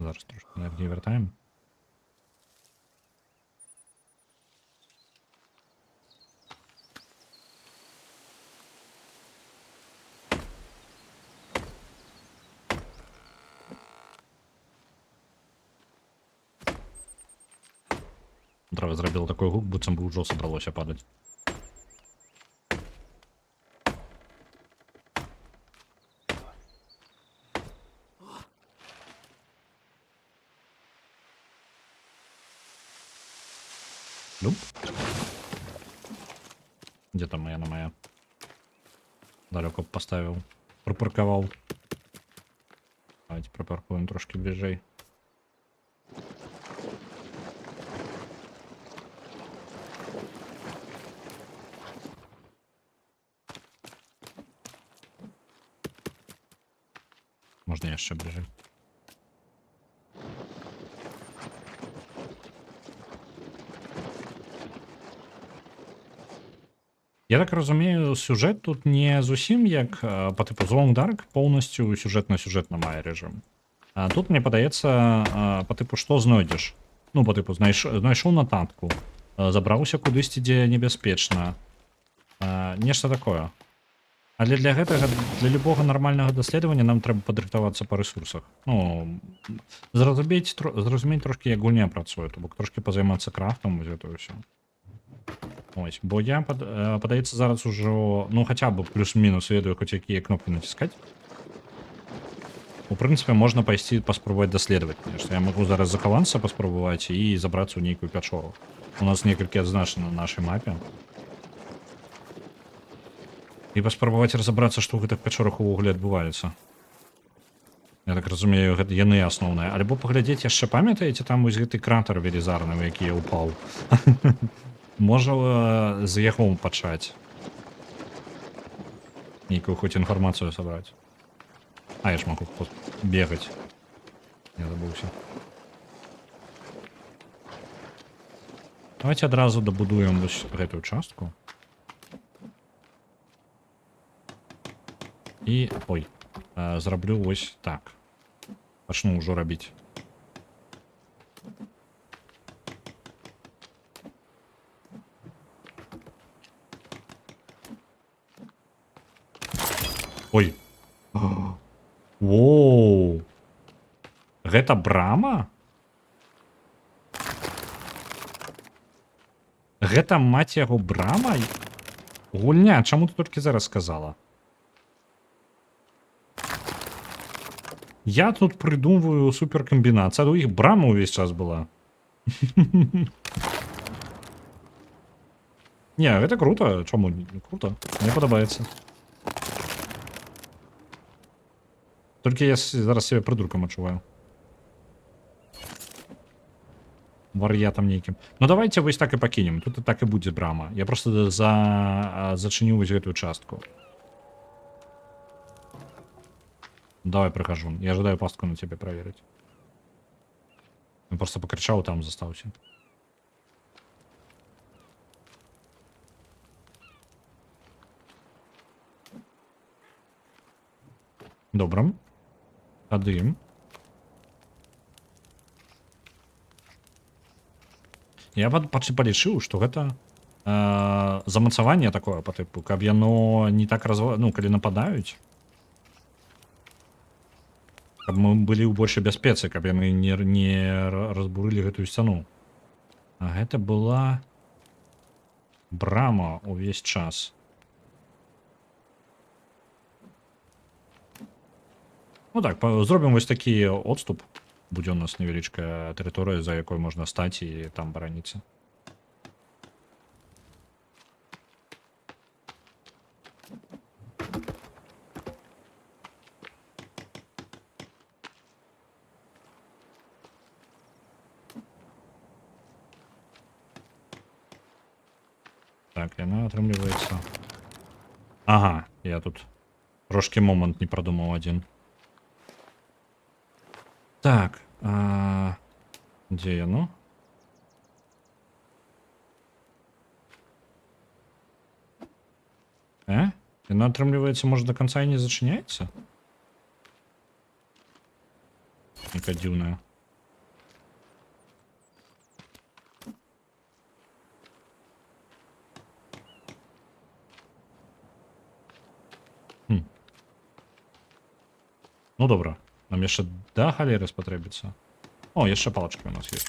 Зараз трошки энергіі вяртаем. Трэба зрабіла такой гук, быццам бы ўжо сабралося падаць. Ну? Где там моя? Далеко поставил. Пропарковал. Давайте пропаркуем трошки ближей. Можно еще ближе. Я так разумею, сюжет тут не зусім як по типу Long Dark, повністю сюжетно має режим. А тут мені подається по типу що знайдеш. Ну, по типу, знайшов нотатку, забраўся кудысьці, дзе небяспечна. Нешта такое. Але для гэтага, для любого нормальнага даследавання нам трэба падрыхтавацца па рэсурсах. Ну, зразумець трошки, як гульня працуе, то бок трошки пазаймацца крафтам, вось гэта ўсё. Ось, бо я, падаецца, зараз ужо, ну, хаця бы плюс-мінус ведаю, хоць якія кнопкі націскаць. У прынцыпе, можна пайсці паспрабаваць даследаваць, конечно. Я магу зараз захавацца, паспрабаваць і забрацца ў нейкую пячору. У нас некалькі адзначана на нашай мапе. І паспрабаваць разабрацца, што ў гэтых пячорах увогуле адбываецца. Я так разумею, гэта яны асноўныя. Альбо паглядзець яшчэ, памятаеце, там вось гэты кратар велізарны, у які я ўпаў. Можа, з яго пачаць. Нейкую хоць інфармацыю сабраць. А, я ж магу бегаць. Я забыўся. Давайте адразу дабудуем вось гэтую частку. І, ой, зраблю вось так. Пачну ўжо рабіць. Ой. Воу. Гэта брама? Гэта, маць яго, брама? Гульня, чаму ты толькі зараз сказала? Я тут придумываю суперкомбинацию, а у іх брама увесь час была. Не, гэта круто. Чаму? Круто. Мне падабаецца. Толькі я зараз себе придурком адчуваю. Вар'ятам нейкім. Ну давайте вось так і пакінем. Тут і так і будзе брама. Я просто зачыню вось гэтую частку. Давай прихожу. Я ожидаю пастку на тебе проверить. Он просто покричал, там застался. Добрым. Тады. Я полічыў, што гэта замацаванне такое по тыпу, каб яно не так ну, калі нападаюць. Каб мы былі ў большай бяспецы, каб яны не разбурылі гэтую сцяну. А гэта была брама увесь час. Ну так, зробім вось такі отступ. Будзе у нас невялічкая тэрыторыя, за якой можна стаць і там бараніцца. Так, яна атрымліваецца. Ага, я тут трошки момант не прадумаў адзін. Так, дзе яно? Яна атрымліваецца, можа, до конца і не зачыняецца? Нека дзіўная. Ну добра. Нам яшчэ да галеры спатрэбіцца. О, яшчэ палачкі у нас ёсць.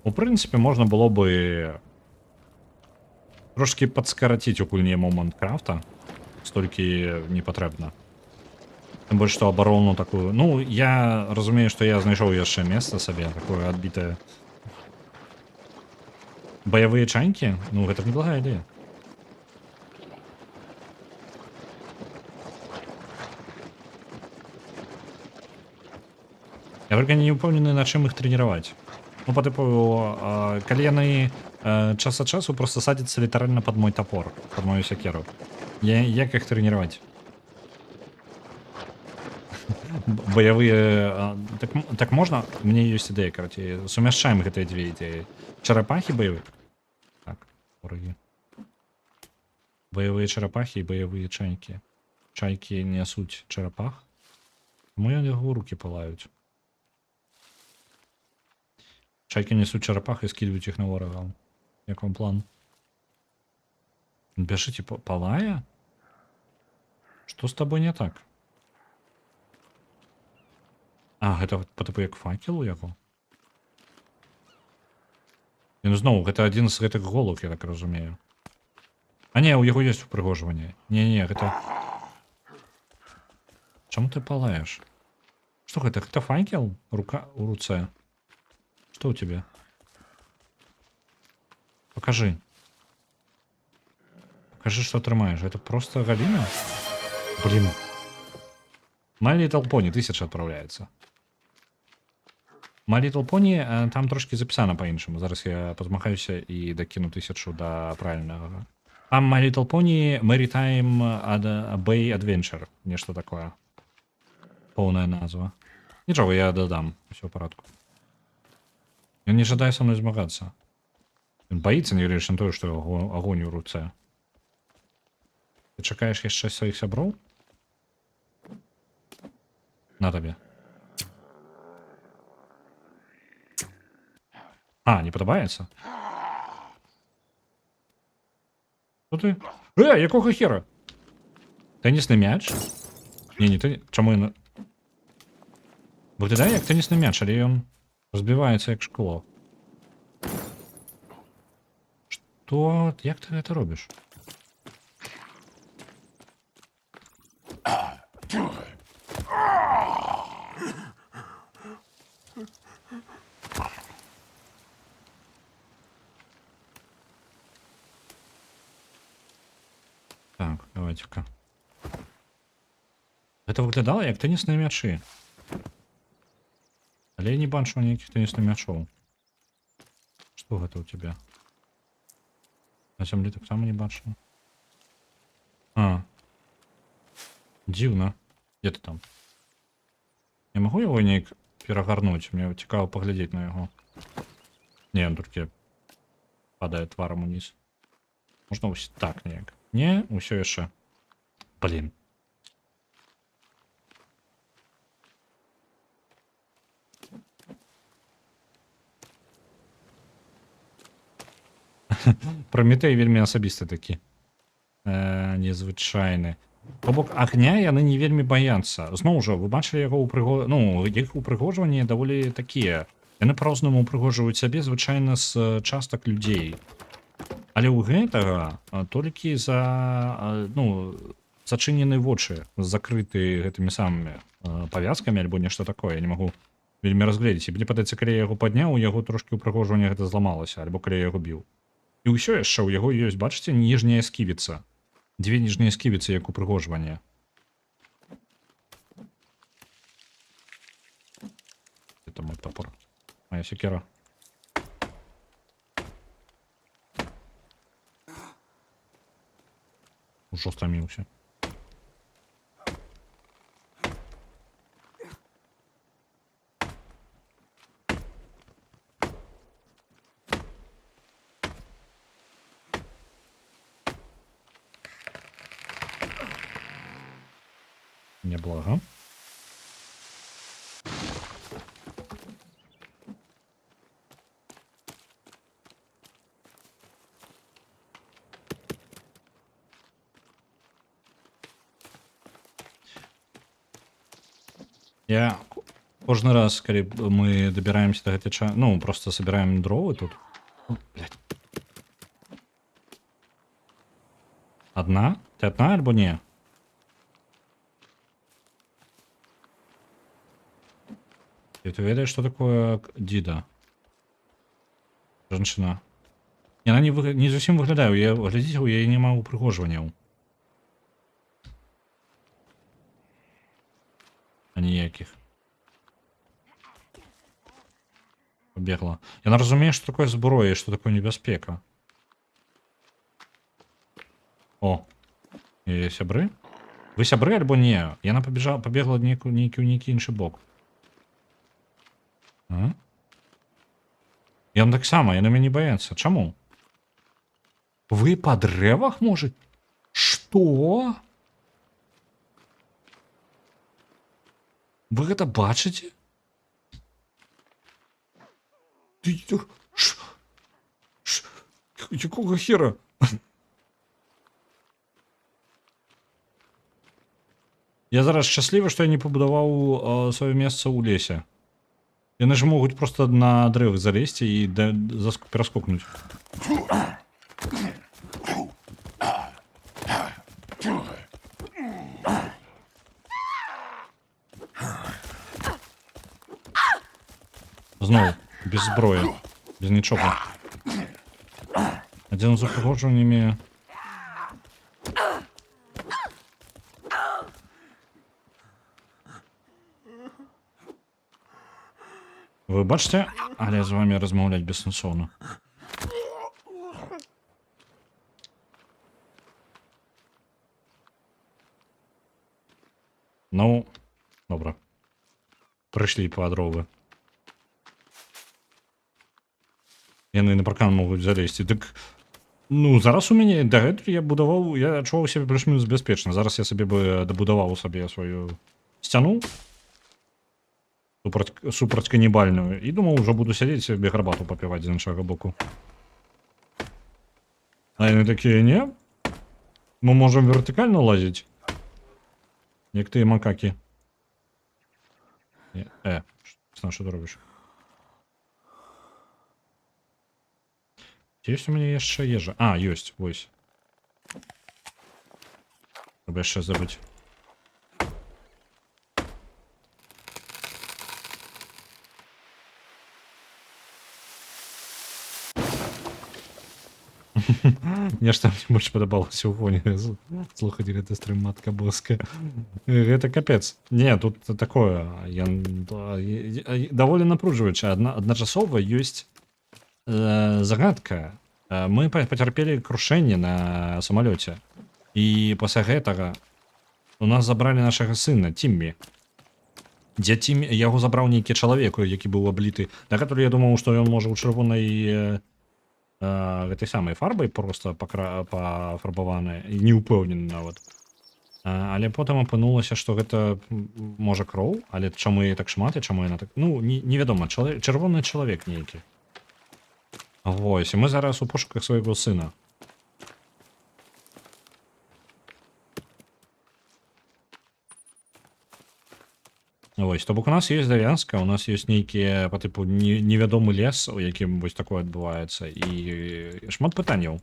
У прынцыпе, можна было бы трошки падскараціць у гульні момант крафта. Столькі не патрэбна. Тым больш, што абарону такую... Ну, я разумею, што я знайшоў яшчэ месца сабе, такое адбітае. Боевые чайки? Ну, это неблагая идея. Я только не упомню, на чым іх трэніраваць. Ну, по типу, калі яны час ад часу просто садзяцца літаральна под мой топор, под мою сякеру. Як іх трэніраваць? Боевые... Так можно? У меня есть идея, короче. Сумяшчаем гэтыя две идеи. Чарапахи боевые. Так, враги. Боевые черепахи и боевые чайки. Чайки несуть черепах. Чому його руки палають? Чайки несуть черепах и скидывают их на ворога. Як вам план? Бежите палая? Что с тобой не так? А, гэта по типу як факел у яго? Ну зноў, гэта адзін з гэтых голак, я так разумею. А не, у яго ёсць упрыгожванне. Не-не, гэта... Чаму ты палаеш? Что это? Это факел? Рука у руце. Что у тебя? Покажи. Покажи, что тримаешь. Это просто галина? Блин. My Little Pony 1000 отправляется. My Little Pony там трошки записано по-іншому. Зараз я позмахаюся і докину 1000 до правильного. Там My Little Pony Maritime Bay Adventure. Нечто такое. Повная назва. Нічого, я додам. Все в порядку. Він не жадає со мною змагатися. Він боїться, не віриш на те, що огонь у руце. Ти чекаєш ще своїх сябров? На тобі. А, не подобається? Що ти? Якого хера? Тенісний м'яч? Ні, не теніс. Чому він... Виглядає як тенісний м'яч, але він розбивається як шкло. Що? Як ти це робиш? Так, давайте-ка. Это выглядало як тенісні м'ячі. Але я не бачу ніяких тенісних м'ячів. Що это у тебя? На землі так само не бачу. А. Дивно. Где ты там? Я могу его ніяк перегорнуть? Мне цікаво поглядеть на його. Не, он тільки падає тваром вниз. Можна ось так ніяк. Не, усё ще. Блін. Прометей вельмі асабісты такі. Незвычайны. То бок агня яны не вельмі баяцца. Зноў жа, вы бачылі яго ўпрыгожванне, ну, іх упрыгожванні даволі такія. Яны па-рознаму ўпрыгожваюць сябе звычайна з частак людзей. Але ў гэтага толькі за, ну, зачынены вочы, закрыты гэтымі самымі павязкамі альбо нешта такое. Я не магу вельмі разгледзець. І мне падаецца, калі я яго падняў, у яго трошкі ўпрыгожванне гэта зламалася, альбо калі я яго біў. І ўсё яшчэ ў яго ёсць, бачыце, ніжняя сківіца. Две ніжнія сківіцы, як упрыгожванне. Это мой топор. Моя секера. Ужо стаміўся. Неблаго. Я кожны раз, калі мы дабіраемся до гэтай ча... Ну, просто собираем дровы тут. О, блядь. Одна? Ты одна альбо не? И ты ведаешь, что такое Дида? Женщина. И она не зусім выглядае. Я глядзіце, у яе няма упрыгожванняў. А ніякіх. Побегла. Яна разумее, что такое зброя, что такое небяспека. О, і сябры? Вы сябры альбо не? Яна побегла нейкі іншы бок. А? Ён таксама, яны мяне баяцца. Чаму? Вы па дрэвах можете? Што? Вы гэта бачыце? Ты... Якога хера? Я зараз шчаслівы, што я не пабудаваў сваё месца ў лесе. Яны ж могуць просто на дрэвы залезці і пераскокнуць. Знову, без зброї, без нічого. Один за погоджуваннями. Ви бачите, але з вами розмовляти безсенсовно. Ну, добре. Прийшли по дрова. Яны на паркан могуць залезці. Дык, ну, зараз у мяне дагэтуль я будаваў, я адчуваў сябе плюс-мінус бяспечна. Зараз я сабе бы дабудаваў сабе сваю сцяну супраць канібальную і думаў, ужо буду сядзець сабе гарбату папіваць з іншага боку. А яны такія, не? Мы можам вертыкальна лазіць? Як тыя макакі. Что ты робишь? Есть у меня яшчэ ежа? А, ёсць, вось. Трэба яшчэ забыць. Нешта мне больш падабалася ў фоне слухаць гэты стрым, матка боская. Гэта капец. Не, тут такое, даволі напружваючае. Адначасова ёсць загадка. Мы пацярпелі крушэнне на самалёце. І пасля гэтага у нас забралі нашага сына, Тіммі. Дзе Тіммі, яго забраў нейкі чалавек, які быў абліты. Дагэтуль я думаў, што ён можа ў чырвонай гэтай самай фарбай просто пафарбаваная, і не ўпэўнены нават. Але потым апынулася, што гэта можа кроў, але чаму яе так шмат і чаму яна так... Ну, невядома, чырвоны чалавек нейкі. Вось, і мы зараз у пошуках свайго сына. Вось, то бок у нас есть завязка, у нас есть нейкія по тыпу невядомы лес, у якім вось такое адбываецца, і шмат пытанняў.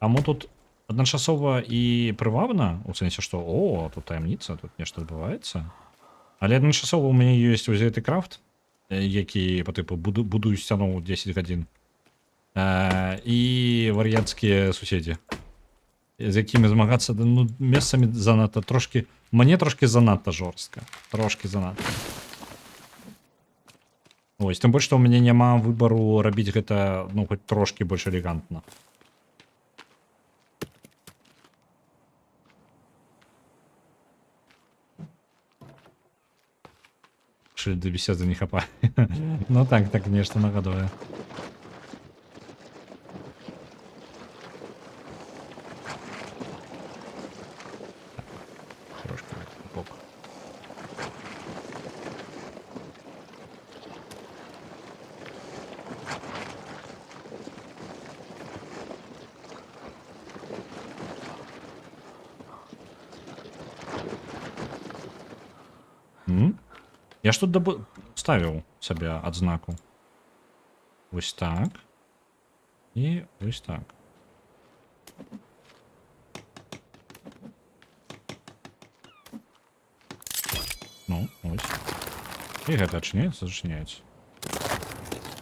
Таму тут адначасова і прывабна, у сэнсе, што о, тут таямніца, тут нешта адбываецца. Але адначасова у мяне ёсць вось гэты крафт, які по тыпу будую сцяну 10 гадзін. І вар'яцкія суседзі, з якімі змагацца, ну, месцамі занадта трошкі... Мне трошки занадта жорстка. Трошки занадта. Ось, тым больш, што ў мяне няма выбару рабіць гэта, ну, хоць трошки больш элегантна. Шыльды беседы не хапае. Ну так, нешта нагадвае. Я ж тут ставіў сабе адзнаку. Вось так. І вось так. Ну, ось. І гэта адчыняецца, зачыняецца.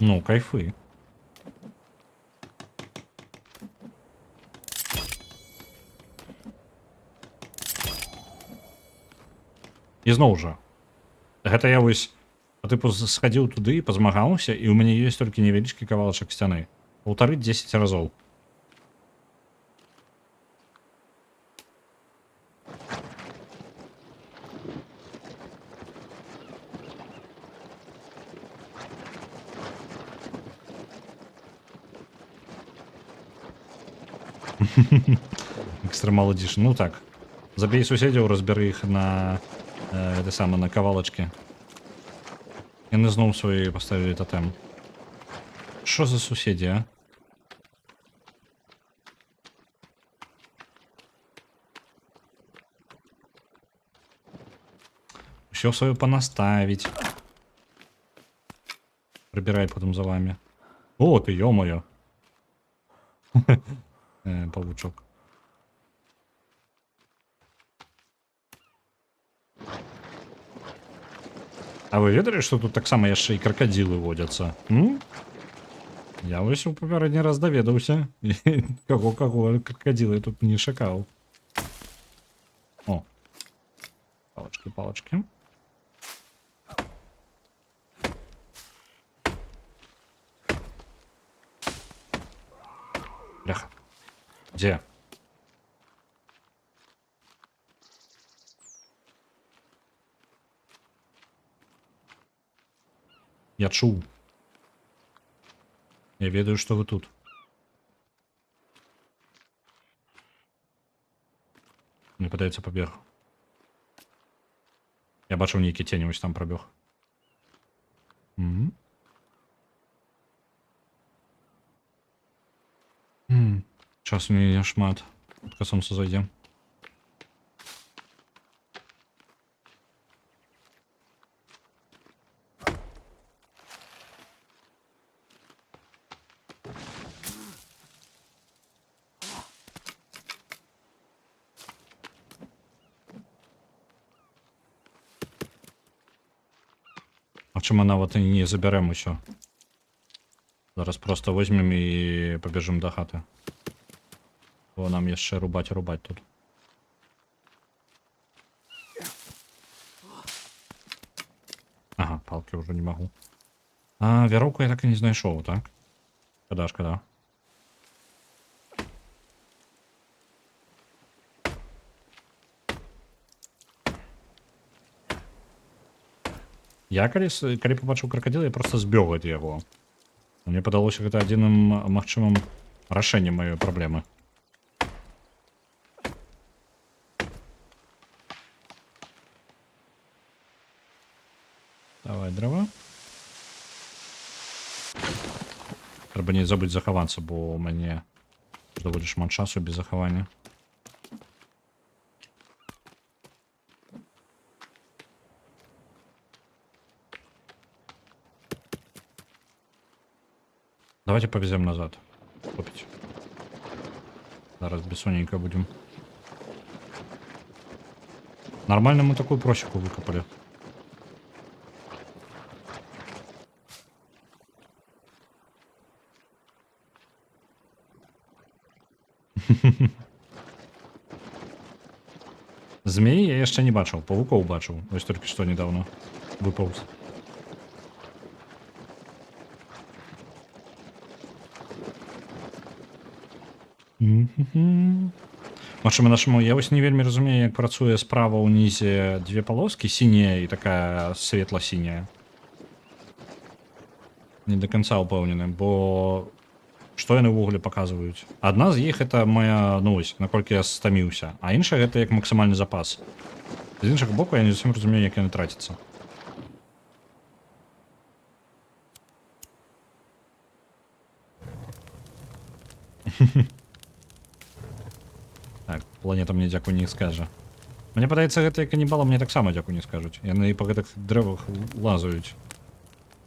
Ну, кайфы. І зноў жа. Гэта я вось, па тыпу, схадзіў туды, пазмагаўся, і ў мяне ёсць толькі невялічкі кавалачак сцяны. 1,5-10 разоў. Экстремал Эдишн. Ну так. Забей суседзяў, разбяры іх на... Гэта сама, на кавалачкі. Яны зноў свой паставілі тотэм. Што за суседзі, а? Усё сваё панаставіць. Прыбірай потым за вами. О, ты, ё-моё. Павучок. А вы ведалі, што тут таксама яшчэ і кракадзілы водзяцца? Я вось у папярэдні раз даведаўся. Каго кракадзілы тут не шакаў. О, палачкі. Бляха. Дзе? Я чуў. Я ведаю, што вы тут. Мне падаецца, пабег. Я бачыў нейкі тень, вось там прабег. Часу не шмат. Хутка сонца зайдзе. Магчыма, нават і не забярэм усё. Зараз проста возьмем і пабежым да хаты. Бо нам яшчэ рубаць тут. Ага, палкі ўжо не магу. А вяроўку я так і не знайшоў, так? Шкада. Я калі пабачыў кракадзіла, я проста збег ад яго. Мне падалося, гэта адзіным магчымым рашэннем маёй праблемы. Давай дрова. Трэба не забыць захавацца, бо ў мяне даволі шмат часу без захавання. Давайте повезем назад. Купить. Зараз бессонненько будем. Нормально мы такую просеку выкопали. Змеі я яшчэ не бачыў, павукоў бачыў. Вось толькі што недавно выпаўз. Магчыма, нашаму я вось не вельмі разумею, як працуе справа ўнізе дзве палоскі, сіняя і такая светла-сіняя. Не да канца ўпэўнены, бо што яны ўвогуле паказваюць? Адна з іх это моя, ну вось, наколькі я стаміўся, а іншая гэта як максімальны запас. З іншага боку я не зусім разумею, як яны траціцца. Так, планета мне дзякуй не скажа. Мне падаецца, гэтыя канібалы мне таксама дзякуй не скажуць. Яны і па гэтых дрэвах лазаюць.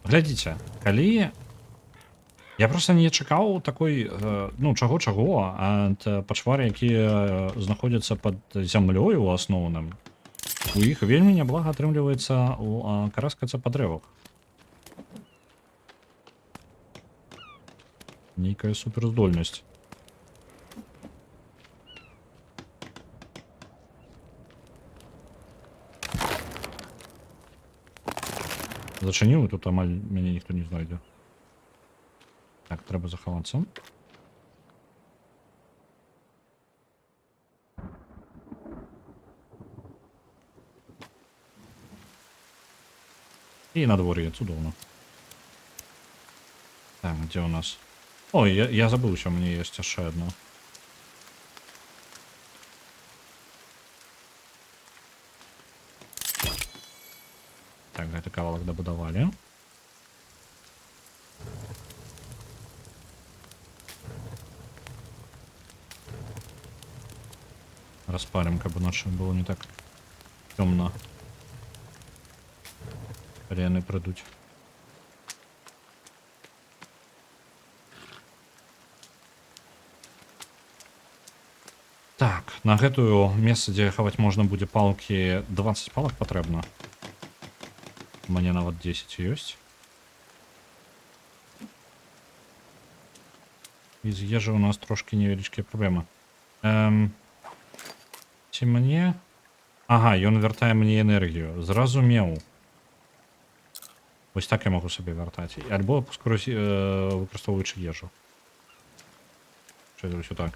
Глядзіце, калі... Я проста не чакаў такой, ну, чаго-чаго, ад пачвар, якія знаходзяцца пад зямлёй у асноўным. У іх вельмі няблага атрымліваецца караскацца па дрэвах. Нейкая суперздольнасць. Зачыніў, тут амаль мяне ніхто не знойдзе. Так, трэба захавацца. І надвор'е, цудоўна. Так, дзе у нас? Ой, я забыўся, у мяне ёсць яшчэ адно. Так, гэты кавалак дабудавалі. Распалим, каб ночью было не так темно. Калі яны прыйдуць. Так, на гэтую месца, дзе хаваць можна будзе палкі, 20 палак патрэбна. У мяне нават 10 ёсць. І з ежы у нас трошки невялічкія праблемы. Ці мне... Ага, ён вяртае мне энергію. Зразумеў. Вось так я могу сабе вяртаць. Альбо выкарыстоўваючы ежу. Ўсё так.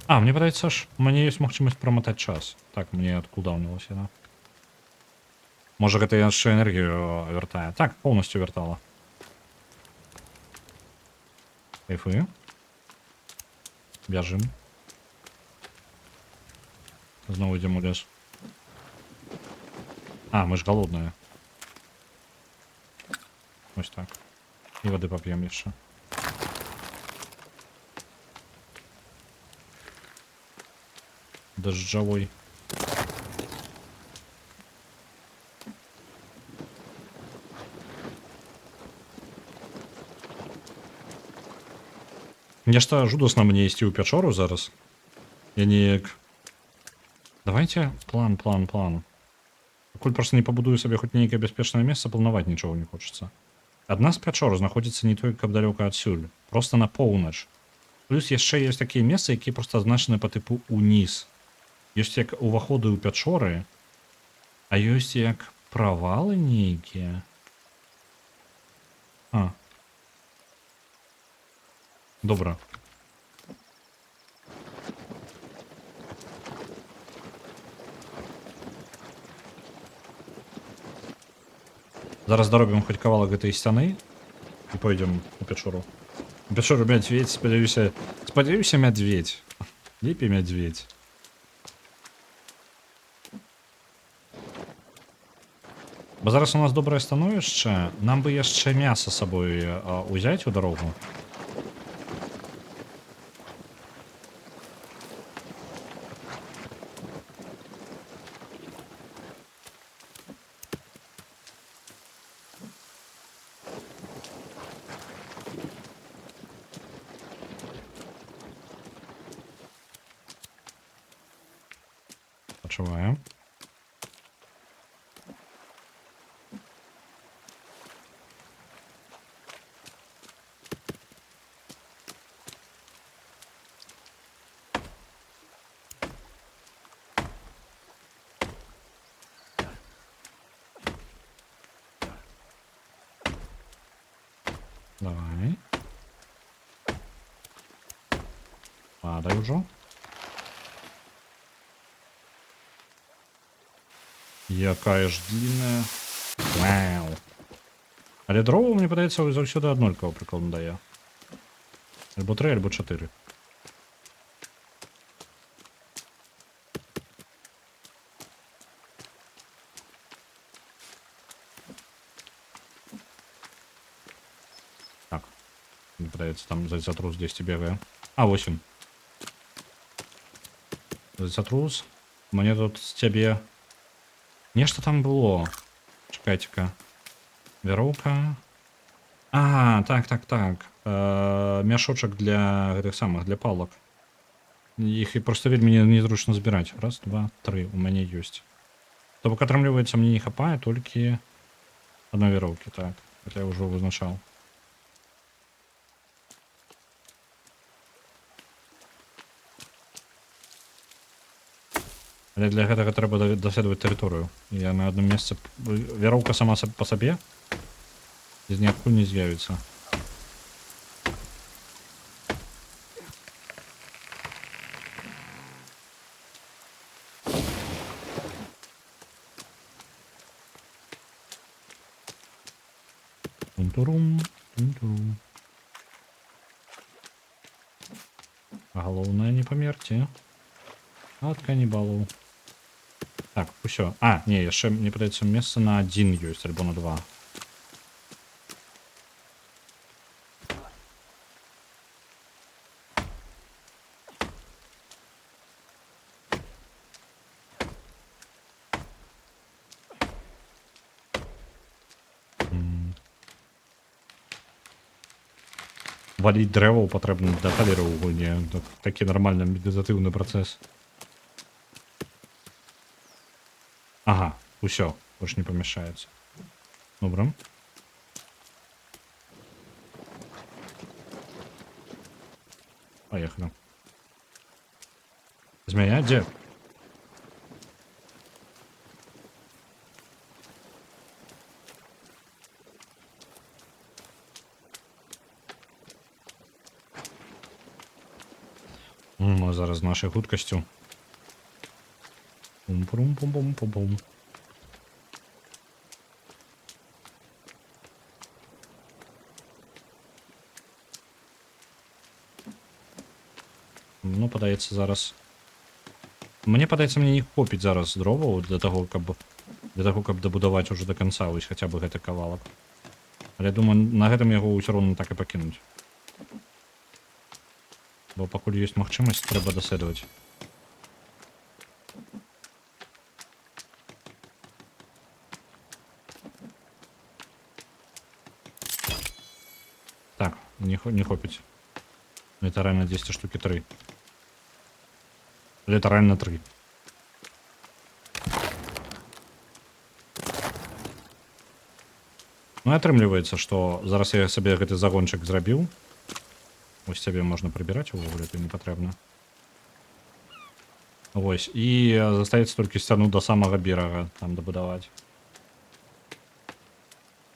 А, мне падаецца ж, у мяне ёсць магчымасць праматаць час. Так, мне адкулдаўнілася, да? Можа, гэта яшчэ энергію вяртае. Так, поўнасцю вяртала. Кайфы. Бяжым. Зноў ідзем у лес. А, мы ж голодныя. Ось так. І вады пап'ем яшчэ. Дожджавой. Нешта жудасна мне ісці ў пячору зараз. Я неяк... Давайте план. Пакуль просто не пабудую сабе хоць нейкае бяспечнае месца, планаваць нічога не хочацца. Адна з пячор знаходзіцца не той, каб далёка адсюль. Просто на поўнач. Плюс яшчэ ёсць такія месцы, якія проста азначаны па тыпу уніз. Ёсць як уваходы ў пячоры, а ёсць як правалы нейкія. А. Добра. Зараз даробім хоць кавалак гэтай сцяны і пойдзем у пячору. У пячору мядзведь, спадзяюся, мядзведь. Лепей мядзведь. Бо зараз у нас добрае становішча, нам бы яшчэ мяса з сабой узяць у дарогу. Пачуваем. Давай. Падай ужо. Якая ж длинная. Вау. Але дроў, мне падаецца, заўсёды аднолькава прыкладна дае. Альбо 3, альбо 4. Так. Мне падаецца, там зайцатрус дзесьці бегае. А, 8. Зайцатрус. Мне тут з цябе... Нешта там было. Чакайце-ка. Вяроўка. А, так. Мяшочак для гэтых самых, для палак. Іх і проста вельмі незручна збіраць. Раз, два, тры. У мяне ёсць. То бок, атрымліваецца, мне не хапае толькі адной вяроўкі, так. Гэта я ўжо вызначаў. Але для гэтага трэба даследаваць тэрыторыю. Я на адным месцы... Вяроўка сама па сабе з ніадкуль не з'явіцца. Тун-турум. Галоўнае не памерці ад канібалаў. Так, усё. А, не, яшчэ, мне падаецца, месца на 1 ёсць, альбо на 2. Валіць дрэваў патрэбна да халеры ў гульні. Такі нармальны медытатыўны працэс. Ага, усё, больш не памяшаецца. Добра. Поехали. Змея, где? Ну, зараз з нашою хуткостю. Пум-пум-пум-пум-пум. Ну, падаецца зараз. Мне падаецца, мне не хопіць зараз дроваў для того, каб дабудаваць уже до конца вось хаця бы гэты кавалак. Але думаю, на гэтым яго ўсё роўна так і пакінуць. Бо пакуль ёсць магчымасць, трэба даследаваць. Так, не хопіць. Літаральна 10 штукі 3. Літаральна 3. Ну і атрымліваецца, што зараз я сабе гэты загончык зрабіў. Вось цябе можна прыбіраць увогуле, ты не патрэбна. Вось, і застаецца толькі сцяну да самага берага там дабудаваць.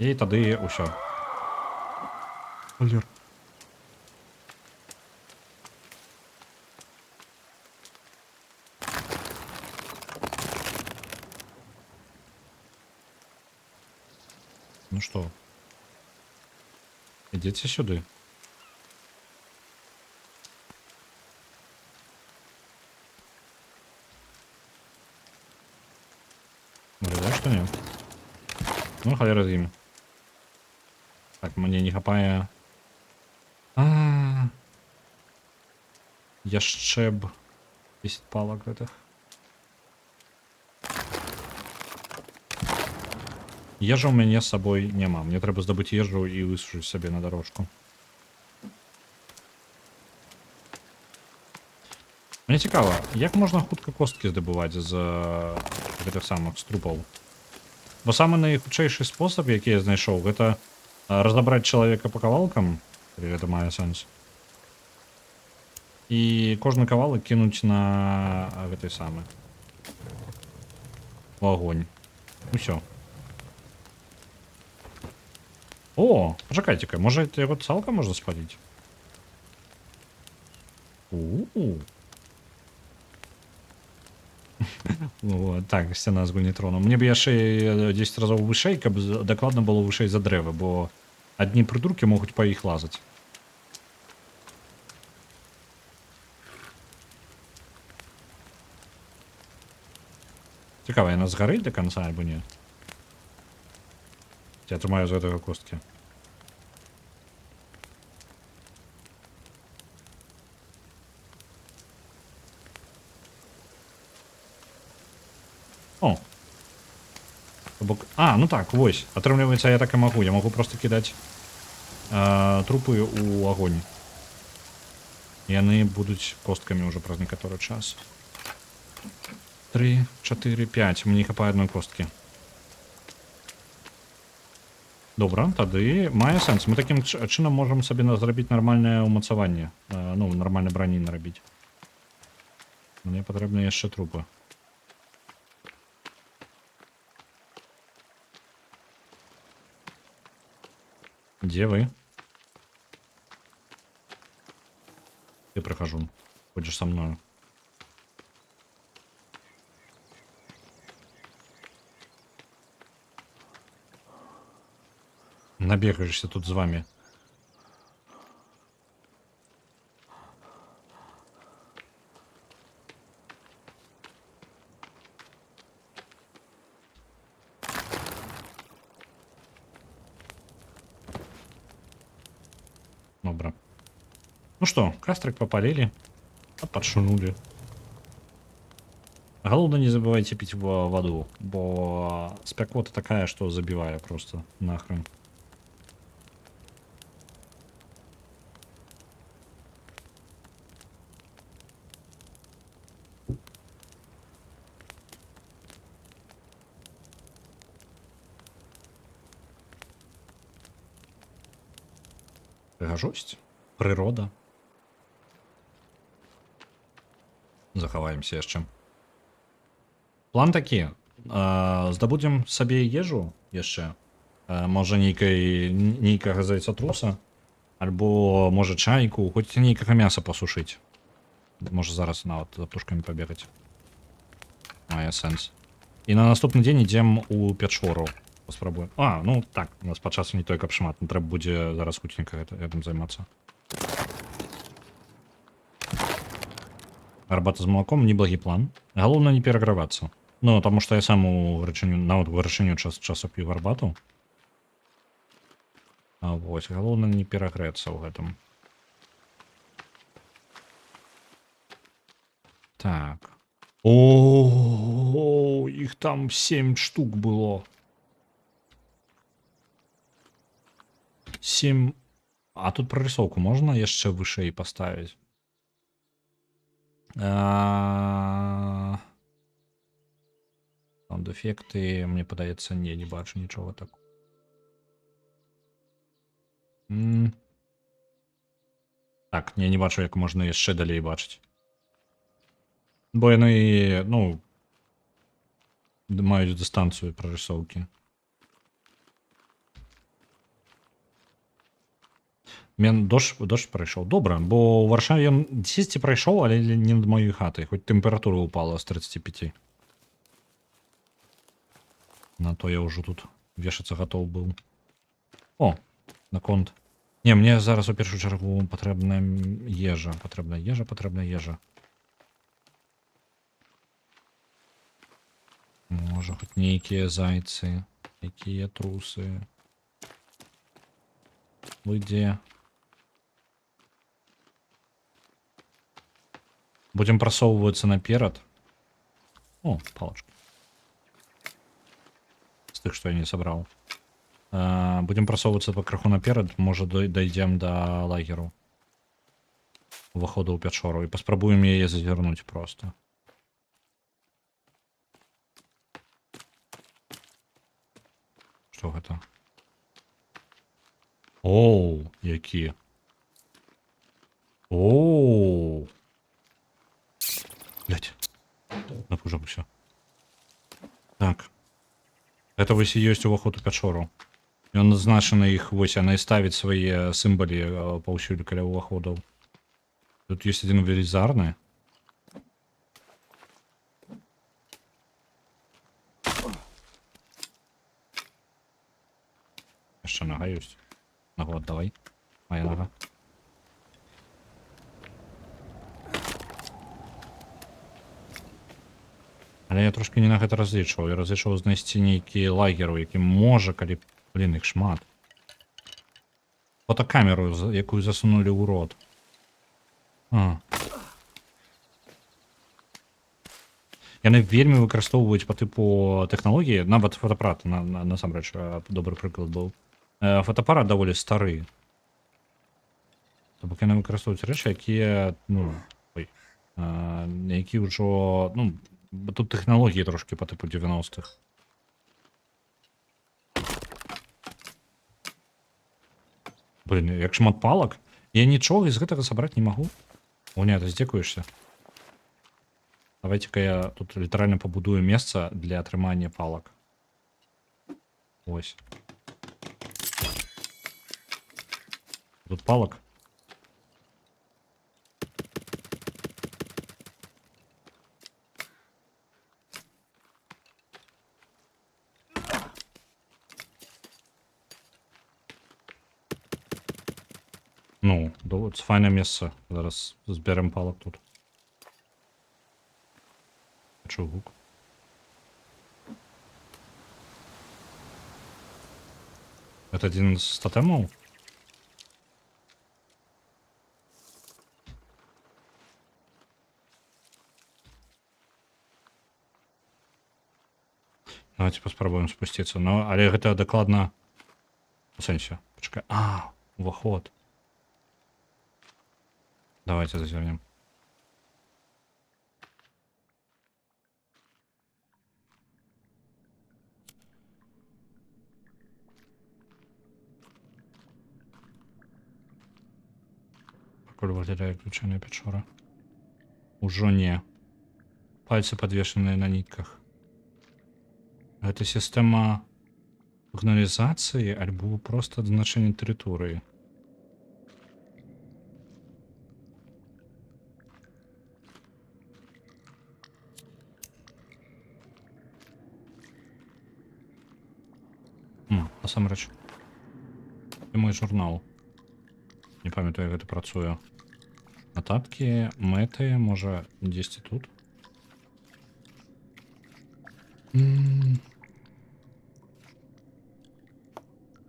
І тады ўсё. Олер. Ну што? Ідзіце сюды. Вырезай, што не? Ну, халера з імі. Так, мне не хапае. Яшчэ б 10 палак гэтых. Ежы ў мяне з сабой няма. Мне трэба здабыць ежу і высушыць сабе на дарожку. Мне цікава, як можна хутка косткі здабываць з гэтых самых трупаў? Бо самы найхутчэйшы спосаб, які я знайшоў, гэта разабраць чалавека па кавалкам, калі гэта мае сэнс. І кожны кавалак кінуць на гэтай самы. У агонь. Усё. О, пачакайце-ка, можа яго цалкам можна спаліць? Так, сцяна з гульнетрону. Мне б яшчэ 10 разоў вышэй, каб дакладна было вышэй за дрэвы, бо адні прыдуркі могуць па іх лазаць. Цікава, яна згарыць да канца альбо не? Я атрымаю з гэтага косткі. О! Ну так, вось. Атрымліваецца, я так і магу. Я магу проста кідаць трупы ў агонь. Яны будуць косткамі ўжо праз некаторы час. 3, 4, 5. Мне не хапае адной косткі. Добра, тады мае сэнс. Мы такім чынам можам сабе зрабіць нармальнае ўмацаванне. Ну, нармальна брані нарабіць. Мне патрэбны яшчэ трупы. Где вы? Ты прохожу. Ходишь со мною. Набегаешься тут с вами. Добро. Ну что, кастрик попалили, подшунули. Голодно не забывайте пить воду, бо спекота такая, что забиваю просто нахрен. Прыгажосць, прырода. Захаваемся яшчэ. План такі. Здабудзем сабе ежу яшчэ. Можа нейкага зайцатруса, альбо можа чайку, хоць нейкага мяса пасушыць. Можа зараз нават за птушкамі пабегаць. Мае сэнс. І на наступны дзень ідзем у пячору. Паспрабуем. Ну так, у нас па часу не той, каб шмат. Трэба будзе зараз хуценька гэтым займацца. Арбата з малаком неблагі план. Галоўнае не перагравацца. Ну, таму што я сам у гарачыню, нават у гарачыню часу п'ю гарбату. Вось, галоўнае не перагрэцца ў гэтым. Так. О, іх там 7 штук было. 7. А тут прарисовку можна яшчэ вышэй паставіць? Саунд-эфекты, мне падаецца, не бачу нічога так. Так, не бачу, як можна яшчэ далей бачыць. Бо яны, ну, маюць дыстанцыю прарисоўкі. Мен дождж прайшоў. Добра, бо ў Варшаве ён 10 прайшоў, але не над маёй хатай. Хоць тэмпература ўпала з 35. На то я ўжо тут вешацца гатоў быў. О, наконт. Не, мне зараз у першую чаргу патрэбная ежа. Патрэбная ежа. Можа, хоць нейкія зайцы, якія трусы. Вы дзе? Будем прасоўвацца наперад. О, палачка. З тых, што я не сабраў. Будем прасоўвацца пакрыху наперад, можа дайдзем да лагеру. Уваходу ў пячору і паспрабуем яе зазірнуць проста. Што гэта? Оу, які. Оу. Блять. Напужаўся. Так. Это вось і ёсць уваход у пячору. Ён назначаны іх, вось яна і ставіць свае сімбалі паўсюль каля ўваходаў. Тут ёсць адзін велізарны. Яшчэ нага ёсць. Нагу аддавай. Мая нага. Але я трошки не на гэта разлічваў. Я разлічваў знайсці нейкі лагер, у якім можа, калі, блін, іх шмат. Фотокамеру, якую засунулі ў рот. Яны вельмі выкарыстоўваюць па тыпу тэхналогіі, нават фотоапарат, насамрэч, добры прыклад быў. Фотоапарат даволі стары. То бок яны выкарыстоўваюць рэчы, якія, ну, які ўжо, ну, тут тэхналогіі трошки па тыпу 90-х. Блин, як шмат палак. Я нічога з гэтага сабраць не магу. О, не, ты здзекуешься. Давайте-ка я тут літаральна пабудую месца для атрымання палак. Ось. Тут палак. Ну, це файне місце. Зараз зберемо палок тут. Чого гук? Это один из тотемов? Давайте попробуем спуститься. Но, але гэта докладно... В сенсе, почекай. Уваход. Давайте зазирнем. пакуль выглядае як звычайная пячора. Ужо не. Пальцы подвешаныя на нітках. Гэта сістэма сігналізацыі альбо проста адзначэнне тэрыторыі. Насамрэч. І мой журнал. Не памятаю, як гэта працуе. Нататкі, мэты, можа, дзесьці тут.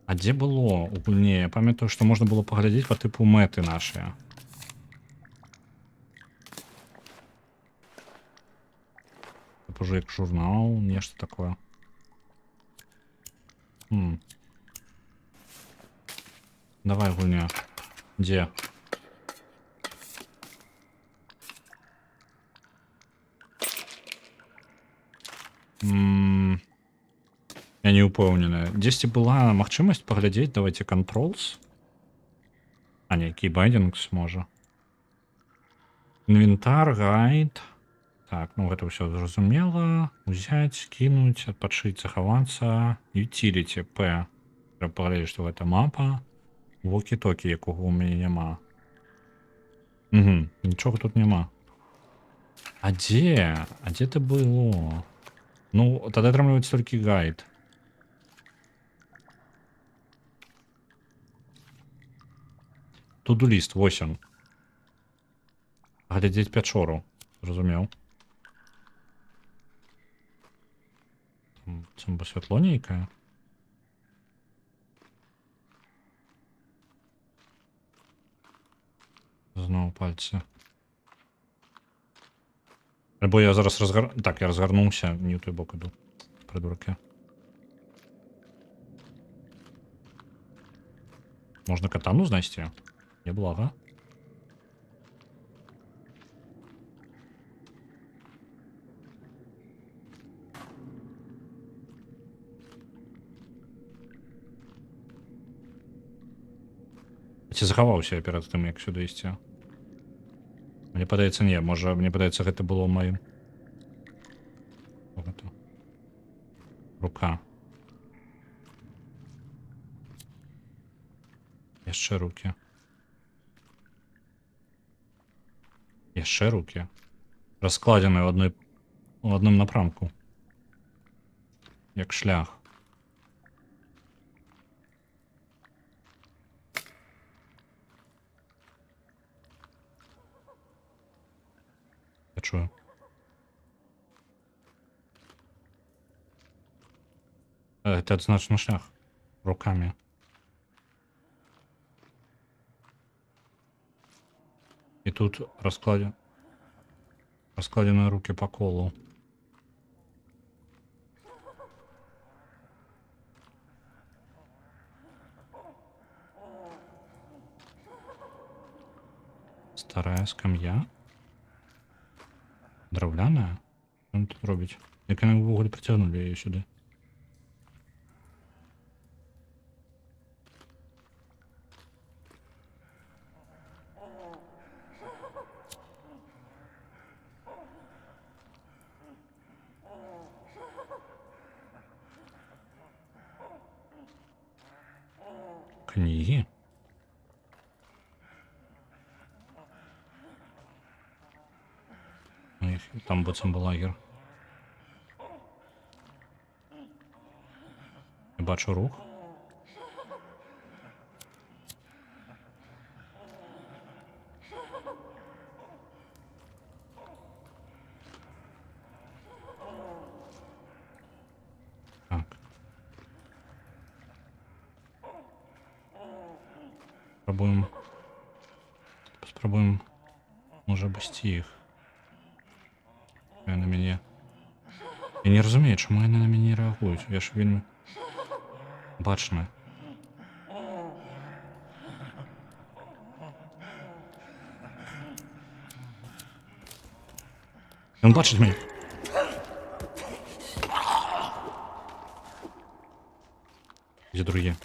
А дзе было у гульні? Я памятаю, што можна было паглядзець па тыпу мэты нашыя. Уже як журнал, нешта такое. Давай, гульня. Дзе? Я не упэўнены. Дзесьці была магчымасць паглядзець, давайте controls. А не, keybindings можа. Інвентар, гайд. Так, ну гэта ўсё зразумела. Узяць, кінуць, адпачыць, захавацца. Utility, P. Трэба паглядзець, што гэта мапа. Вокі-токі, якога ў мяне няма. Нічога тут няма. А дзе? А дзе ты было? Ну, тады атрымліваецца толькі гайд. Туду-ліст, вось он. Глядзець пячору. Зразумеў. Там бы святло нейкае. Зноў пальцы. Альбо я зараз Так, я разгарнуўся, не ў той бок іду. Прыдуркі. Можна катану знайсці? Неблага. Ці захаваўся я перад тым, як сюды ісці? Мне падаецца, не. Можа, мне падаецца, гэта было маім. Гэта. Рука. Яшчэ рукі. Яшчэ рукі. Раскладзеныя ў адным напрамку. Як шлях. Я чую. Гэта адзначны шлях. Рукамі. І тут раскладзеныя рукі па колу. Старая скам'я. Драўляная? Што ён тут робіць? Як яны ўвогуле прыцягнулі яе сюды? Кнігі? Там быццам бы лагер. Я бачу рух. Так. Спробуем, може, обійти їх. На мяне. Я не разумею, чаму яны на мяне рэагуюць. Я ж вельмі бачны. Ён бачыць мяне. Дзе другі?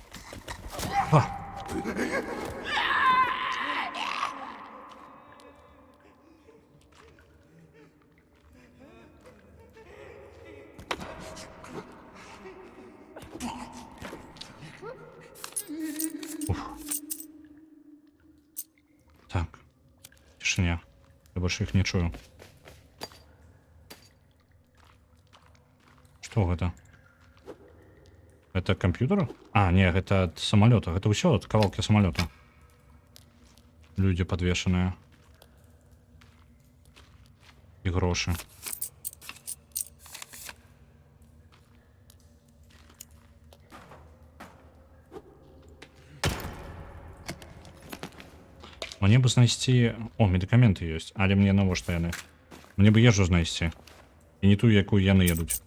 больше их не чую. Что это? Это компьютер? А, не, это от самолета. Это все от кавалки самолета. Люди подвешенные. И гроши. Мне бы знайсці... О, медикаменты ёсць. Але мне навошта яны? Мне бы ежу знайсці. І не ту, якую яны едуць.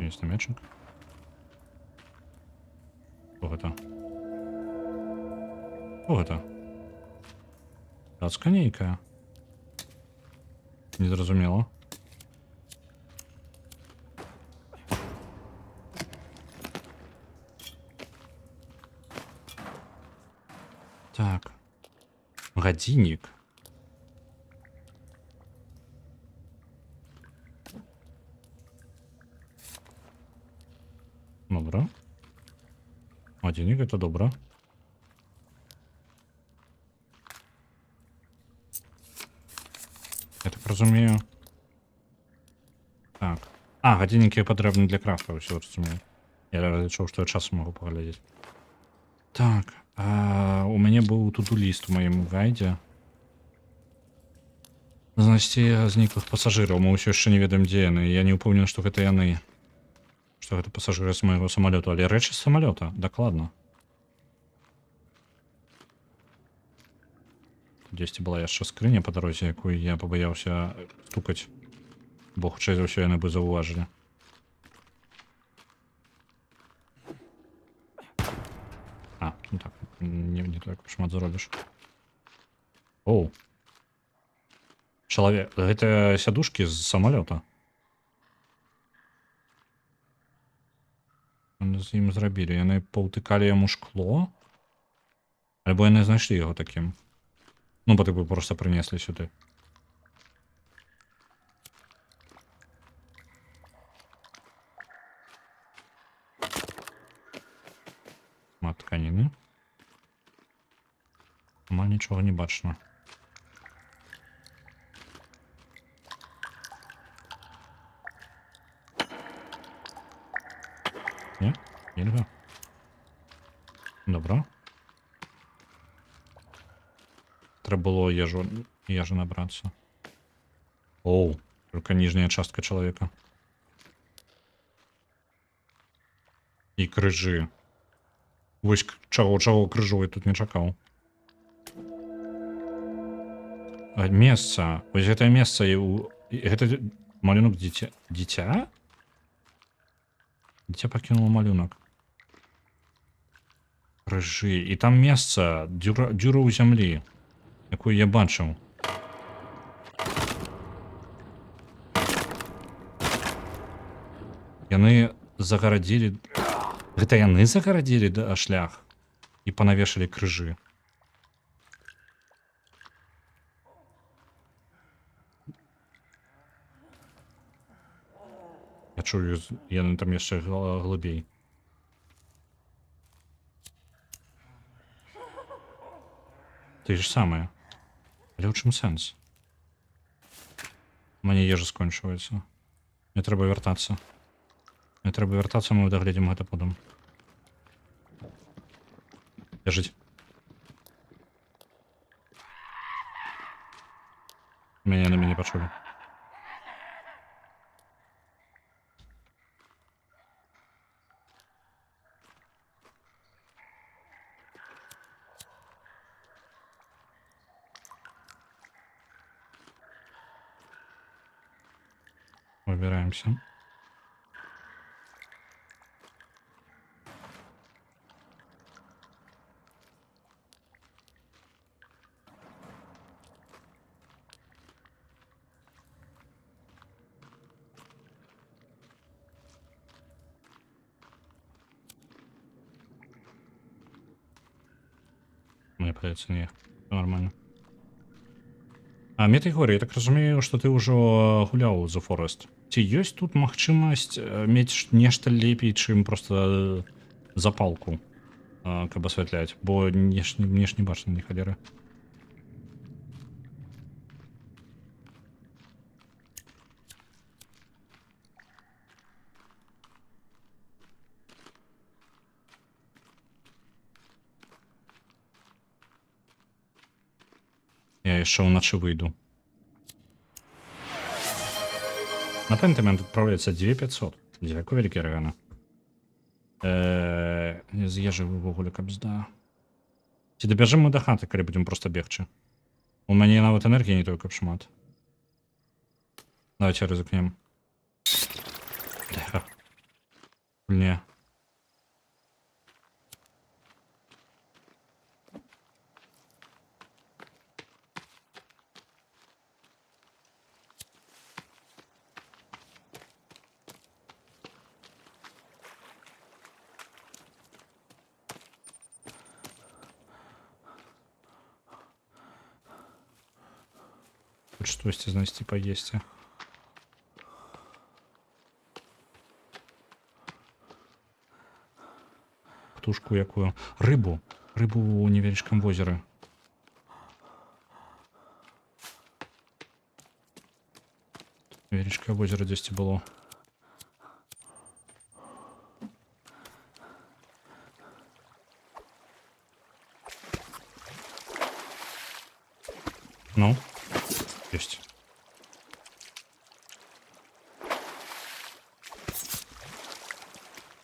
Есть намечник. Что это? Что это? Датска нейкая. Незразумела. Так. Годинник. Добро. Годинник это добро. Я так разумею. Так. А, годинники потрібні для крафта, все розумію. Я решил, что я часом могу поглядеть. Так. У меня был туду-лист в моем гайде. Знайсці зниклых пассажиров. Мы все еще не ведаем, где яны. Я не упомню, что это яны. Что это пассажиры с моего самолета. Але речи с самолета. Докладно. Десь была яшчэ скрыня по дорозе, якую я побоялся стукать. Бо хутчэй за ўсё яны бы заўважылі. А, ну так, не так шмат заробіш. Оу. Чалавек. Гэта сядушкі з самалёта. З ім зрабілі. Яны паўтыкалі яму шкло. Альбо яны знайшлі яго такім. Ну, бо типу просто принесли сюди. Мат тканіни. Нема нічого не бачно. Ні? Нельга. Добро. Треба було ежу набраться. Оу, только нижняя частка человека. И крыжи. Вось чаго крыжу я тут не чакаў. Месца. Вось гэтае месца гэта малюнок дзіця. Дзіця? Дзіця пакінула малюнок. Крыжы. І там месца, дзюра ў зямлі. Якую я бачыў. Яны загарадзілі... Гэта яны загарадзілі шлях і панавешалі крыжы. Я чую, яны там яшчэ глыбей. Ты ж самае. Але ў чым сэнс? Мне ежа скончваецца. Мне трэба вяртацца. Мне трэба вяртацца, мы дагледзім гэта потым. Бяжыць. Мяне на мяне пачулі. Выбираемся. Мне придется не ехать. Всё нормально. А Метэйгоры, я так разумею, што ты ўжо гуляў за Форест. Ці ёсць тут магчымасць мець нешта лепей, чым просто запалку? каб асвятляць, бо мне ж не бачна ні халеры. Я яшчэ ўначы выйду. На пентамент адпраўляецца 2500. Дзякуй вялікі Аргана. З ежы увогуле кабзда. Ці дабяжым мы да хаты, калі будзем проста бегчы? У мяне нават энергіі не той, каб шмат. Давайте рызыкнем. Не. Хоч штосьці знайсці паесці. Птушку якую? Рыбу. Рыбу ў невялічкам возеры. Невялічкае возера дзесьці было. Ну, есть.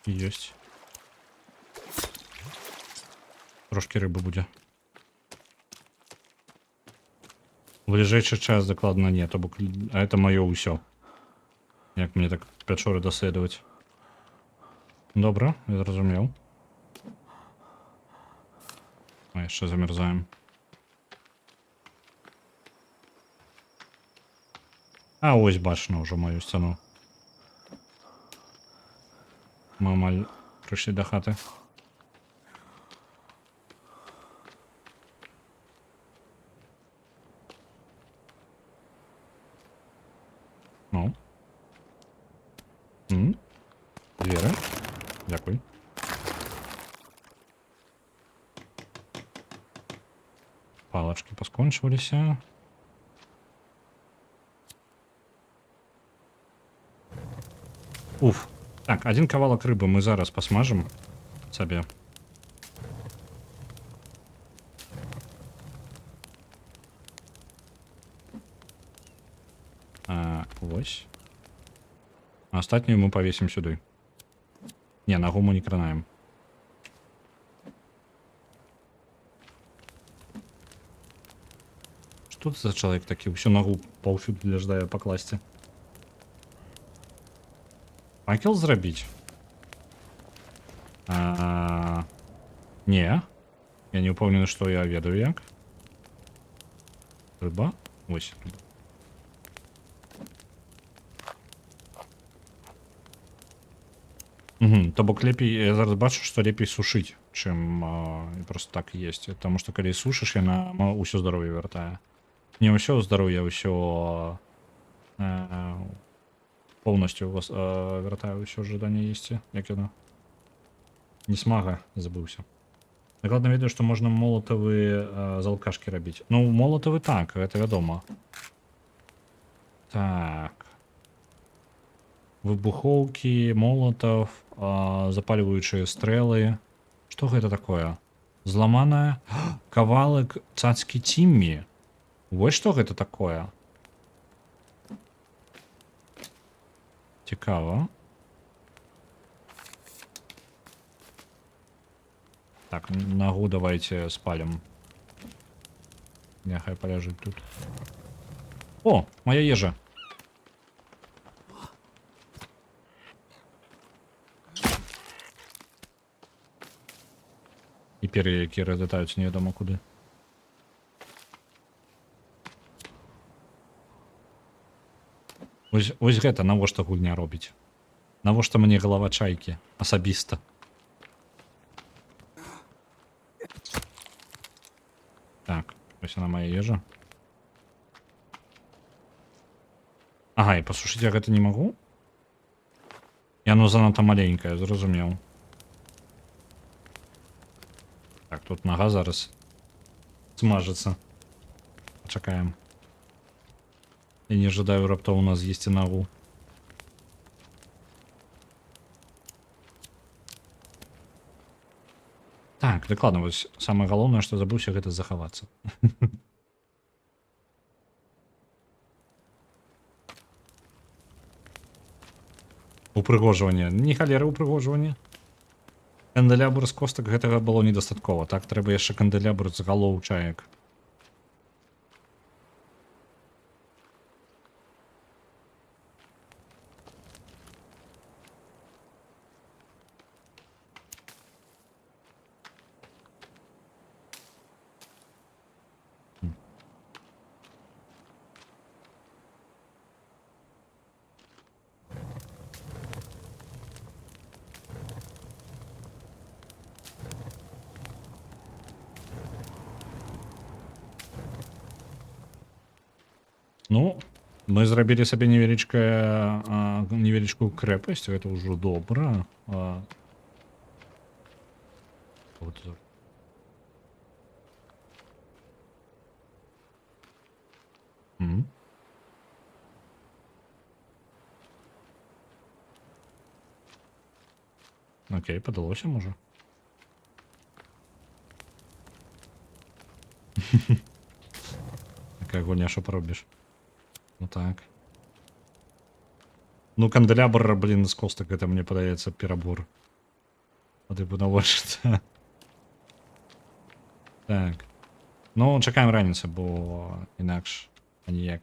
Есть. Трошки рыбы будзе. В ближайший час дакладна нет, а это маё ўсё. Як мне так пячоры даследаваць. Добра, я зразумеў. А яшчэ замярзаем. А ось бачна ўжо маю сцяну. Мы амаль прыйшлі да хаты. Ну. Дзверы. Дзякуй. Палачкі паскончваліся. Уф. Так, один кавалак рыбы мы зараз посмажем сабе. Вось. А астатнюю мы повесим сюды. Не, ногу мы не кранаем. Что это за человек такі? Всю ногу паўсюды для ждая пакласці. Факел зрабіць? Не. Я не упэўнены, што я ведаю як. Рыба? Ось. То бок лепей, я зараз бачу, што лепей сушыць, чым просто так есці. Таму што калі сушыш, яна ўсё здароўе вяртае. Не ўсё здароўе, ўсё полностью вяртаю ўсё жаданне есці. Як яно? Не смага, забыўся. Дакладна ведаю, што можна молатавы з алкашкі рабіць. Ну, молатавы так, гэта вядома. Так. Выбухоўкі, молатав, запальваючыя стрэлы. Што гэта такое? Зламаная кавалак цацкі Тіммі. Вось што гэта такое? Цікава. Так, ногу давайте спалим. Няхай поляжит тут. О, моя ежа. І пер'я, які разлетаються невідомо куди. Ось гэта навошта гульня робіць? Навошта мне галава чайкі? Асабіста. Так, ось она моя ежа. Ага, і пасушыць я гэта не магу? Яно занадта маленькае, зразумеў. тут нога зараз смажится. Почакаем. Я не ожидаю раптоўна з'есці ногу. Так, дакладна, вось самае галоўнае, што забыўся, гэта захавацца. Упрыгожванне. Не халера упрыгожванне. Канделябр з костак гэтага было недастаткова. Так, трэба яшчэ канделябр з галоў чаек. Ну, мы зрабілі сабе невялічкую крэпасць, гэта ўжо добра. Вот. Окей, падалося, можа. Такая гульня, што паробіш. Ну так. Ну, канделябр, блин, з костак, гэта, мне падаецца, перабор. Типу наводчыцца. Так. Ну, чакаем раніцы, бо інакш аніяк.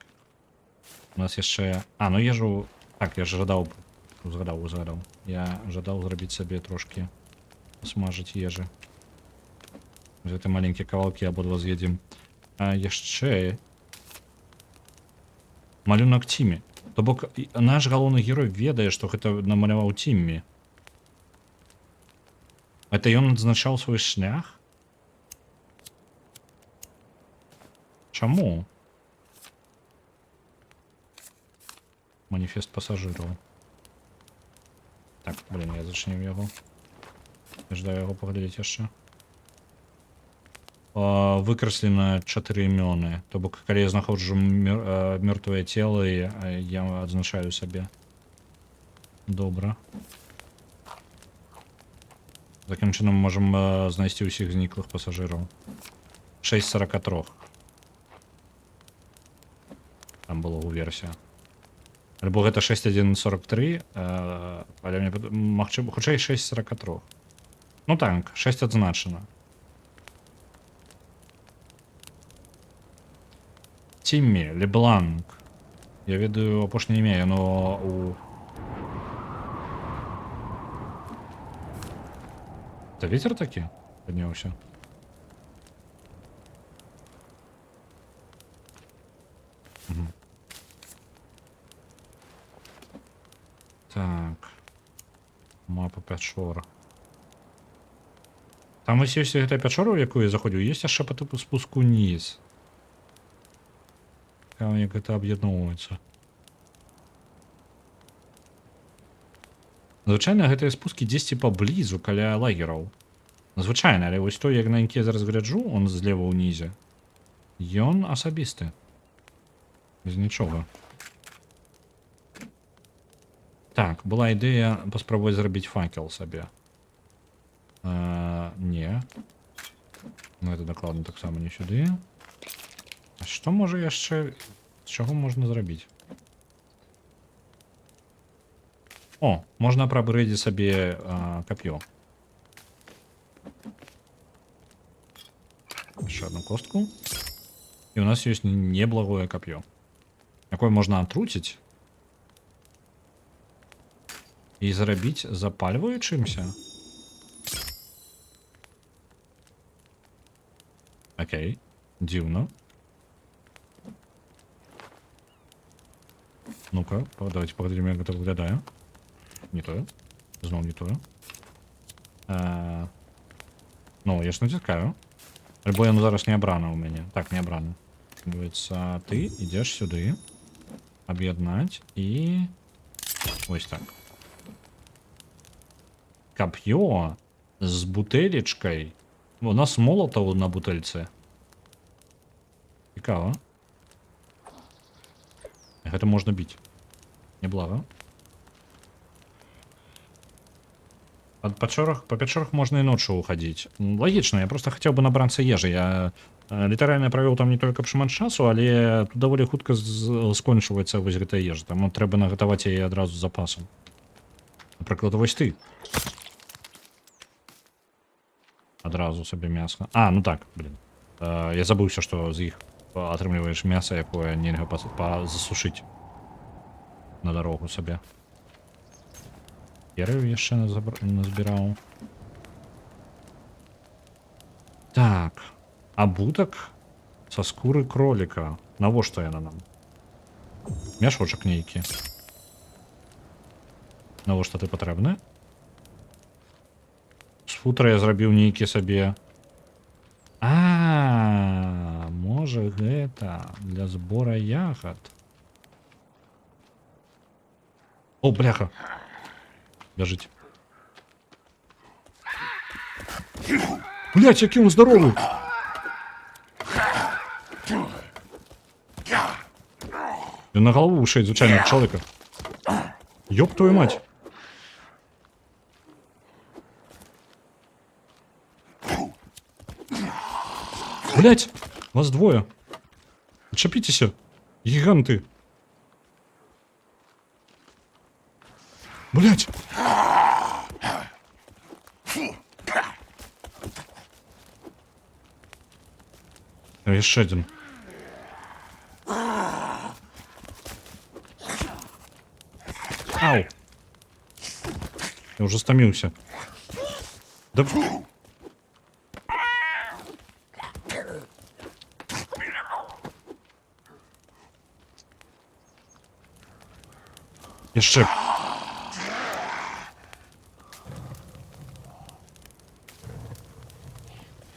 У нас яшчэ... А, ну ежу... Так, я ж жадаў... Узгадаў. Я жадаў зрабіць сабе трошкі смажыць ежы. Гэты маленькія кавалкі абодва з'едзім. А яшчэ... Малюнак Тімі. То бок, наш галоўны герой ведае, што гэта намаляваў Тіммі. Это ён адзначаў свой шлях? Чаму? Маніфест пасажыраў. Так, блин, я зачнем яго. Я ждаю яго паглядзець яшчэ. Выкраслена 4 імёны. То бок, калі я знаходжу мёртвыя целы, я адзначаю сабе. Добра. Такім чынам можам знайсці ўсіх зніклых пасажыраў. 6:43. Там было ў версія. Альбо гэта 6:1:43, але мне магчыма, хутчэй 6:43. Ну так, 6 адзначана. Тіммі, Лебланк. Я ведаю апошняе імя, яно у... Это ветер такі? Падняўся. Так. Мапа пячора. Там вось ёсць гэтая пячора, у якую я заходзіў, ёсць яшчэ па тыпу спуску ўніз. Як гэта аб'ядноўваецца. Звычайна гэтыя спускі дзесьці паблізу каля лагераў. Звычайна, але вось той, як на які я зараз гляджу, он злева ўнізе. Ён асабісты. Без нічога. Так, была ідэя паспрабаваць зрабіць факел сабе. Не. Ну, это дакладна таксама не сюды. А што можа яшчэ... З чаго можна зрабіць? О, можна прабрэдзі сабе кап'ё. Яшчэ одну костку. І у нас ёсць неблагое кап'ё. Якое можна атруціць. І зрабіць запальваючымся. Окей, дзіўна. Ну-ка, давайте поглядим, як гэта выглядае. Не тое. Зноў не тое. Ну, я ж націскаю. Альбо яно зараз не абрана ў мяне. Так, не абрана. Дивіться, ты ідеш сюди. Об'єднать і... Ось так. Коп'ё з бутылечкой. У нас молотов на бутэльцы. Цікава. Гэта можна біць. Неблага. По пячорах можно и ночью уходить. Логично, я просто хотел бы набраться ежи. Я літаральна провел там не только шмат часу, але тут даволі хутка скончваецца вось гэтая ежа. Таму трэба нагатаваць яе адразу з запасам. Напрыклад, вось ты. Адразу сабе мяса. А, ну так, блин. Я забыўся, што з іх атрымліваеш мяса, якое нельга засушыць на дарогу сабе. Пер'яў яшчэ назбіраў. Так. Абутак са скуры кроліка. Навошта яна нам? Мяшочак нейкі. Навошта ты патрэбны? З футра я зрабіў нейкі сабе. Можа гэта для збора ягад. О, бляха. Бяжыць. Блядь, які он здоровы! Ён на голову ушеет звычайного чалавека. Ёб твою мать. Блядь, вас двое. Отчепитесь, гиганты. Блядь. Еще один. Ау. Я уже стомился. Да... Еще.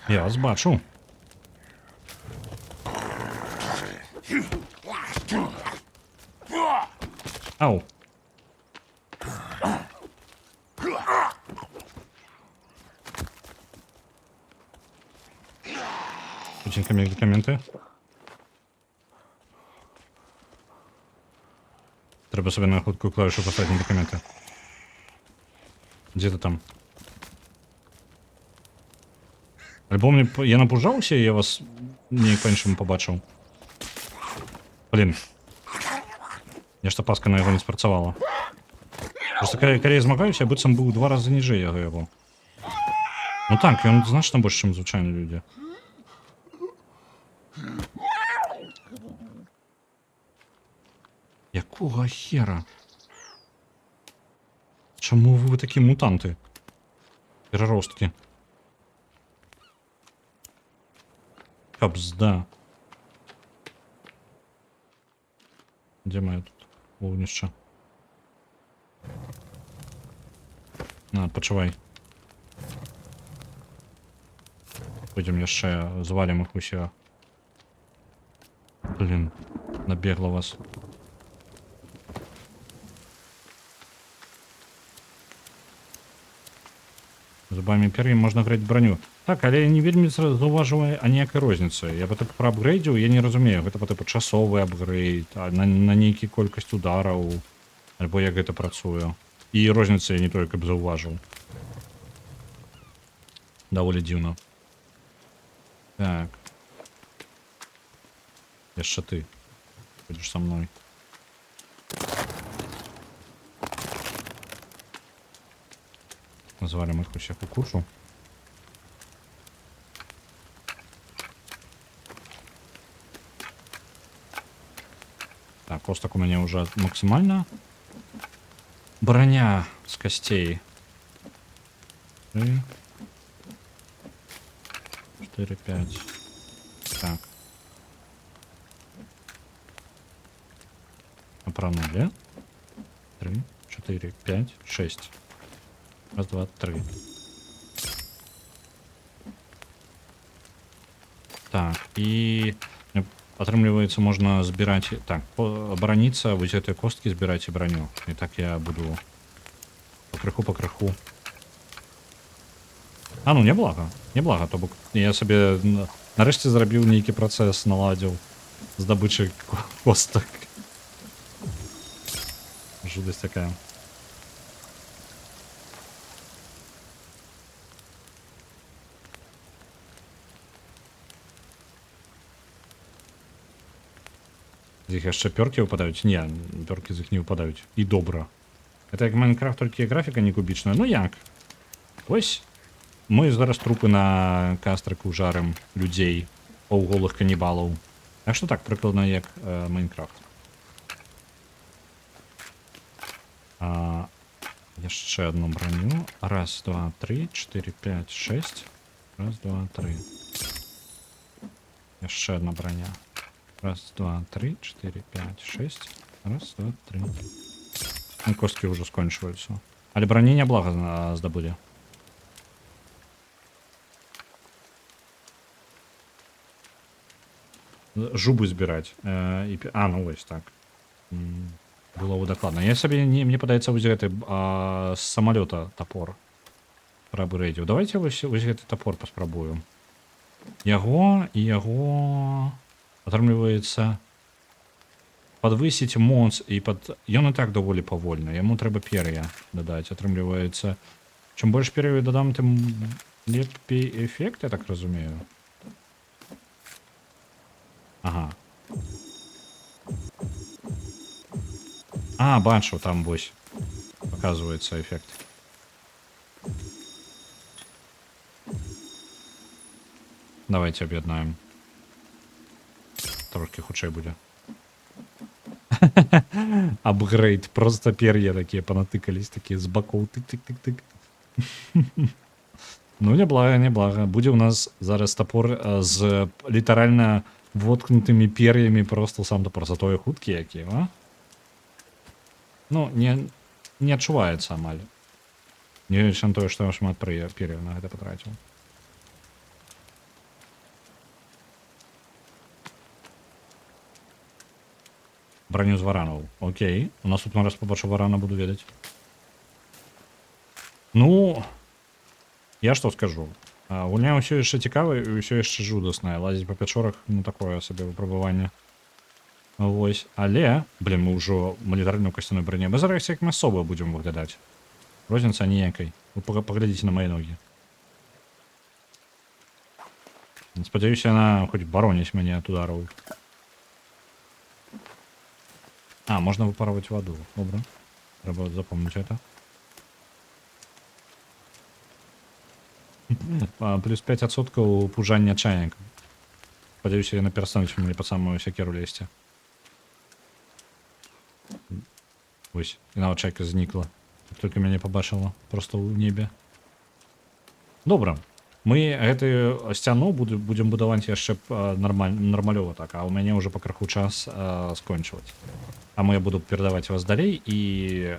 Я вас бачу. Ау. Путинка медикаменты. Треба собі на худкую клавішу поставити медикаменти. Где ты там? Альбо мне... Я напужаўся, і я вас неяк по-іншаму побачыў. Блин. Нешта паска на яго не спрацавала. Просто калі я змагаюся, я быццам быў 2 разы ніжэй яго. Ну так, ён значна больш, чым звычайныя людзі. Якога хера? Чаму вы такі мутанты? Пераросткі. Кабзда. Где моя тут вогнішча? На, адпачывай. Пойдем яшчэ звалим их усе. Блин, набегла вас. Зубами пер'ем можна граць броню. Так, але я не вельмі заўважваю аніякай розніцы. Я бы так праапгрэйдзіў, я не разумею, гэта типу часовы апгрейд, на нейкі колькасць удараў, альбо як гэта працуе. І розніцы я не толькі б заўважыў. Даволі дзіўна. Так. Яшчэ ты. Будзеш са мной. Звалим их усіх у кушу. Так, косток у меня уже максимально. Броня с костей. 3, 4, 5. Так. Опранули. 3, 4, 5, 6. Раз, два, три. Так, и атрымліваецца можна збіраць, так, абараніцца, вось гэтыя косткі збіраць і броню. І так я буду пакрыху. А, ну, няблага. Няблага, то бок я сабе нарэшце зрабіў нейкі працэс, наладзіў здабычы костак. Жудасць такая. З іх яшчэ пёркі выпадаюць? Не, пёркі з іх не выпадаюць. І добра. Это як Майнкрафт, толькі графіка не кубічная. Ну як? Ось. Мы зараз трупы на кастрыку жарым людзей, паўголых канібалаў. Так што так, прыкладна як Майнкрафт. Яшчэ одну броню. Раз, два, три, 4, 5, 6. Раз, два, три. Яшчэ одна броня. Раз, два, три, 4, 5, 6. Раз, два, три. Ну, костки уже скончиваются. Але брони няблага здабудзе. Жубы збіраць. А, ну вось так. Было бы дакладна. Я сабе, мне падаецца, вось гэты з самалёта топор прабрэдзіў. Давайте вось гэты топор паспрабую. Яго і яго атрымліваецца подвысіць моц і ён і так даволі павольна. Яму трэба пер'я дадаць. Атрымліваецца, чым больш пер'яў дадам, тым лепей эфект, я так разумею. Ага. А, бачу, там вось показывается эффект. Давайте об'єднаємо. Трошки худший буде. Апгрейд. Просто пер'я такі понатикались, такі з боков. Тик-тик-тик-тик. Ну, неблага. Буде у нас зараз топор з літерально воткнутими пер'ями, просто сам топор. Зато і хуткі які, а? Ну, не адчуваецца амаль. Не лічам тое, што я шмат пер'яў на гэта патраціў. Броню з варанаў. Окей. У наступны раз побачу варана, буду ведаць. Ну, я што скажу. Гульня ўсё яшчэ цікавая і ўсё яшчэ жудасная. Лазіць па пячорах, ну, такое сабе выпрабаванне. Вось. Але, блин, мы ўжо літаральна ў касцяной броне. Мы зараз як масова будзем выглядаць. Розніца ніякай. Вы паглядзіце на мае ногі. Спадзяюся, яна хоць бароніць мяне ад удараў. А, можно выпарывать воду. Добро. Треба запомнить это. Плюс 5% пужання чайника. Спадзяюся, яна перастануць мне па самую сякеру лезці. Ось, і нават чайка знікла. Толькі мяне пабачыла просто ў небе. Добра. Мы гэтую сцяну будем будаваць яшчэ нармалёва так, а ў мяне ўжо пакрыху час скончваць. Таму я буду перадаваць вас далей. І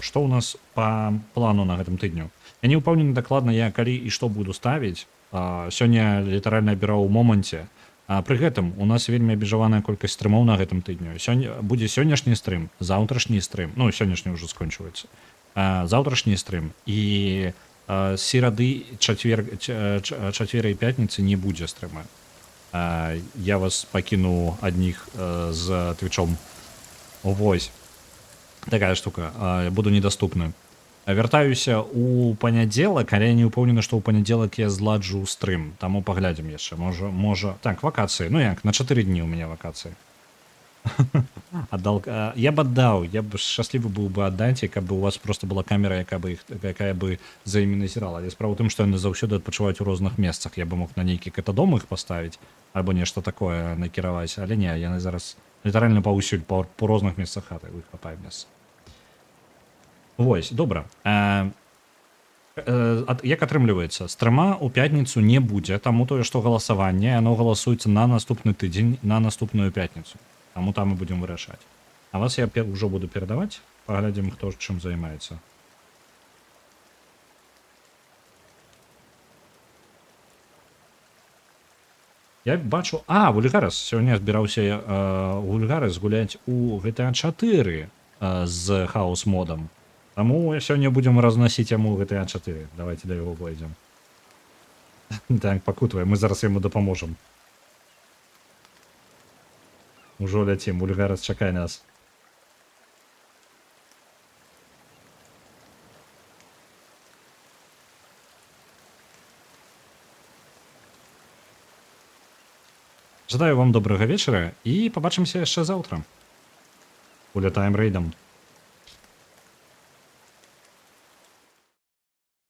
што ў нас па плану на гэтым тыдню? Я не ўпэўнены дакладна, я калі і што буду ставіць. Сёння літаральна абіраў у моманце. Пры гэтым у нас вельмі абмежаваная колькасць стрымоў на гэтым тыдню. Будзе сённяшні стрым, заўтрашні стрым. Ну, сённяшні ўжо скончваецца. Заўтрашні стрым. І серады, чацвера і пятніцы не будзе стрыма. Я вас пакіну адніх з твічом. Вось. Такая штука. Буду недаступны. Вяртаюся у панядзелак, але я не ўпэўнены, што ў панядзелак я зладжу стрым. Таму паглядзім яшчэ. Можа... Так, вакацыі. Ну як, на 4 дні ў мяне вакацыі. Я б аддаў, я б шчаслівы быў бы аддаць, каб у вас просто была камера, якая бы за імі назірала. Але справа ў тым, што яны заўсёды адпачываюць у розных месцах. Я бы мог на нейкі катадом іх паставіць, альбо нешта такое накіраваць. Але не, яны зараз літаральна паўсюль, па розных месцах хаты, у іх хапае месца. Вось, добра. Як атрымліваецца? Стрыма ў пятніцу не будзе, таму тое, што галасаванне, яно галасуецца на наступны тыдзень, на наступную пятніцу. Таму там мы будзем вырашаць. А вас я ўжо буду перадаваць. Паглядзім, хто чым займаецца. Я бачу... Вульгарас. Сёння збіраўся Вульгарас гуляць у GTA 4 з хаос-модам. Таму сёння будзем разносіць яму GTA 4. Давайте да яго пойдзем. Так, пакутвай, мы зараз яму дапаможам. Ужо ляцім, Ульгарас чакай нас. Жадаю вам добрага вечара і пабачымся яшчэ заўтра. Улятаем рэйдам.